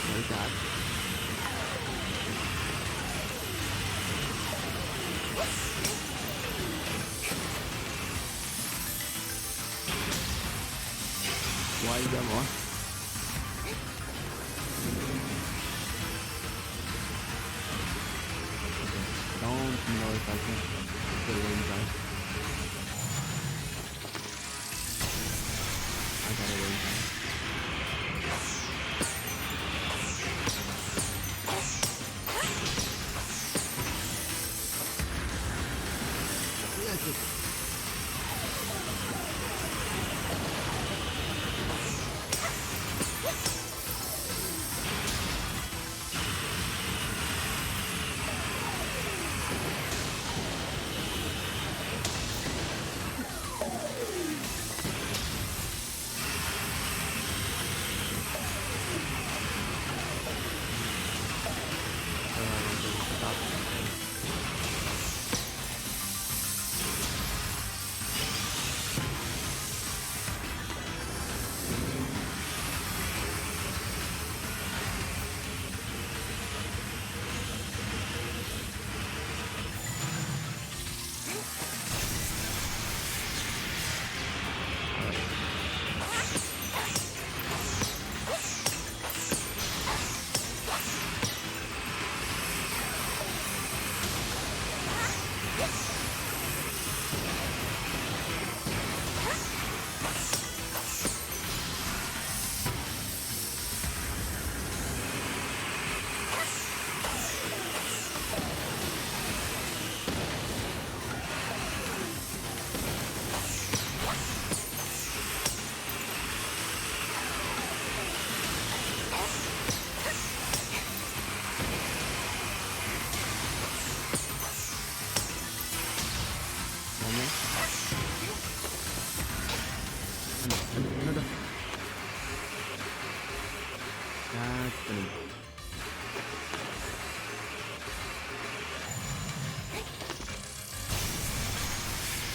Like that. Why you got more? Don't know if I can put it in time. I got it in time. Yes, Gonna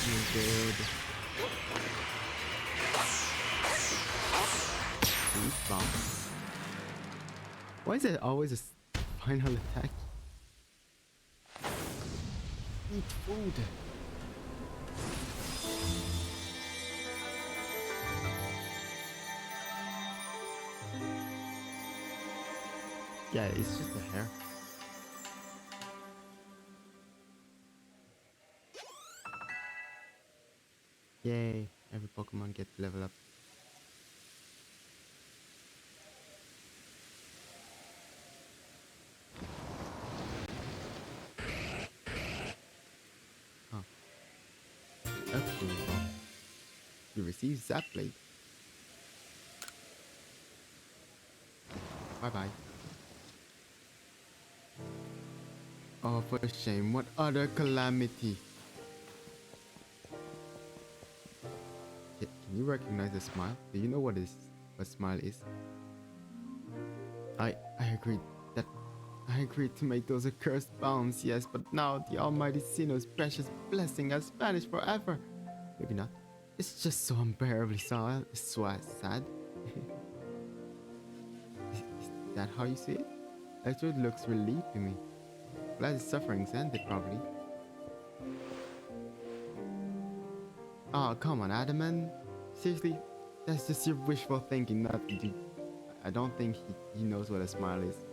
do good. Beat bomb. Why is it always a final attack? Eat food. Yeah, it's just a hair. Yay, every Pokemon gets to level up. Huh. Approval. You receive Zap Blade. Bye bye. Oh, for shame. What other calamity? Can you recognize the smile? Do you know what smile is? I agreed that I agreed to make those accursed bounds, yes, but now the Almighty Sinnoh's precious blessing has vanished forever. Maybe not. It's just so unbearably sad. Sad. Is that how you see it? Actually, it looks relieved to me. Glad his suffering's ended, probably. Oh, come on, Adaman. Seriously, that's just your wishful thinking, not to. I don't think he knows what a smile is.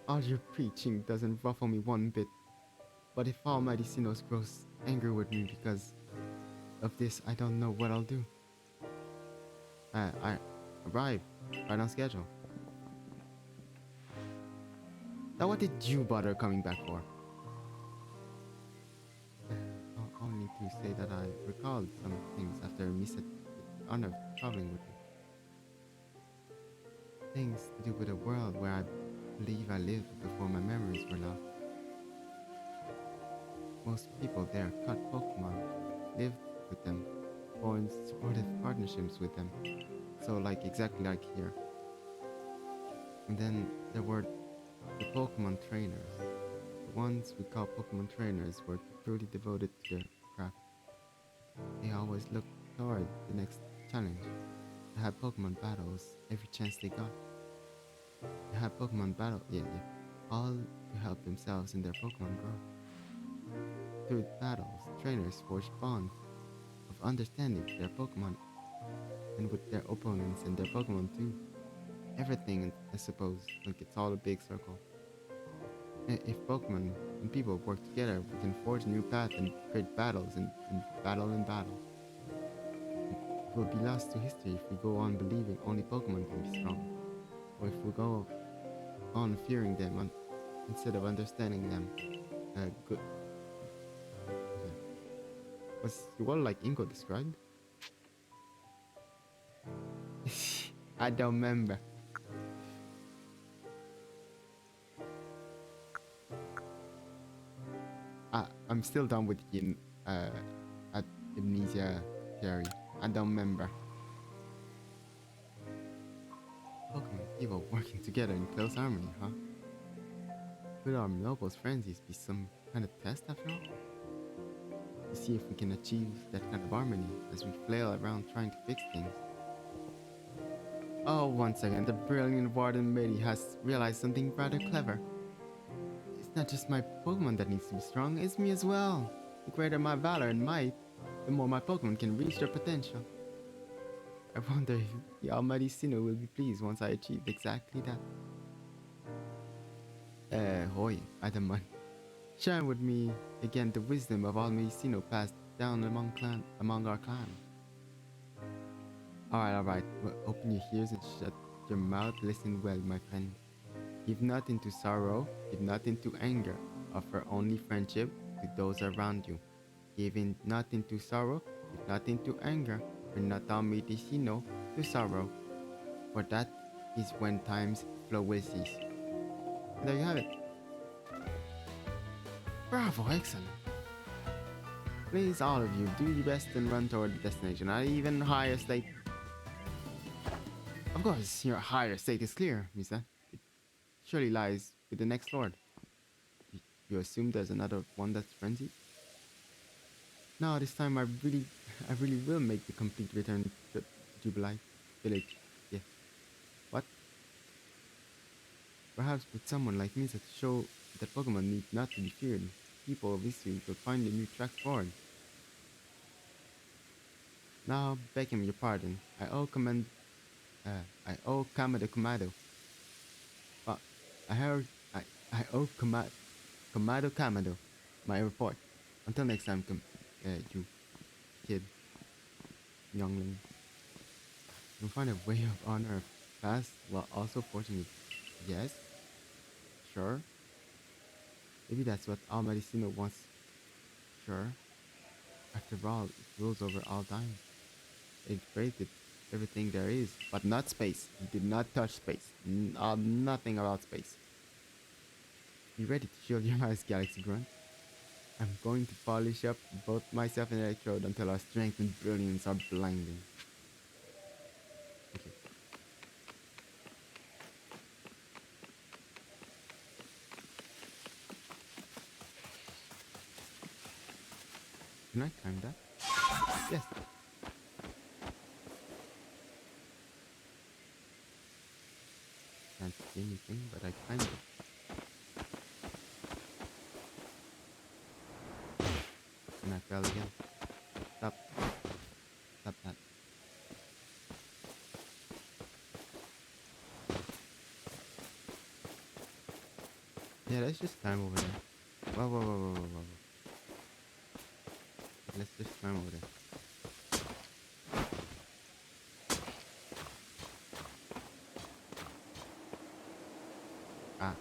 All your preaching doesn't ruffle me one bit. But if Almighty Sinnoh grows angry with me because of this, I don't know what I'll do. I arrive right on schedule. Now what did you bother coming back for? Only to say that I recalled some things after I missed the honor of traveling with you. Things to do with a world where I believe I lived before my memories were lost. Most people there caught Pokemon, lived with them, formed supportive partnerships with them. So exactly like here. And then there were the Pokemon trainers. The ones we call Pokemon trainers were truly devoted to their craft. They always looked toward the next challenge. They had Pokemon battles every chance they got. They had Pokemon battle, all to help themselves and their Pokemon grow. Through battles, trainers forged bonds of understanding with their Pokemon and with their opponents and their Pokemon too. Everything, I suppose, it's all a big circle. If Pokemon and people work together, we can forge a new path and create battles and battle and battle. It will be lost to history if we go on believing only Pokemon can be strong, or if we go on fearing them instead of understanding them. Good. Okay. Was your world like Inko described? I don't remember. I'm still done with the amnesia theory. I don't remember. Pokemon people working together in close harmony, huh? Could our noble frenzies be some kind of test after all? To see if we can achieve that kind of harmony as we flail around trying to fix things. Oh, once again, the brilliant Warden Lady has realized something rather clever. It's not just my Pokemon that needs to be strong, it's me as well. The greater my valor and might, the more my Pokemon can reach their potential. I wonder if the Almighty Sinnoh will be pleased once I achieve exactly that. Hoi, Adaman. Share with me again the wisdom of Almighty Sinnoh passed down among our clan. Alright. Well, open your ears and shut your mouth. Listen well, my friend. Give not into sorrow, give not into anger. Offer only friendship to those around you. Give in not into sorrow, give not into anger. Bring not Almighty Sinnoh to sorrow. For that is when times flow will cease. And there you have it. Bravo, excellent. Please, all of you, do your best and run toward the destination. Not even higher state. Of course, your higher state is clear, Misa. It surely lies with the next lord. Y- You assume there's another one that's frenzied? No, this time I really, I really will make the complete return to Jubilite village. Yeah. What? Perhaps with someone like Misa to show that Pokemon need not to be feared, people of history will find a new track forward. Now, begging your pardon, I owe Kamado Kamado. But I heard, I owe Kamado Kamado my report. Until next time, you kid, youngling. You'll find a way of honor fast while also fortunate. Yes, sure. Maybe that's what Al Medicino wants. Sure. After all, it rules over all time. It created everything there is, but not space. It did not touch space. Nothing about space. You ready to shield your eyes, Galaxy Grunt? I'm going to polish up both myself and Electrode until our strength and brilliance are blinding. Okay, can I climb that? Yes. Can't see anything, but I climbed it. And I fell again. Stop. Stop that. Yeah, let's just climb over there. Whoa, whoa, whoa, whoa, whoa, whoa. Let's just climb over there. Ah,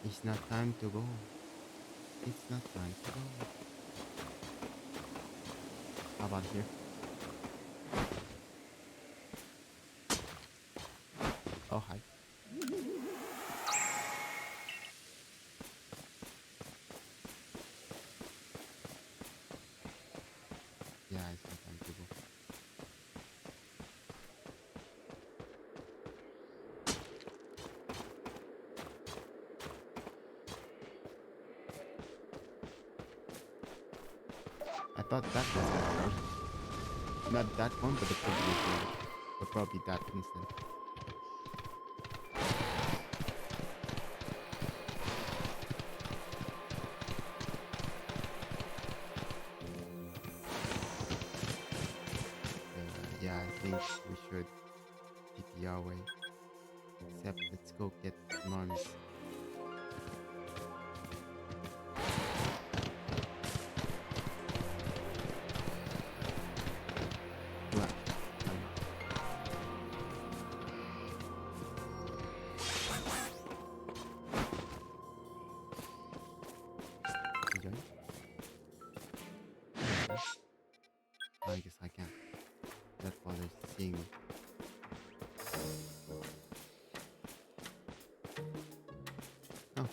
it's not time to go. It's not time to go. How about here? Oh, hi. Yeah, it's not time to go. I thought that was that one. Not that one, but the previous one. But probably that instead. Yeah, I think we should PTR way. Except let's go get normies. Wow. Enjoy. I guess I can't. That bothers seeing me. Oh,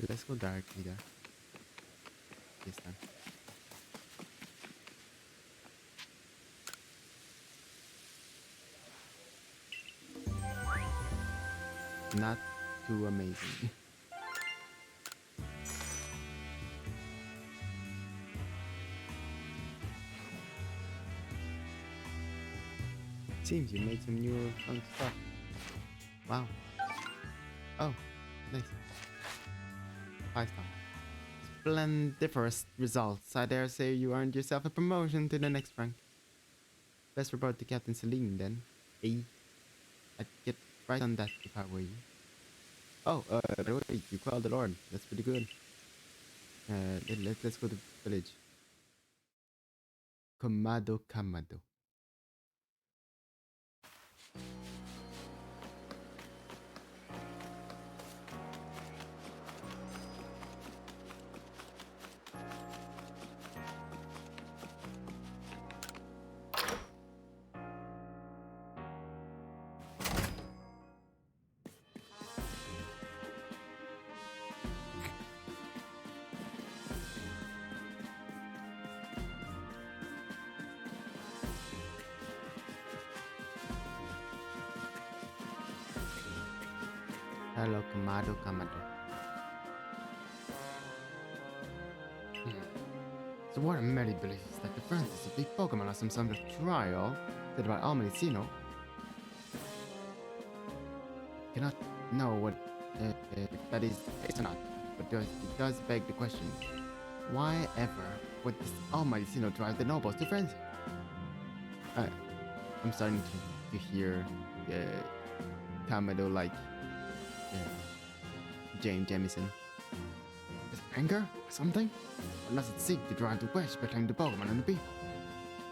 let's go directly there this time. Not too amazing. Seems you made some new fun stuff. Wow. Oh, nice. 5 star. Splendiferous results. I dare say you earned yourself a promotion to the next rank. Best report to Captain Celine then. Hey, I'd get right on that if I were you. Oh, by the way, you quelled the Lord. That's pretty good. Let's go to village. Kamado Kamado. Hello, Kamado Kamado. So what Mary believes that the Francis of big Pokemon are some sort of trial led by Almanicino. Cannot know what if that is the case or not, but it does beg the question: why ever would this Almanicino drive the nobles to frenzy? I'm starting to hear Kamado like James Jamison. Is it anger or something? Or does it seek to drive the West between the Pokemon and the people?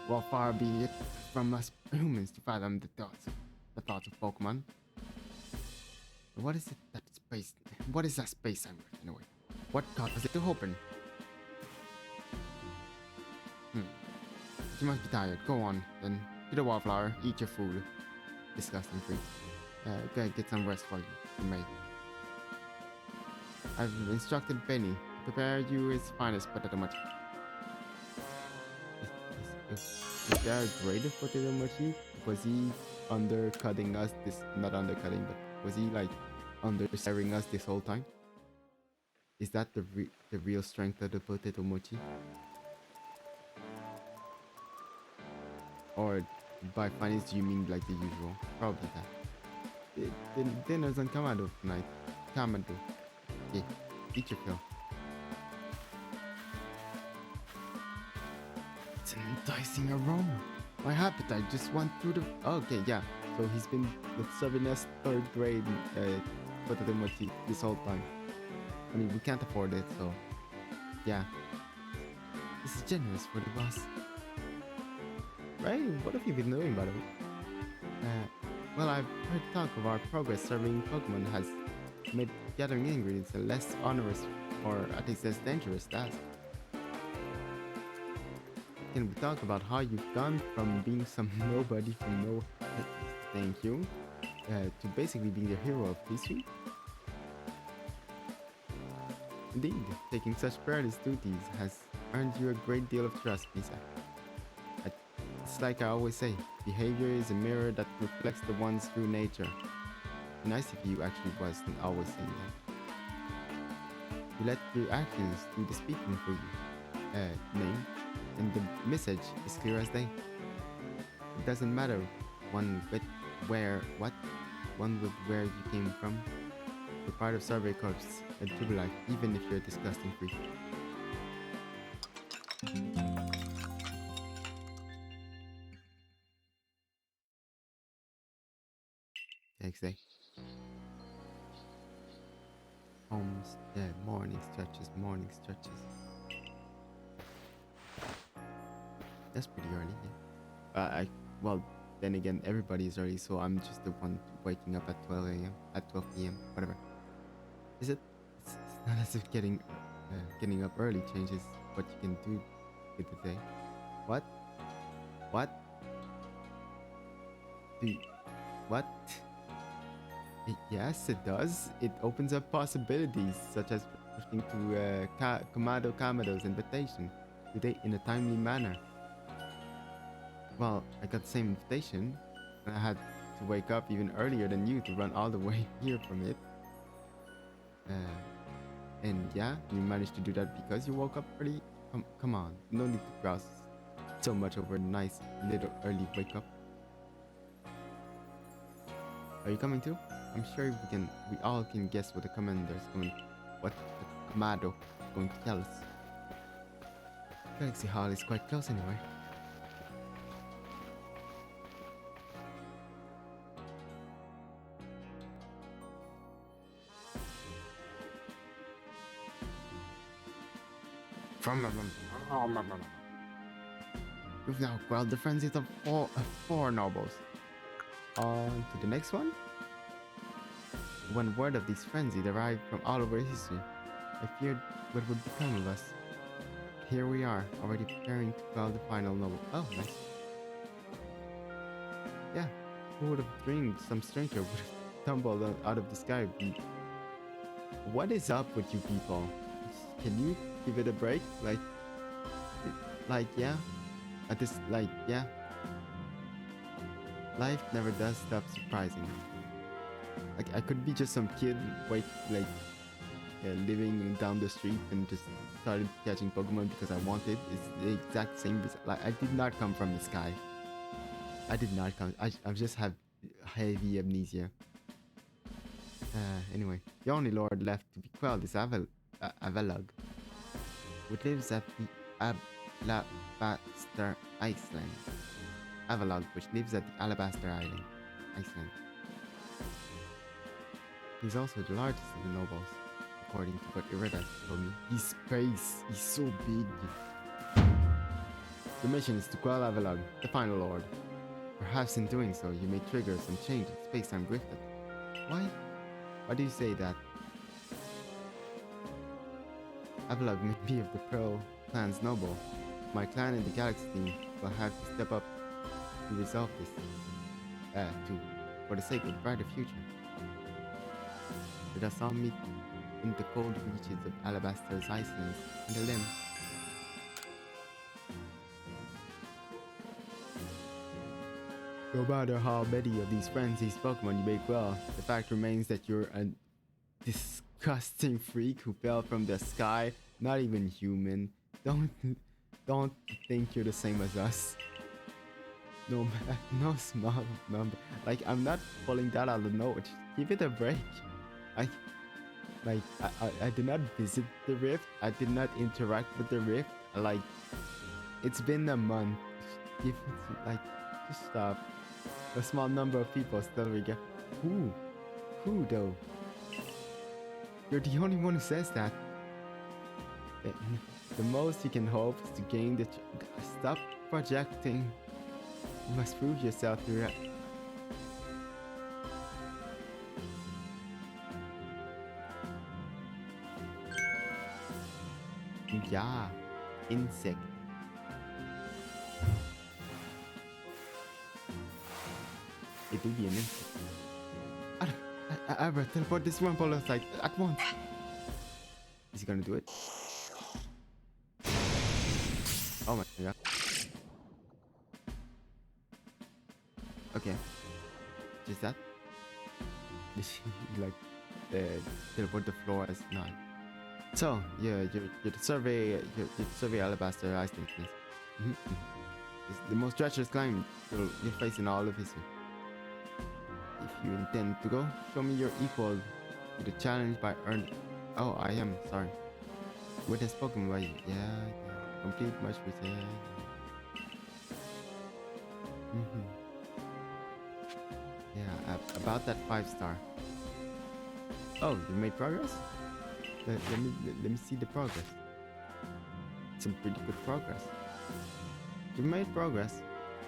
Well, far be it from us humans to fathom the thoughts of Pokemon. What is it that space? What is that space I'm with anyway? What causes it to open? You must be tired. Go on, then. To the wallflower. Eat your food. Disgusting freak. Go get some rest for you, mate. I've instructed Benny to prepare you his finest potato mochi. Is there a grade of potato mochi? Was he undercutting us not undercutting, but was he like underselling us this whole time? Is that the real strength of the potato mochi? Or by finest do you mean like the usual? Probably that. Dinner's on Kamado tonight. Kamado. Yeah, eat your fill. It's an enticing aroma. My appetite just went through the... Okay, yeah. So he's been serving us third grade potato mochi this whole time. I mean, we can't afford it, so... Yeah. This is generous for the boss. Right? What have you been doing, by the way? Well, I've heard talk of our progress serving Pokemon has made gathering ingredients a less onerous, or at least less dangerous task. Can we talk about how you've gone from being some nobody from no... Thank you. To basically being the hero of history? Indeed, taking such perilous duties has earned you a great deal of trust, Misa. It's like I always say, behavior is a mirror that reflects the one's true nature. Nice if you actually wasn't always saying that. You let your actions do the speaking for you, name, and the message is clear as day. It doesn't matter one with where you came from. You're part of Survey Corps and true life, even if you're a disgusting freak. Next day. Homestead, morning stretches. That's pretty early, yeah. Well, then again, everybody is early, so I'm just the one waking up at 12 a.m. at 12 p.m. Whatever. Is it? It's not as if getting up early changes what you can do with the day. What? What? Yes, it does. It opens up possibilities, such as drifting to Kamado's invitation today in a timely manner. Well, I got the same invitation, and I had to wake up even earlier than you to run all the way here from it. And yeah, you managed to do that because you woke up early. Come on, no need to grouse so much over a nice little early wake up. Are you coming too? I'm sure we all can guess what the what the Kamado is going to tell us. Galaxy Hall is quite close anyway. You've now quelled the frenzies of four nobles. On to the next one. When word of these frenzies arrived from all over history, I feared what would become of us. Here we are, already preparing to quell the final noble. Oh, nice. Yeah, who would have dreamed some stranger would have tumbled out of the sky? What is up with you people? Can you give it a break? Yeah. At this, yeah. Life never does stop surprising. Like, I could be just some kid, living down the street and just started catching Pokemon because I wanted. It's the exact same. Like, I did not come from the sky. I did not come. I just have heavy amnesia. Anyway, the only lord left to be quelled is Avalug, who lives at the Alabaster Island. Avalug, which lives at the Alabaster Island. He's also the largest of the nobles, according to what Irida told me. He's space. He's so big. The mission is to quell Avalug, the final lord. Perhaps in doing so, you may trigger some change in space-time grifted. Why? Why do you say that? Avalug may be of the Pearl clan's noble. My clan and the Galaxy team will have to step up to resolve this. For the sake of a brighter future. Let us all meet in the cold reaches of Alabaster's Islands and the limb. No matter how many of these frenzied Pokemon you make well, the fact remains that you're a disgusting freak who fell from the sky, not even human. Don't think you're the same as us. No small number. Like, I'm not pulling that out of nowhere. Just give it a break. I did not visit the rift. I did not interact with the rift. Like, it's been a month. Just stop. A small number of people still regret. Who though? You're the only one who says that. The most you can hope is to gain the. Stop projecting. You must prove yourself to. Yeah, insect. It will be an insect. I will teleport this one polo site at once. Is he gonna do it? Oh my god. Okay. Just that? Like, teleport the floor as not. So, yeah, you're the survey Alabaster Island. It's the most treacherous climb you'll face in all of history. If you intend to go, show me your equal to the challenge by earning. Oh, I am sorry. Witness Pokemon by complete much with Yeah, about that 5-star. Oh, you made progress? Let me see the progress. Some pretty good progress. You've made progress.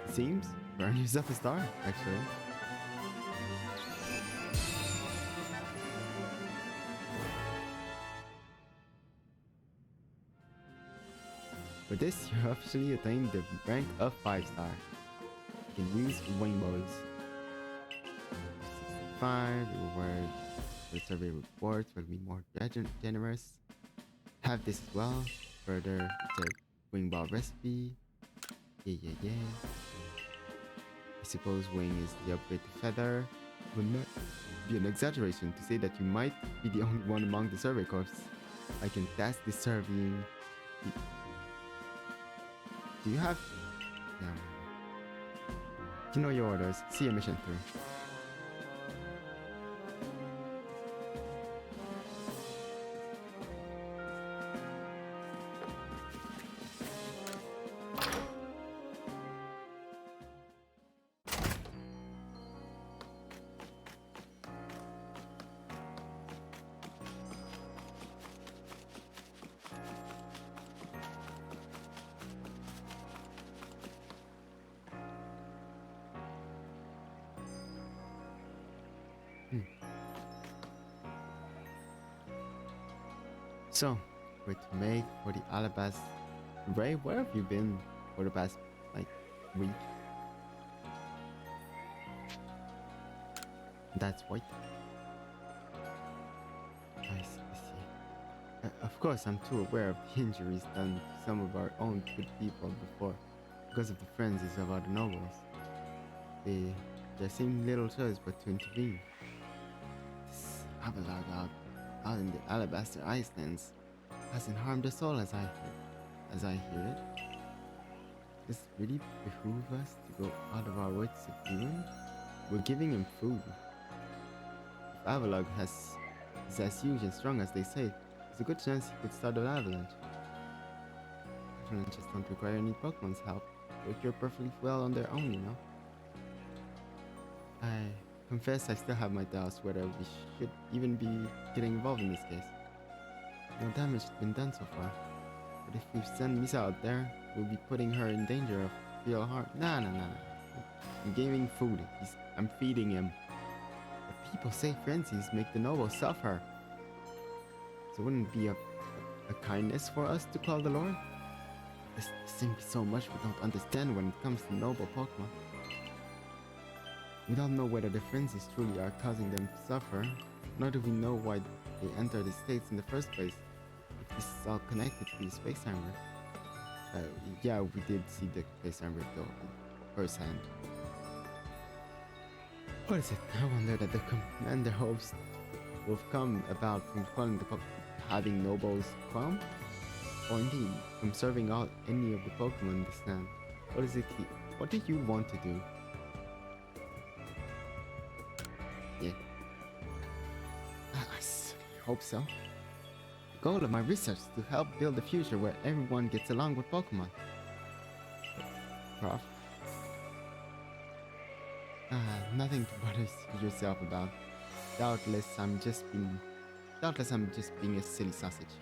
It seems. Earn yourself a star, actually. For this, you officially attained the rank of 5-star. You can use rainbows. 65, reward for survey reports will be more generous. Have this as well. Further, it's a wing ball recipe. Yeah. I suppose wing is the upgrade to feather. It would not be an exaggeration to say that you might be the only one among the survey corps. I can task the surveying. Do you have? Yeah. You know your orders. See your mission through. So, we're to make for the Alabas. Ray, where have you been for the past, like, week? That's white. I see. Of course, I'm too aware of the injuries done to some of our own good people before, because of the frenzies of other nobles. There seemed little choice but to intervene. This Abelard out in the Alabaster Islands hasn't harmed us all as I hear it. Does it really behoove us to go out of our way to subdue him? We're giving him food. If Avalog is as huge and strong as they say, there's a good chance he could start an avalanche. Avalanches don't require any Pokemon's help. They cure perfectly well on their own, you know. I confess I still have my doubts whether we should even be getting involved in this case. No damage has been done so far. But if we send Misa out there, we'll be putting her in danger of real harm. Nah. I'm giving food. I'm feeding him. But people say frenzies make the noble suffer. So wouldn't it be a kindness for us to call the Lord? There's simply so much we don't understand when it comes to noble Pokemon. We don't know whether the frenzies truly are causing them to suffer, nor do we know why they enter the states in the first place. If this is all connected to the Space Hammer. Yeah, we did see the Space Hammer though, firsthand. What is it? I wonder that the commander hopes will come about from calling having nobles crown, or indeed from serving out any of the Pokemon in this land. What is it? What do you want to do? Yeah, I hope so. The goal of my research is to help build a future where everyone gets along with Pokemon. Prof. Nothing to bother yourself about. Doubtless I'm just being a silly sausage.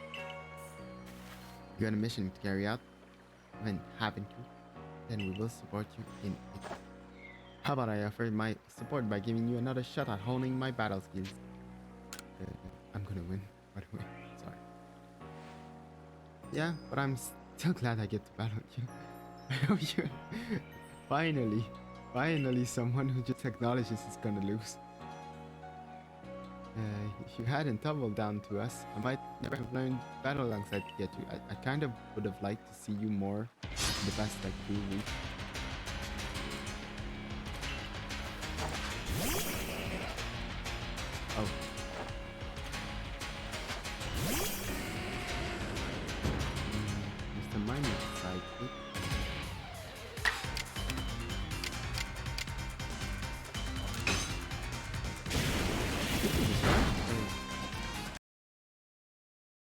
You got a mission to carry out? When haven't you? Then we will support you in it. How about I offer my support by giving you another shot at honing my battle skills? I'm gonna win, by the way. Sorry. Yeah, but I'm still glad I get to battle you. I hope you... Finally someone who just acknowledges he's gonna lose. If you hadn't tumbled down to us, I might never have learned battle alongside to get you. I kind of would have liked to see you more in the past like 2 weeks.